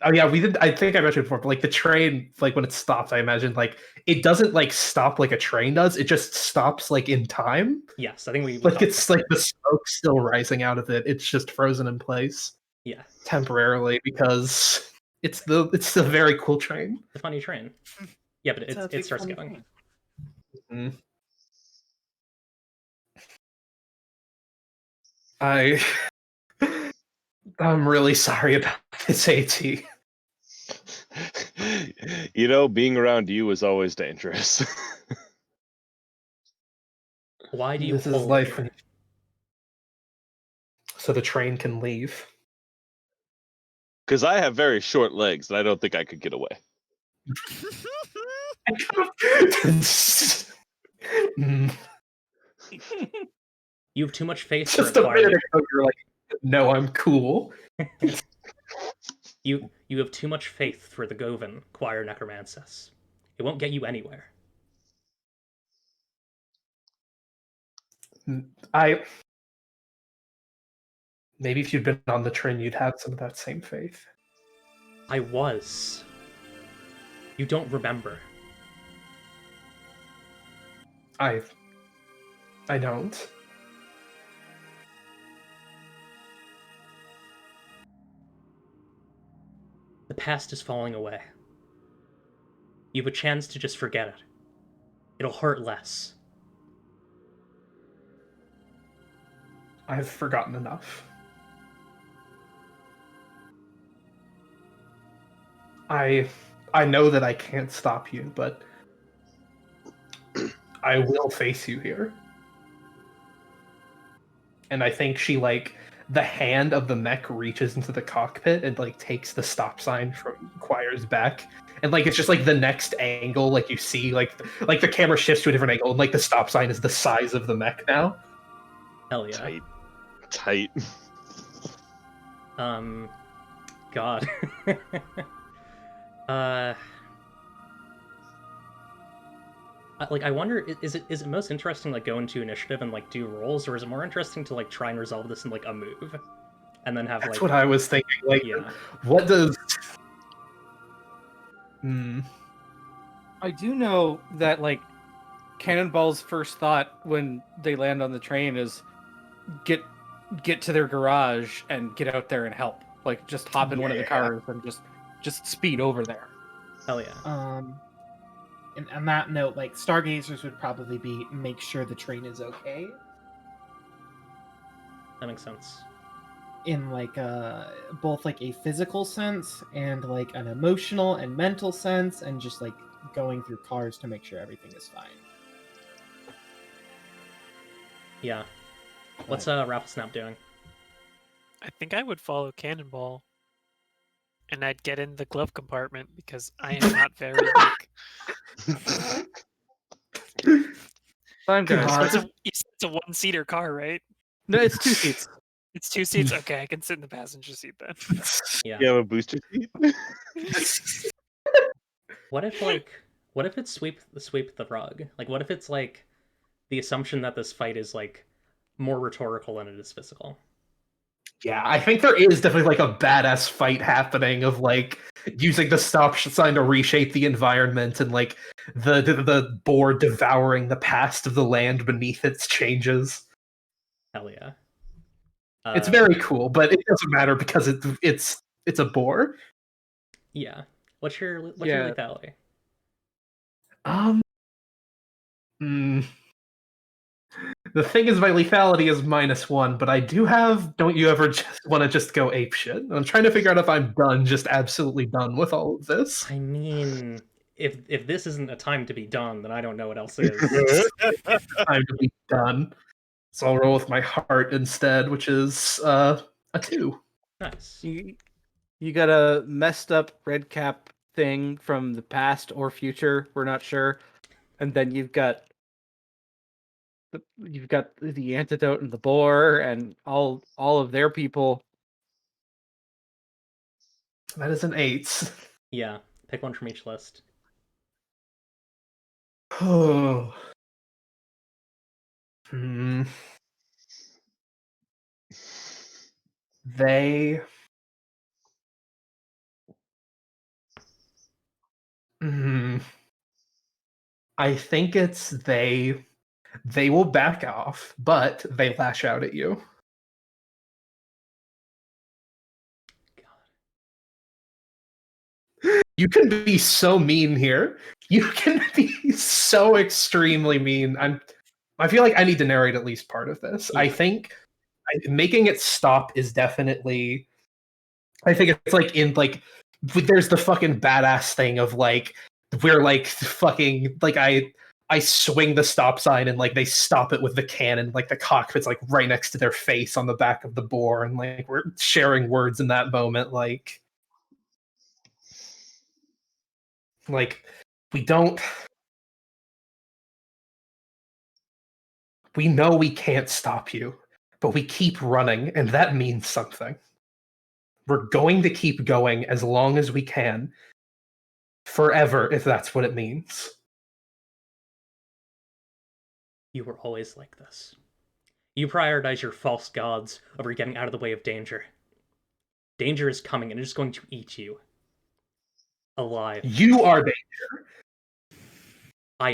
Oh yeah, we did. I think I mentioned before, but like the train, like when it stops, I imagine like it doesn't like stop like a train does. It just stops like in time.
Yes, I think we
Like
talked
it's
about
like the smoke still rising out of it. It's just frozen in place
that. Yeah,
temporarily because it's the very cool train.
the funny train. Yeah, but
It's a
it
big
starts
funny
going.
train.
Mhm. I I'm really sorry about this, AT.
You know, being around you is always dangerous.
Why do you
This is
hold
life when
here?
so the train can leave.
Because I have very short legs and I don't think I could get away.
Mm.
You have too much faith to
Just a
require
minute
the
ago, you're like, "No, I'm cool."
you have too much faith for the Govan, Choir Necromancis. It won't get you anywhere.
I maybe if you'd been on the train, you'd have some of that same faith.
I was. You don't remember.
I don't.
The past is falling away. You have a chance to just forget it. It'll hurt less.
I've forgotten enough. I I know that I can't stop you, but I will face you here. And I think she like the hand of the mech reaches into the cockpit and like takes the stop sign from Choir's back. And like it's just like the next angle, like you see like the camera shifts to a different angle, and like the stop sign is the size of the mech now.
Hell yeah.
Tight. Tight.
God. uh, like I wonder, is it most interesting like go into initiative and like do rolls, or is it more interesting to like try and resolve this in like a move, and then have
That's
like
what I was thinking. Like,
yeah,
what does? Hmm.
I do know that like Cannonball's first thought when they land on the train is get to their garage and get out there and help. Like just hop in one of the
Yeah.
cars and just speed over there.
hell yeah.
And on that note, like stargazers would probably be make sure the train is okay
That makes sense.
in like both like a physical sense and like an emotional and mental sense, and just like going through cars to make sure everything is fine.
Yeah. What's Rattlesnap doing?
I think I would follow Cannonball. And I'd get in the glove compartment because I am not very big.
Fine, guys.
God.
It's a one-seater car, right?
No, it's 2 seats.
It's 2 seats? Okay, I can sit in the passenger seat then.
Yeah.
You have a booster seat?
What if it's sweep the rug? Like what if it's like the assumption that this fight is like more rhetorical than it is physical?
Yeah, I think there is definitely like a badass fight happening of like using the stop sign to reshape the environment and like the boar devouring the past of the land beneath its changes.
Hell yeah.
It's very cool, but it doesn't matter because it's a boar.
Yeah. What's your
Yeah.
lethality?
Hmm. The thing is, my lethality is -1, but I do have. Don't you ever just want to just go ape shit? I'm trying to figure out if I'm done, just absolutely done with all of this.
I mean, if this isn't a time to be done, then I don't know what else is.
Time to be done. So I'll roll with my heart instead, which is a 2.
Nice.
You got a messed up red cap thing from the past or future, we're not sure. And then you've got the antidote and the boar and all of their people.
That is an 8.
Yeah. Pick one from each list.
Oh. Hmm. They. Hmm. I think it's they. They will back off, but they lash out at you. You can be so mean here. You can be so extremely mean. I feel like I need to narrate at least part of this.
Yeah.
I think making it stop is definitely. I think it's like in like there's the fucking badass thing of like we're like fucking like I swing the stop sign and like they stop it with the cannon, like the cockpit's like right next to their face on the back of the boar, and like we're sharing words in that moment, like we don't. We know we can't stop you, but we keep running, and that means something. We're going to keep going as long as we can. Forever, if that's what it means.
You were always like this. You prioritize your false gods over getting out of the way of danger. Danger is coming and it is going to eat you. Alive.
You are danger.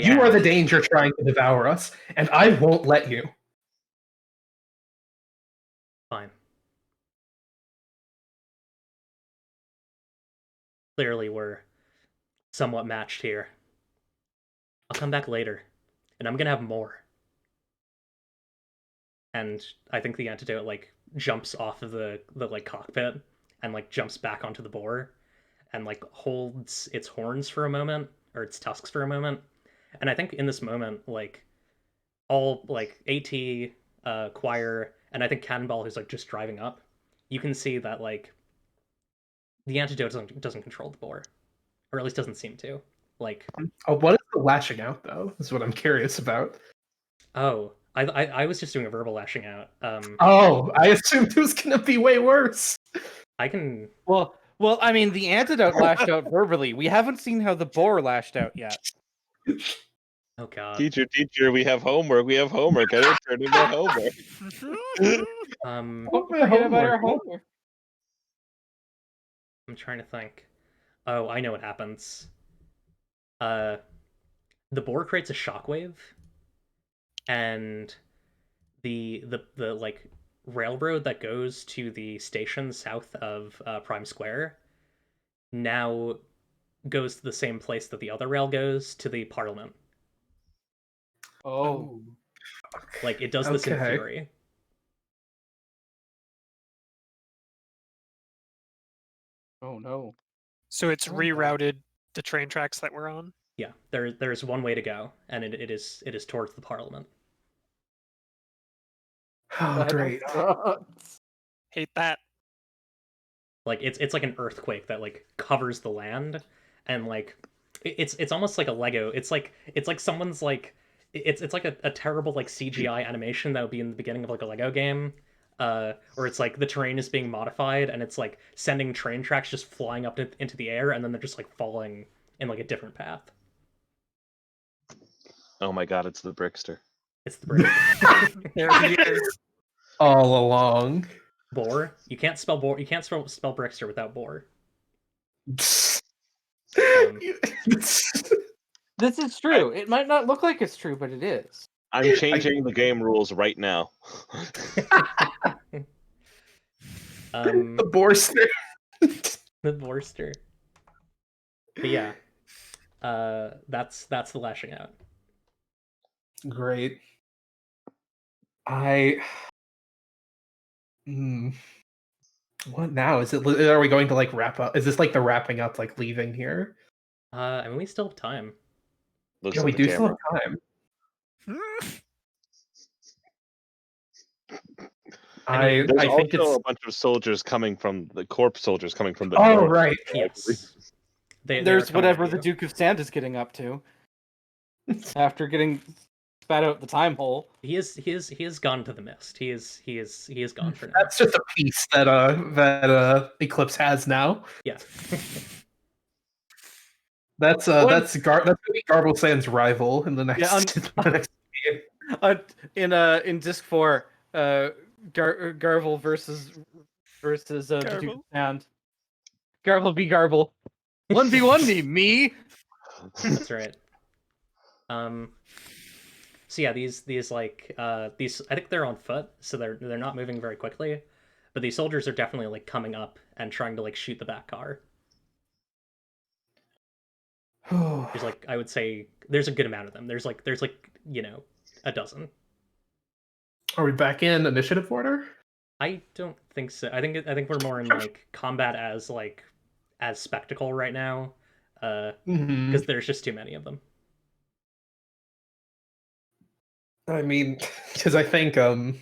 You are the danger trying to devour us, and I won't let you.
Fine. Clearly, we're somewhat matched here. I'll come back later, and I'm gonna have more. And I think the antidote like jumps off of the like cockpit and like jumps back onto the boar and like holds its horns for a moment or its tusks for a moment. And I think in this moment, like all like AT, Choir, and I think Cannonball, who's like just driving up, you can see that like the antidote doesn't control the boar, or at least doesn't seem to. Like,
what is the lashing out though? Is what I'm curious about.
Oh, I was just doing a verbal lashing out.
Oh, I assumed it was gonna be way worse.
I can.
Well, I mean, the antidote lashed out verbally. We haven't seen how the boar lashed out yet.
Oh God.
Teacher, we have homework. We have homework. I didn't turn in my homework.
Don't forget about our homework.
I'm trying to think. Oh, I know what happens. The boar creates a shockwave, and the like railroad that goes to the station south of Prime Square now goes to the same place that the other rail goes to the Parliament.
Oh.
Like it does this in fury.
Oh no.
So it's rerouted the train tracks that we're on?
Yeah, there's one way to go, and it is towards the Parliament.
Oh, great.
Hate that.
Like it's like an earthquake that like covers the land, and like it's almost like a Lego. It's like someone's like it's like a terrible like CGI animation that would be in the beginning of like a Lego game. Or it's like the terrain is being modified and it's like sending train tracks just flying up into the air, and then they're just like falling in like a different path.
Oh my God, it's the Brickster.
It's the Brickster.
There he is.
All along.
Boar? You can't spell boar. You can't spell Brickster without boar.
This is true. It might not look like it's true, but it is.
I'm changing the game rules right now.
The Borster.
The Borster. But yeah, that's the lashing out.
Great. What now? Are we going to like wrap up? Is this like the wrapping up, like leaving here?
I mean, we still have time.
Looks
Yeah,
at
we
the
do still
camera.
have time. I
There's
think
also
it's.
a bunch of soldiers coming from the corpse soldiers coming from the
Oh
north.
right.
Yes. They
There's
are coming
whatever
at
the
you.
Duke of Santa's getting up to after getting spat out the time hole.
He is gone to the mist. He is gone for now.
That's just a piece that Eclipse has now.
Yeah.
That's gonna be Garble Sand's rival in the next.
Yeah,
the next game.
In Disc 4, Garble versus the Duke of
Garble?
Sand. Garble v Garble. 1v1 me.
That's right. So yeah, these like these, I think they're on foot, so they're not moving very quickly, but these soldiers are definitely like coming up and trying to like shoot the back car. There's like, I would say there's a good amount of them. There's like a dozen.
Are we back in initiative order?
I don't think so. I think we're more in like combat as spectacle right now, because there's just too many of them.
I mean, because I think God,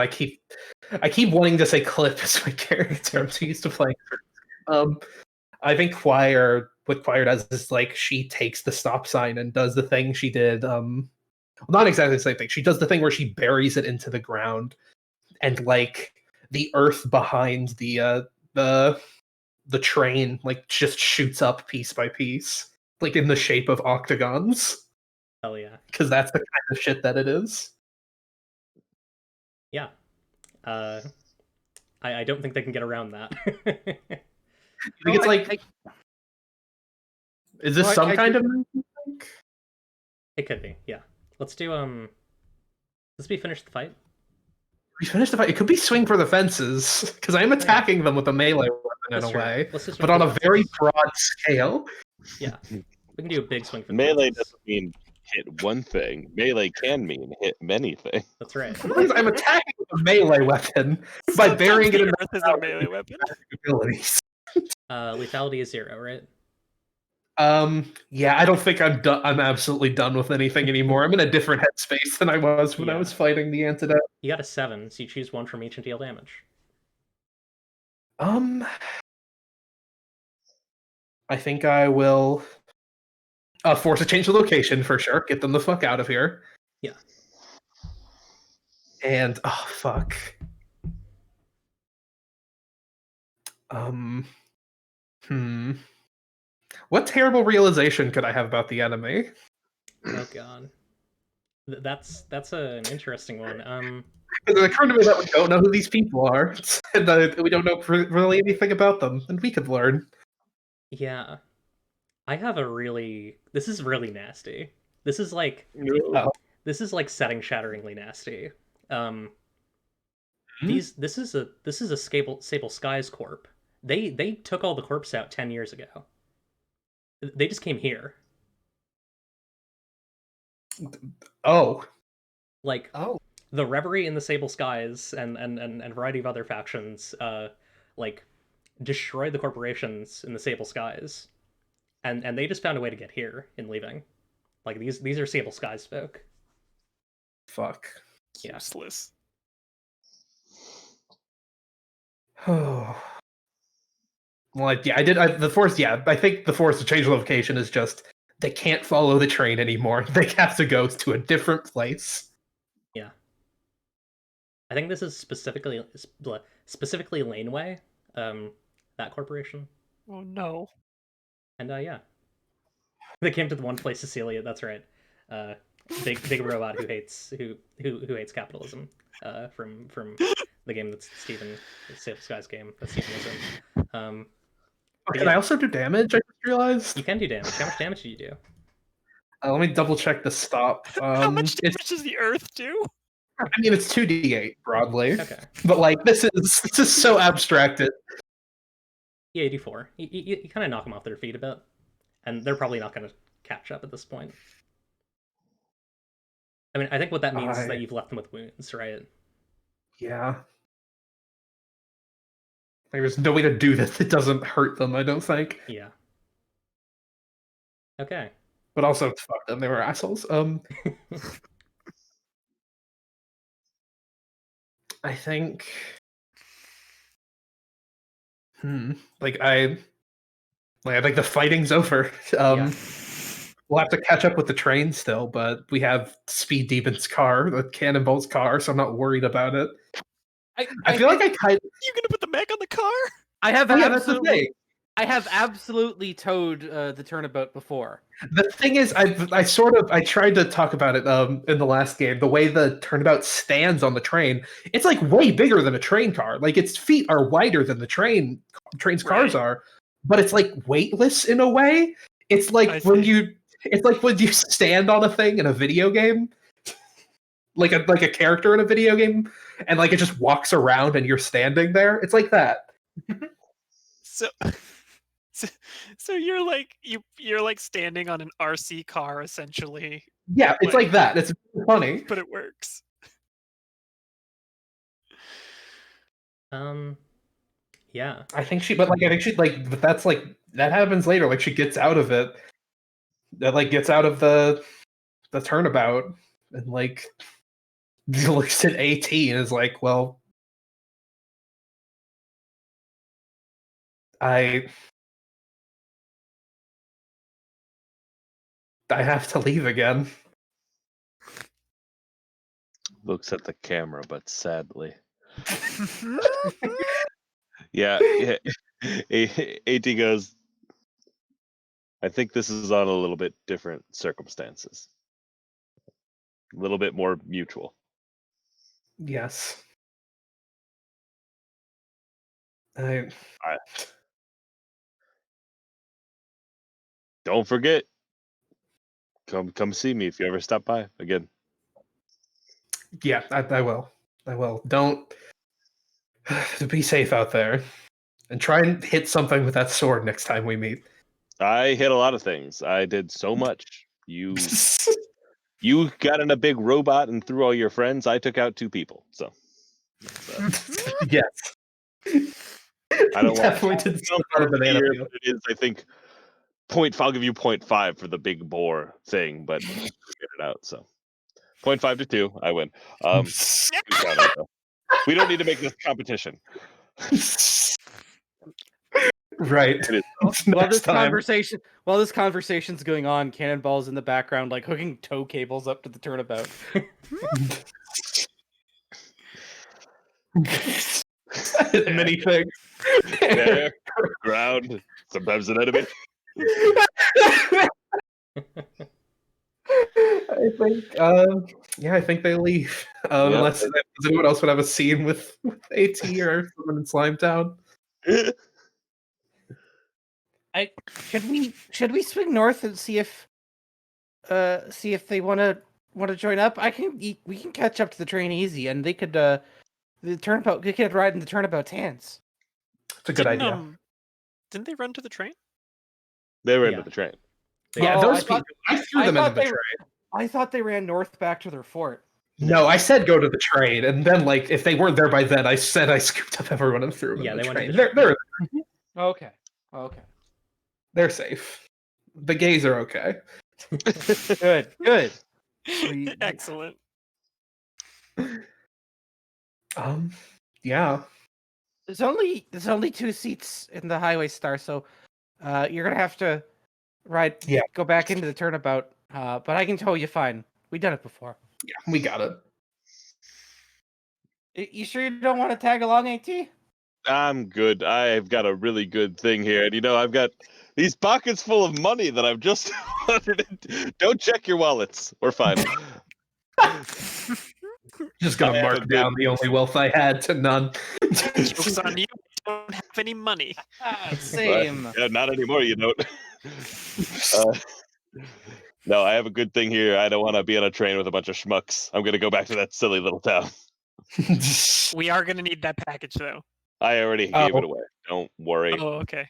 I keep wanting to say Clip as my character. I'm so used to playing. I think what Choir does is like she takes the stop sign and does the thing she did. Well, not exactly the same thing. She does the thing where she buries it into the ground, and like the earth behind the train like just shoots up piece by piece, like in the shape of octagons.
Hell yeah.
Because that's the kind of shit that it is.
Yeah. I don't think they can get around that.
I think it's like, is this some kind of move, you think?
It could be, yeah. Let's do let's finish the fight.
We finished the fight. It could be swing for the fences, because I am attacking them with a melee weapon in
That's
a
true.
way,
Let's just
but
swing
on
for
a
the
very
fences.
broad scale.
Yeah. We can do a big swing for the
Melee
fences.
doesn't mean hit one thing. Melee can mean hit many things.
That's right.
I'm attacking with a melee weapon by burying it in
Earth is a melee weapon.
abilities.
Lethality is 0, right?
Yeah, I don't think I'm done. I'm absolutely done with anything anymore. I'm in a different headspace than I was when I
Yeah.
was fighting the antidote.
You got a 7, so you choose one from each and deal damage.
I think I will force a change the location for sure. Get them the fuck out of here.
Yeah.
And oh fuck. What terrible realization could I have about the enemy?
Oh god. That's an interesting one.
Because it occurred to me that we don't know who these people are, and we don't know really anything about them, and we could learn.
Yeah. I have a really... This is really nasty. This is like...
Oh.
This is like setting-shatteringly nasty. This is a Sable Skies corp. They took all the corpse out 10 years ago. They just came here.
Oh.
Like, the Reverie in the Sable Skies and a variety of other factions like destroyed the corporations in the Sable Skies. And they just found a way to get here in leaving. Like these are Sable Skies folk.
Fuck.
Yeah.
Useless.
Oh. Well, yeah, I did. The force. Yeah, I think the force to change location is just they can't follow the train anymore. They have to go to a different place.
Yeah. I think this is specifically Layneway, that corporation.
Oh no.
And yeah, they came to the one place, Cecilia. That's right. Big robot who hates capitalism. from the game that's Steven, the Safe Skies game that Steven was in.
Can I also do damage? I just realized.
You can do damage. How much damage do you do?
Let me double check the stop.
How much damage does the Earth do?
I mean, it's 2d8 broadly,
Okay.
but like this is so abstracted.
Yeah, 84. You kind of knock them off their feet a bit, and they're probably not going to catch up at this point. I mean, I think what that means is that you've left them with wounds, right?
Yeah. Like, there's no way to do this that doesn't hurt them, I don't think.
Yeah. Okay.
But also, fuck them, they were assholes. I think... Like, I think the fighting's over.
Yeah.
We'll have to catch up with the train still, but we have Speed Demon's car, the Cannonball's car, so I'm not worried about it. I feel like I kind of...
You gonna put the mech on the car?
I have
Yeah, that's the
absolutely,
thing.
I have absolutely towed the turnabout before.
The thing is, I tried to talk about it in the last game. The way the turnabout stands on the train, it's like way bigger than a train car. Like its feet are wider than the train's cars are, but it's like weightless in a way. It's like when you stand on a thing in a video game, like a character in a video game, and like it just walks around and you're standing there. It's like that.
So you're like standing on an RC car essentially.
Yeah, it's like that. It's funny,
but it works.
Yeah.
but that's like that happens later. Like she gets out of it. That like gets out of the turnabout and like looks at AT and is like, well, I have to leave again.
Looks at the camera, but sadly. Yeah. AT goes, I think this is on a little bit different circumstances. A little bit more mutual.
Yes.
Don't forget. Come see me if you ever stop by again.
Yeah, I will. Don't be safe out there. And try and hit something with that sword next time we meet.
I hit a lot of things. I did so much. You got in a big robot and threw all your friends. I took out 2 people. So
yes.
I don't
definitely did some kind of banana peel.
It is, I think, I'll give you 0.5 for the big boar thing, but get it out. So 0.5 to 2, I win. We don't need to make this a competition.
Right.
While this conversation's going on, Cannonball's in the background, like hooking tow cables up to the turnabout.
Many things.
There, ground, sometimes an enemy.
I think they leave. Unless does anyone else would have a scene with AT or someone in Slimetown.
Should we swing north and see if they want to join up? We can catch up to the train easy, and they could the turnabout. They could ride in the turnabout's hands.
It's a good idea.
Didn't they run to the train?
They were into the train.
Yeah, those people. I threw them into the train.
I thought they ran north back to their fort.
No, I said go to the train, and then like if they weren't there by then, I said I scooped up everyone and threw them.
Yeah,
in the
they
train.
went.
They're
Okay.
they're safe. The gays are okay.
Good.
Excellent.
Yeah.
There's only 2 seats in the Highway Star, so you're gonna have to go back into the turnabout. But I can tow you fine. We've done it before.
Yeah, we got it.
You sure you don't want to tag along, AT?
I'm good. I've got a really good thing here. And I've got these pockets full of money that I've just wanted. Don't check your wallets. We're fine.
Just gonna
I have a
mark down
good-
the only wealth I had to none.
Joke's on you. I don't have any money.
Same.
Yeah, not anymore, you don't. No, I have a good thing here. I don't want to be on a train with a bunch of schmucks. I'm gonna go back to that silly little town.
We are gonna need that package though.
I already gave it away. Don't worry.
Oh, okay.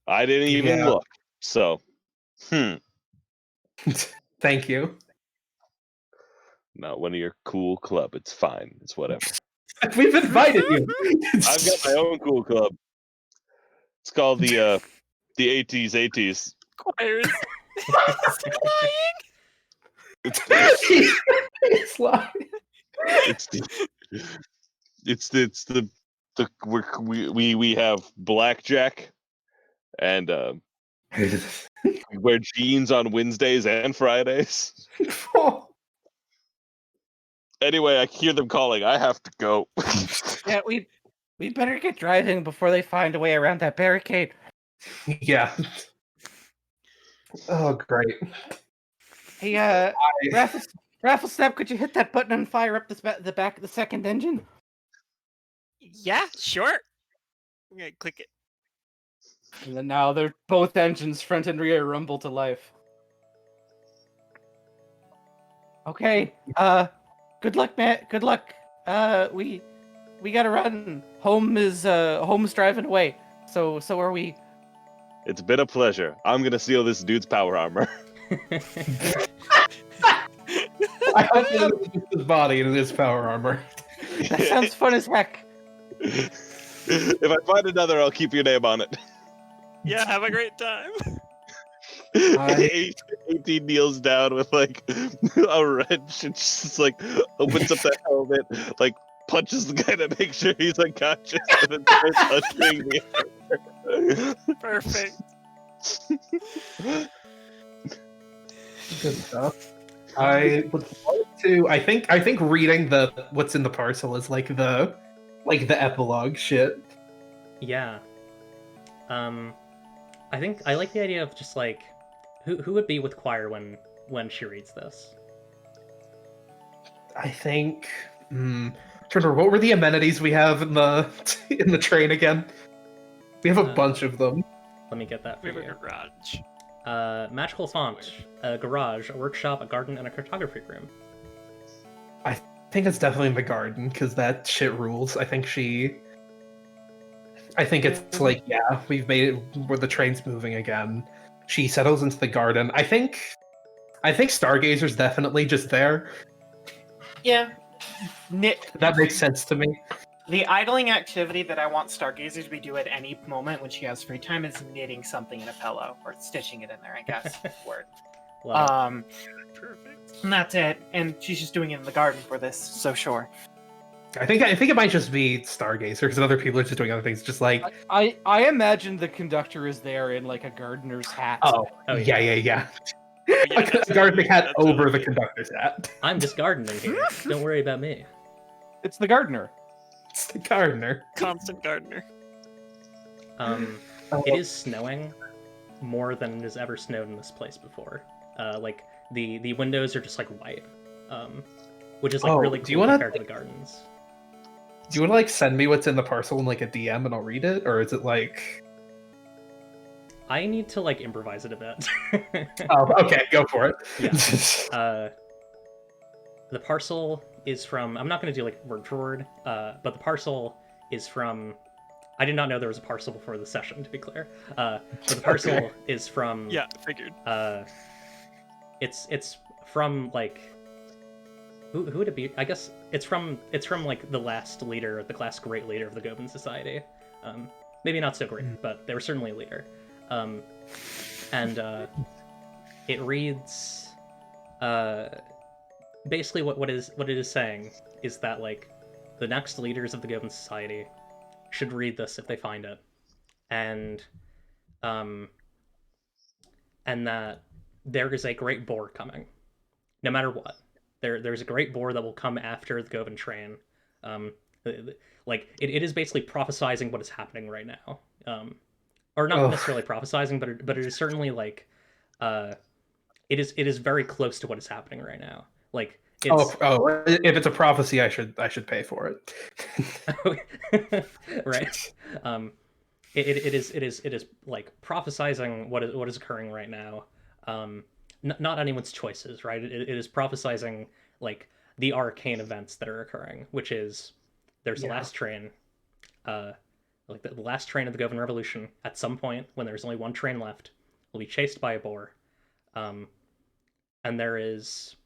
I didn't even
Yeah.
look. So,
Thank you.
not one of your cool club. It's fine. It's whatever.
We've invited you.
I've got my own cool club. It's called the 80s.
Choirs.
It's lying.
We have blackjack, and we wear jeans on Wednesdays and Fridays. Anyway, I hear them calling. I have to go.
Yeah, we better get driving before they find a way around that barricade.
Yeah. Oh, great.
Hey, Raffle Snap, could you hit that button and fire up the back of the second engine?
Yeah, sure. I'm gonna click it.
And then now they're both engines, front and rear, rumble to life.
Okay. Good luck, man. Good luck. We gotta run. Home's driving away. So are we.
It's been a pleasure. I'm gonna steal this dude's power armor.
I hope it's his body and his power armor.
That sounds fun as heck.
If I find another, I'll keep your name on it.
Yeah, have a great time.
18 kneels down with like a wrench and just like opens up the helmet, like punches the guy to make sure he's unconscious, and then starts ushering the
Perfect.
Good stuff. I would like to. I think reading the what's in the parcel is like the epilogue shit.
Yeah. I think I like the idea of just like who would be with Choir when she reads this.
I think. Trevor, what were the amenities we have in the train again? We have a bunch of them.
Let me get that
We
for
have a
you.
garage.
Magical font, a garage, a workshop, a garden, and a cartography room.
I think it's definitely in the garden because that shit rules. I think it's like, yeah, we've made it where the train's moving again. She settles into the garden. I think Stargazer's definitely just there.
Yeah.
That makes sense to me.
The idling activity that I want Stargazer to be do at any moment when she has free time is knitting something in a pillow or stitching it in there, I guess. Word.
Love
Perfect.
And that's it. And she's just doing it in the garden for this, so sure.
I think it might just be Stargazer because other people are just doing other things. Just like,
I imagine the conductor is there in like a gardener's hat.
oh
yeah.
yeah.
Yeah,
Like a
that's
gardening hat
that's
over
really
the
good.
conductor's hat.
I'm just gardening here. Don't worry about me.
It's the gardener.
It's the gardener.
Constant gardener.
It is snowing more than it has ever snowed in this place before. Like the windows are just like white, which is like
Oh,
really
do
cool
you wanna-
compared to the gardens.
Do you want to like send me what's in the parcel in like a DM and I'll read it, or is it like?
I need to like improvise it a bit.
Oh, okay, go for it.
Yeah. The parcel is from. I'm not going to do like word for word, but the parcel is from. I did not know there was a parcel before the session, to be clear. But the parcel
Okay.
is from.
Yeah, figured.
It's from like. Who would it be? I guess it's from like the last leader, the last great leader of the Goblin Society. Maybe not so great, but they were certainly a leader. And it reads. Basically, what it is saying is that like the next leaders of the Goblin Society should read this if they find it, and that there is a great boar coming, no matter what. There's a great boar that will come after the Goblin train. Like it is basically prophesizing what is happening right now, or not necessarily prophesizing, but it is certainly like it is very close to what is happening right now. Like It's
If it's a prophecy, I should pay for it.
right. It is like prophesizing what is occurring right now. Not anyone's choices, right? It is prophesizing like the arcane events that are occurring, which is there's the last train, like the last train of the Govan Revolution. At some point, when there's only one train left, will be chased by a boar, and there is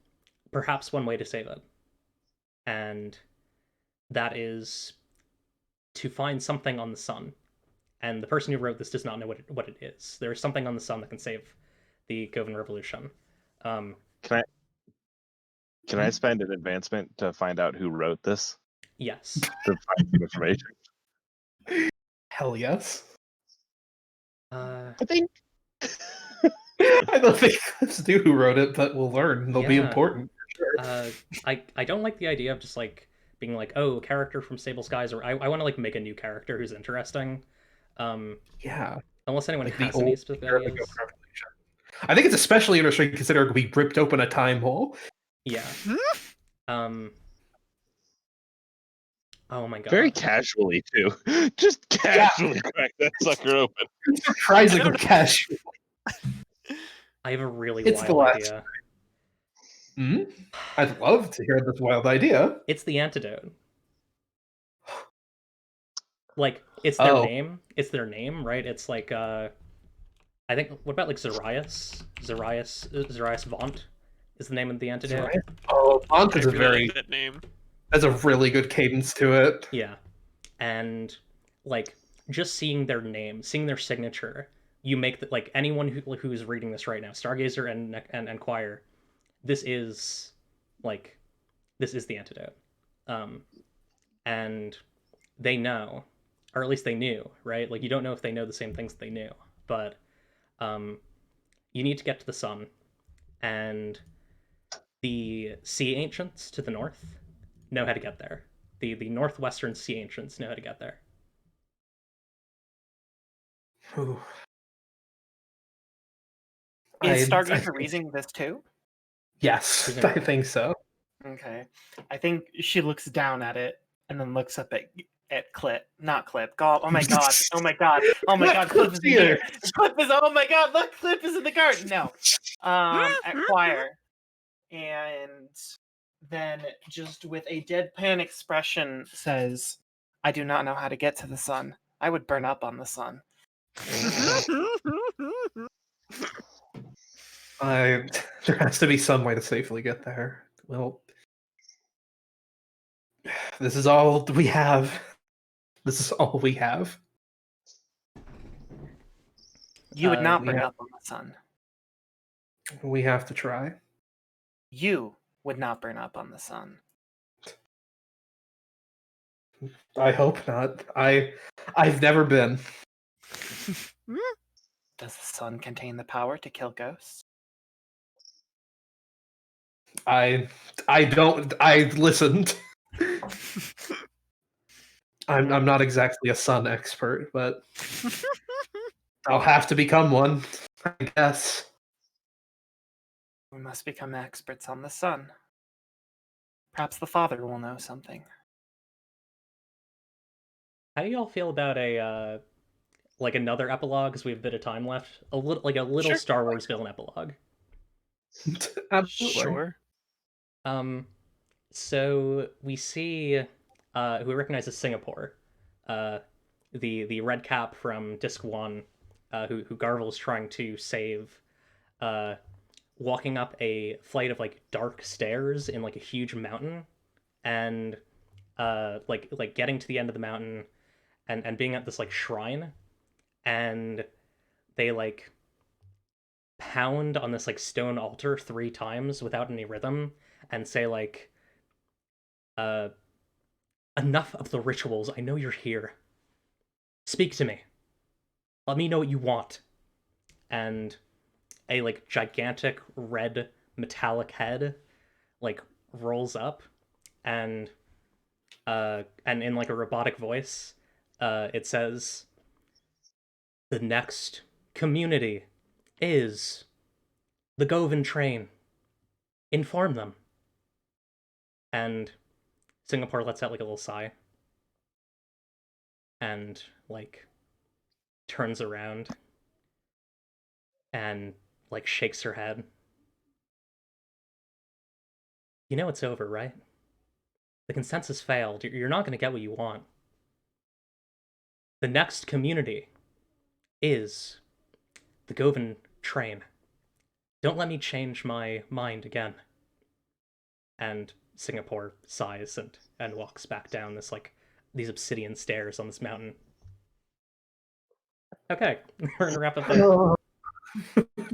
perhaps one way to save it, and that is to find something on the sun. And the person who wrote this does not know what it is. There is something on the sun that can save the Govan Revolution.
Can I spend an advancement to find out who wrote this?
Yes.
To find some information.
Hell yes.
I
think.
I don't think let's do who wrote it, but we'll learn. They'll be important.
Sure. I don't like the idea of just like being like, oh, a character from Sable Skies, or I want to like make a new character who's interesting.
Yeah.
Unless anyone
Like
has any specific ideas.
I think it's especially interesting considering we ripped open a time hole.
Yeah. Oh my god.
Very casually too. Just casually crack that sucker open.
Surprisingly casual.
I have a really
It's the
wild
last
idea.
I'd love to hear this wild idea.
It's the antidote. Like, it's their name. It's their name, right? It's like, I think, what about like Zarias? Zarias Vaunt is the name of the antidote.
Vaunt is a very...
like that name.
Has a really good cadence to it.
Yeah. And, like, just seeing their name, seeing their signature, you make that, like, anyone who's reading this right now, Stargazer and Choir, this is the antidote. And they know, or at least they knew, right? Like, you don't know if they know the same things that they knew, but you need to get to the sun, and the sea ancients to the north know how to get there. The northwestern sea ancients know how to get there.
Ooh.
Is Stargazer reading this too?
Yes, I think so.
Okay. I think she looks down at it and then looks up at Clip. Not Clip. God, oh my god. Oh my god. Oh my god. Clip is here. Clip is, oh my god, look, Clip is in the garden. No. At Choir. And then just with a deadpan expression says, I do not know how to get to the sun. I would burn up on the sun.
There has to be some way to safely get there. Well, this is all we have. This is all we have.
You would not burn up on the sun.
We have to try.
You would not burn up on the sun.
I hope not. I've never been.
Does the sun contain the power to kill ghosts?
I listened. I'm not exactly a sun expert, but I'll have to become one, I guess.
We must become experts on the sun. Perhaps the father will know something.
How do y'all feel about a like another epilogue? Because we have a bit of time left. A little
Sure.
Star Wars villain epilogue.
Absolutely.
Sure.
So we see who we recognize as Singapore, the red cap from Disc 1, who Garvel is trying to save, walking up a flight of like dark stairs in like a huge mountain, and like getting to the end of the mountain and being at this like shrine, and they like pound on this like stone altar 3 times without any rhythm and say like, enough of the rituals, I know you're here. Speak to me. Let me know what you want. And a like gigantic red metallic head like rolls up, and in like a robotic voice, it says, the next community is the Govan train. Inform them. And Singapore lets out like a little sigh and like turns around and like shakes her head. You know it's over, right? The consensus failed. You're not going to get what you want. The next community is the Govan train. Don't let me change my mind again. And Singapore sighs and walks back down this like these obsidian stairs on this mountain. Okay, we're gonna wrap up there.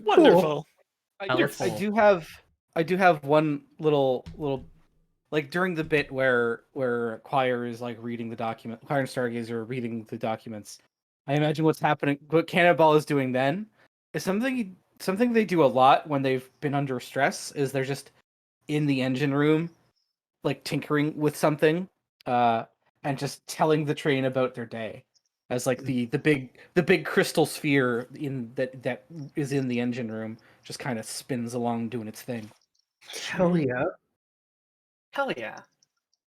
Wonderful.
Let's-
I do have one little like during the bit where Choir is like reading the document, Choir and Stargazer are reading the documents. I imagine what's happening, what Cannonball is doing then is something they do a lot when they've been under stress. Is they're just in the engine room, like tinkering with something, and just telling the train about their day, as like the big crystal sphere that is in the engine room just kind of spins along doing its thing.
Hell yeah.
Hell yeah.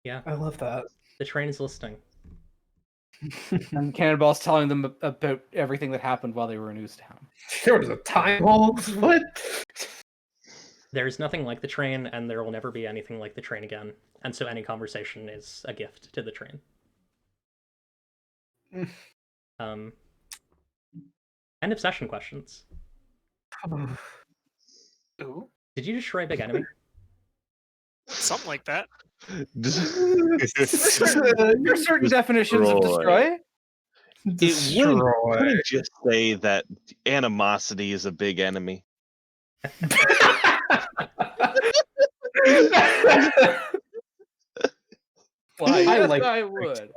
Yeah,
I love that.
the train is listening.
And Cannonball's telling them about everything that happened while they were in Oozetown.
There was a time hold. What?
There's nothing like the train, and there will never be anything like the train again. And so any conversation is a gift to the train. End of session questions.
Ooh.
Did you destroy a big enemy?
Something like that.
Your certain definitions of destroy.
Wouldn't just say that animosity is a big enemy.
Why?
I
Yes,
like
I would.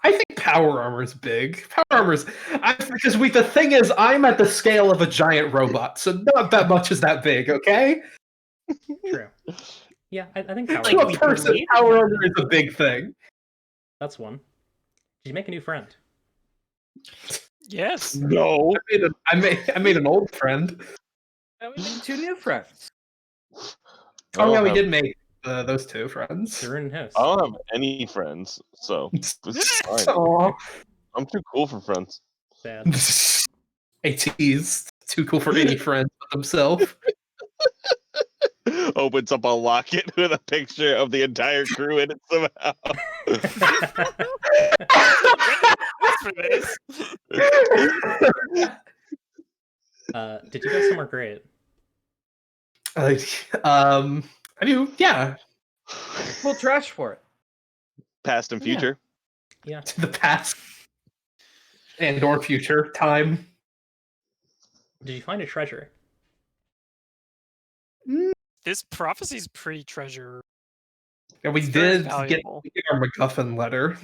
I think power armor's big. Power armor's because the thing is, I'm at the scale of a giant robot, so not that much is that big. Okay,
True. Yeah, I think power
to a
armor-
person, power armor is a big thing.
That's one. Did you make a new friend?
Yes.
No.
I made an old friend.
And we made 2 new friends.
Oh yeah, we did make those 2 friends.
They're in house.
I don't have any friends, so it's fine.
Aw.
I'm too cool for friends.
Sad.
AT's too cool for any friend but themselves.
Opens up a locket with a picture of the entire crew in it somehow.
What's for this?
Did you go somewhere great?
I do, yeah.
We'll trash for it.
Past and future.
Yeah.
To the past and or future time.
Did you find a treasure?
This prophecy's pretty treasure.
And we
It's very
did
valuable.
get our MacGuffin letter.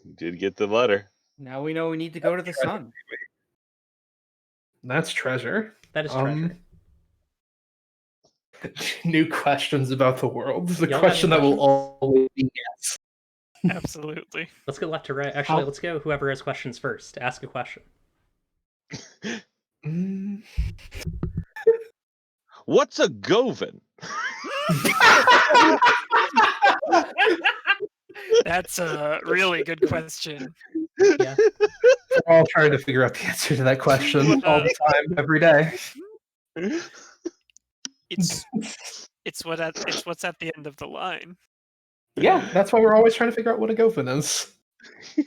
You did get the letter.
Now we know we need to go to the sun.
That's treasure.
That is treasure.
New questions about the world. The
Y'all have
question
any
that will always be yes.
Absolutely.
Let's go left to right. Actually, let's go whoever has questions first. Ask a question.
Mm.
What's a Govan?
That's a really good question.
Yeah.
We're all trying to figure out the answer to that question all the time, every day.
It's what's at the end of the line.
Yeah, that's why we're always trying to figure out what a Govan is.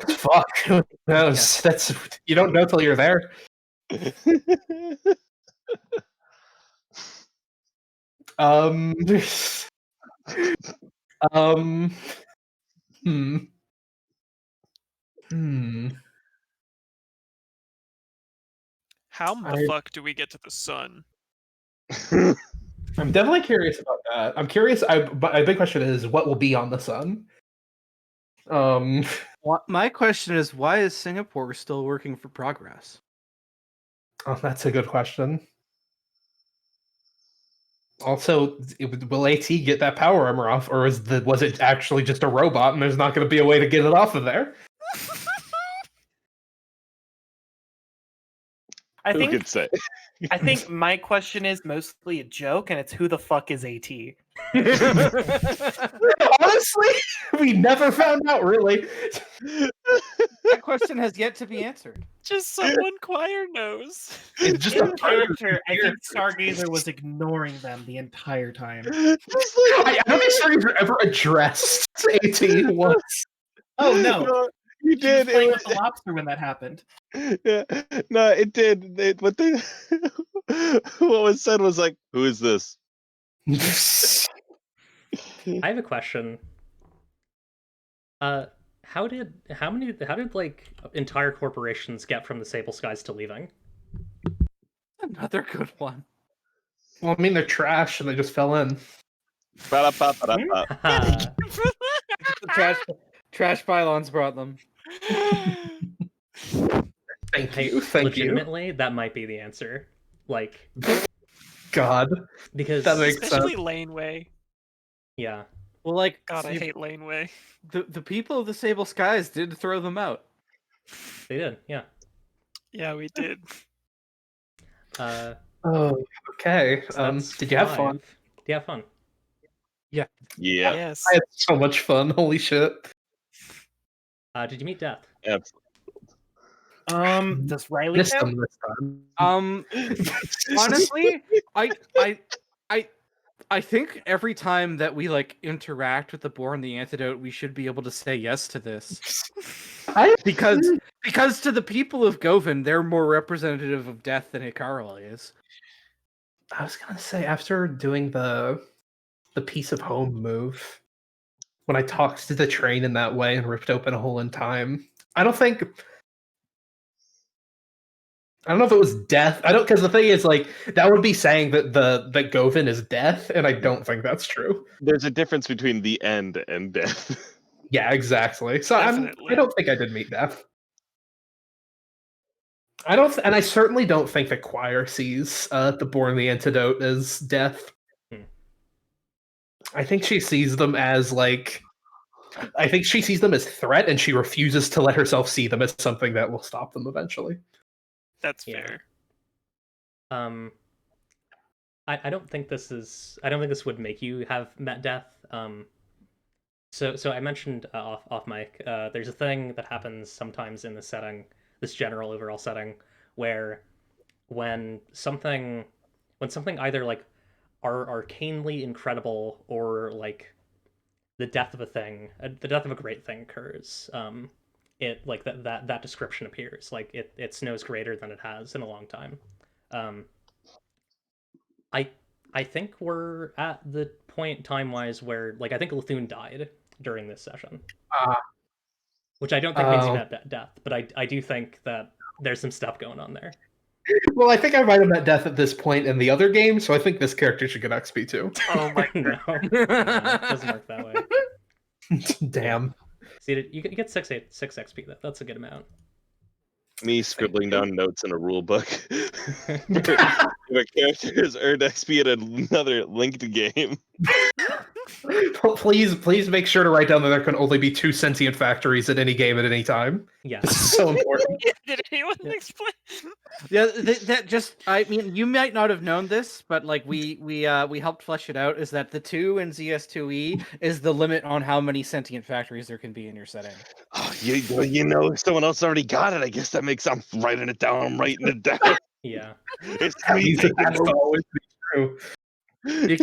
Fuck. Who knows? That's you don't know till you're there. Um. Hmm.
How the fuck do we get to the sun?
I'm definitely curious about that. I'm curious. But my big question is, what will be on the sun?
My question is, why is Singapore still working for progress?
Oh, that's a good question. Also, will AT get that power armor off, or was it actually just a robot, and there's not going to be a way to get it off of there?
I
Who
think
could say?
I think my question is mostly a joke, and it's who the fuck is AT?
Honestly, we never found out really.
That question has yet to be answered.
Just someone choir knows.
It's just
In
a part of
character, I
the
think Stargazer was ignoring them the entire time.
I don't think Stargazer ever addressed AT once.
Oh no,
No, you
she was
did.
playing with the lobster when that happened.
Yeah, no, it did. What they, what was said was like, "Who is this?"
I have a question. How did like entire corporations get from the Sable Skies to leaving?
Another good one.
Well, I mean, they're trash and they just fell in.
Ba-da-ba-ba-da-ba.
Haha.
The trash pylons brought them.
Thank
Hey,
you. Thank you.
legitimately, that might be the answer. Like,
God.
because
That makes
Especially Layneway.
yeah,
Well, like,
God, I
you-
hate Layneway.
the people of the Sable Skies did throw them out.
they did. Yeah.
Yeah, we did.
Uh,
Oh, okay.
so that's
Did you have fun?
5. Did you have fun?
Yeah.
Yes.
I had so much fun. Holy shit.
Did you meet Death?
Absolutely.
Does Riley
Missed
count?
them this time.
Honestly, I think every time that we like interact with the Born the Antidote, we should be able to say yes to this. Because to the people of Govan, they're more representative of death than Hikaru is.
I was gonna say after doing the piece of home move, when I talked to the train in that way and ripped open a hole in time, I don't know if it was death. I don't, because the thing is, like, that would be saying that that Govan is death, and I don't think that's true.
There's a difference between the end and death.
Yeah, exactly. So I
Definitely.
don't think I did meet death. I don't, and I certainly don't think that Choir sees the Born the Antidote as death.
Hmm.
I think she sees them as like, I think she sees them as threat, and she refuses to let herself see them as something that will stop them eventually.
That's
Yeah.
fair.
I don't think this is. I don't think this would make you have met Death. So I mentioned off mic. There's a thing that happens sometimes in this setting, this general overall setting, where when something either like arcanely incredible or like the death of a thing, the death of a great thing occurs. It like that description appears. Like it snows greater than it has in a long time. I think we're at the point time-wise where, like, I think Lethune died during this session. Which I don't think means you met Death, but I do think that there's some stuff going on there.
Well, I think I might have met Death at this point in the other game, so I think this character should get XP too.
Oh my
No, it doesn't work that way.
Damn.
See, you get 6 XP. That's a good amount.
Me scribbling down notes in a rule book. If a character has earned XP in another linked game.
Please make sure to write down that there can only be 2 sentient factories at any game at any time.
Yeah.
This is so important.
Did anyone explain?
Yeah, that just, I mean, you might not have known this, but like we helped flesh it out, is that the 2 in ZS2E is the limit on how many sentient factories there can be in your setting.
Oh, you know, if someone else already got it, I guess that makes I'm writing it down. I'm writing it down.
Yeah.
It's
That
me
means that
taking
that's
notes.
always be true.
You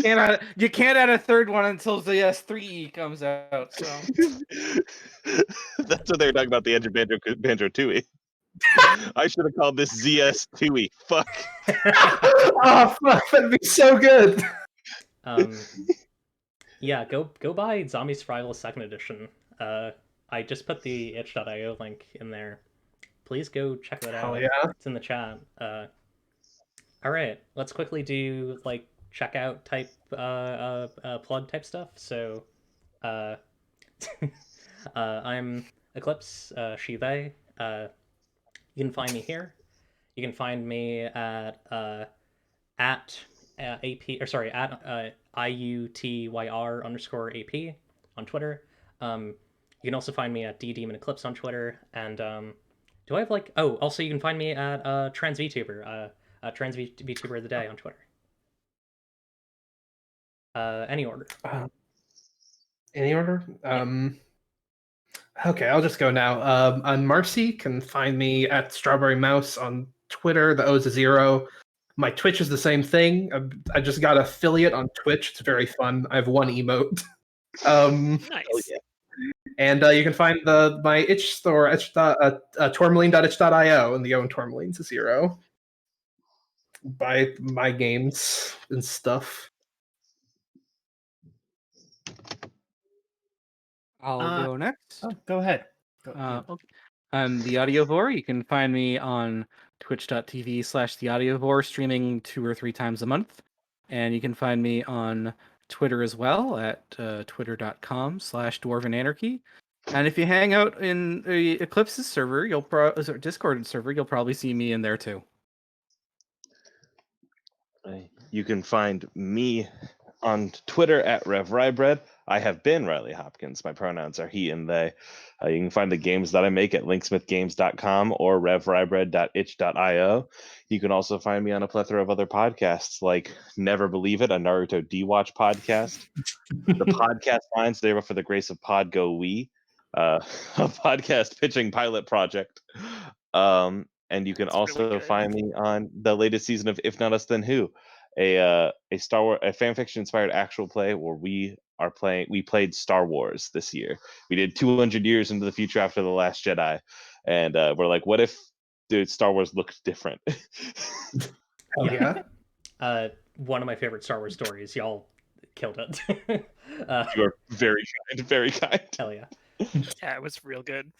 can't add a third one until ZS3E comes out. So
That's what they were talking about the Edge of Banjo Tooie. I should have called this ZS Tooie. Fuck.
Oh, fuck, that'd be so good.
Yeah, go buy Zombie Survivalist Second Edition. I just put the itch.io link in there. Please go check that
Hell
out.
yeah.
It's in the chat. All right, let's quickly do like checkout type plug type stuff. So I'm Eclipse, she, they. You can find me here. You can find me at AP, or sorry, at IUTYR_AP on Twitter. You can also find me at DDemon Eclipse on Twitter, and Do I have like? Oh, also you can find me at TransVTuber, TransVTuber of the day on Twitter. Any order.
Any order? Okay, I'll just go now. On Marcy, can find me at Strawberry Mouse on Twitter. The O's a 0. My Twitch is the same thing. I just got affiliate on Twitch. It's very fun. I have one emote.
Nice.
And you can find my itch store, tourmaline.itch.io, and the O in Tourmaline's a 0. Buy my games and stuff.
I'll go next.
Oh, go ahead.
Okay. I'm the Audiovore. You can find me on twitch.tv/theaudiovore, streaming 2 or 3 times a month. And you can find me on Twitter as well at twitter.com/dwarvenanarchy. And if you hang out in Eclipse's server, Discord server, you'll probably see me in there too.
You can find me on Twitter at RevRybread. I have been Riley Hopkins. My pronouns are he and they. You can find the games that I make at linksmithgames.com or revrybread.itch.io. You can also find me on a plethora of other podcasts like Never Believe It, a Naruto D-Watch podcast. The Podcast Lines, There For the Grace of Pod Go We, a podcast pitching pilot project. And you can also find me on the latest season of If Not Us Then Who, a Star Wars, a fan fiction inspired actual play where we played Star Wars this year. We did 200 years into the future after The Last Jedi, and we're like, what if Star Wars looked different?
Yeah.
One of my favorite Star Wars stories. Y'all killed it.
You are very kind, very kind.
Hell yeah.
Yeah, it was real good.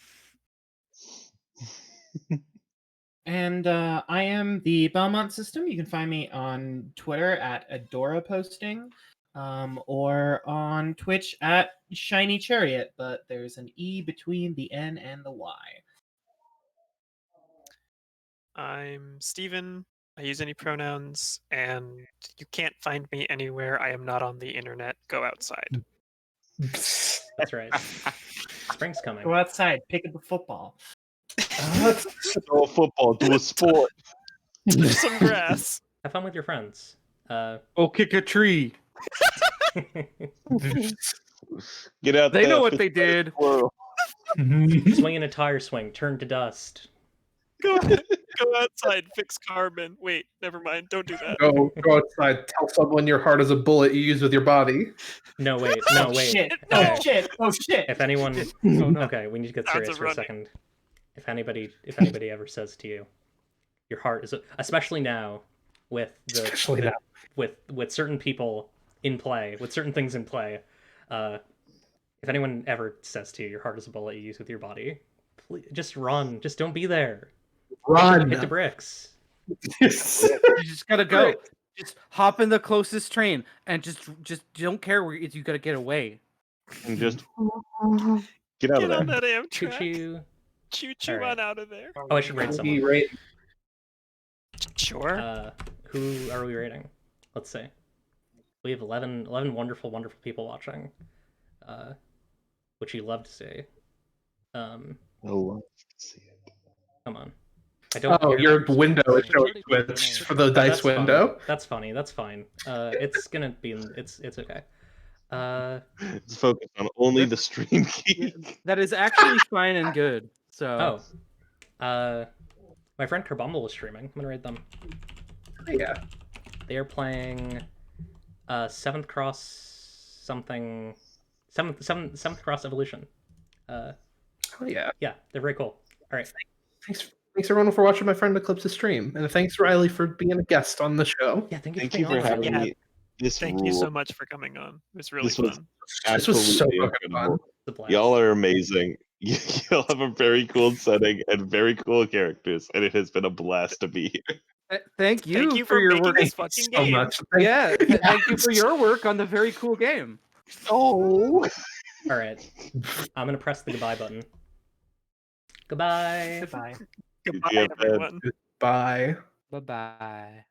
And I am the Belmont System. You can find me on Twitter at Adora Posting, or on Twitch at Shiny Chariot, but there's an E between the N and the Y.
I'm Steven. I use any pronouns, and you can't find me anywhere. I am not on the internet. Go outside.
That's right. Spring's coming.
Go outside, pick up a football.
Throw a football, do a sport.
There's some grass.
Have fun with your friends.
Oh, kick a tree.
Get out
They
there,
know what
fist
they
fight
did.
squirrel.
Swing in a tire swing, turn to dust.
Go outside, fix carbon. Wait, never mind. Don't do that.
Go outside. Tell someone your heart is a bullet you use with your body.
No, wait.
Oh shit!
Okay.
Oh shit! Oh shit!
If anyone,
Oh, no.
okay, we need to get
Sounds
serious
of
for a
running.
second. If anybody ever says to you, your heart is, especially now, with
Especially now.
with certain people in play, with certain things in play, if anyone ever says to you, your heart is a bullet you use with your body, please, just run. Just don't be there.
Run.
Hit the bricks.
You just gotta go. Just hop in the closest train and just don't care where you gotta get away.
And just get out
Get
of
on
there.
that
Choo
Amtrak.
choo.
Choo-choo
All right.
on out of there.
Oh, I should rate someone.
Sure.
Who are we rating? Let's see. We have 11 wonderful, wonderful people watching, which you love to see.
Oh, see it.
Come on. I don't.
Oh,
care
your
about this.
window is showing Twitch for the dice
That's fine.
window.
That's funny. That's fine. It's gonna be. It's okay.
Let's focus on only the stream key.
That is actually fine and good. So
my friend Kerbumble is streaming. I'm gonna rate them.
Yeah.
They are playing, 7th Cross something, 7th Cross Evolution.
Oh yeah.
Yeah, they're very cool. All right.
Thanks everyone for watching my friend Eclipse's stream, and thanks Riley for being a guest on the show.
Yeah, thank you
Thank
for
you
being
for
on.
having
Yeah.
me. This
Thank you so
ruled.
much for coming on. It was really
This was
fun.
This was so
absolutely
fucking fun.
incredible.
It's a blast.
Y'all are amazing. Y'all have a very cool setting and very cool characters, and it has been a blast to be here.
thank you,
Thank you for
your
making
work.
this fucking
So
game.
much.
Yeah, thank you for your work on the very cool game.
Oh.
All right. I'm gonna press the goodbye button. Goodbye.
Goodbye.
Goodbye,
Yeah, man.
everyone.
Bye.
Bye bye.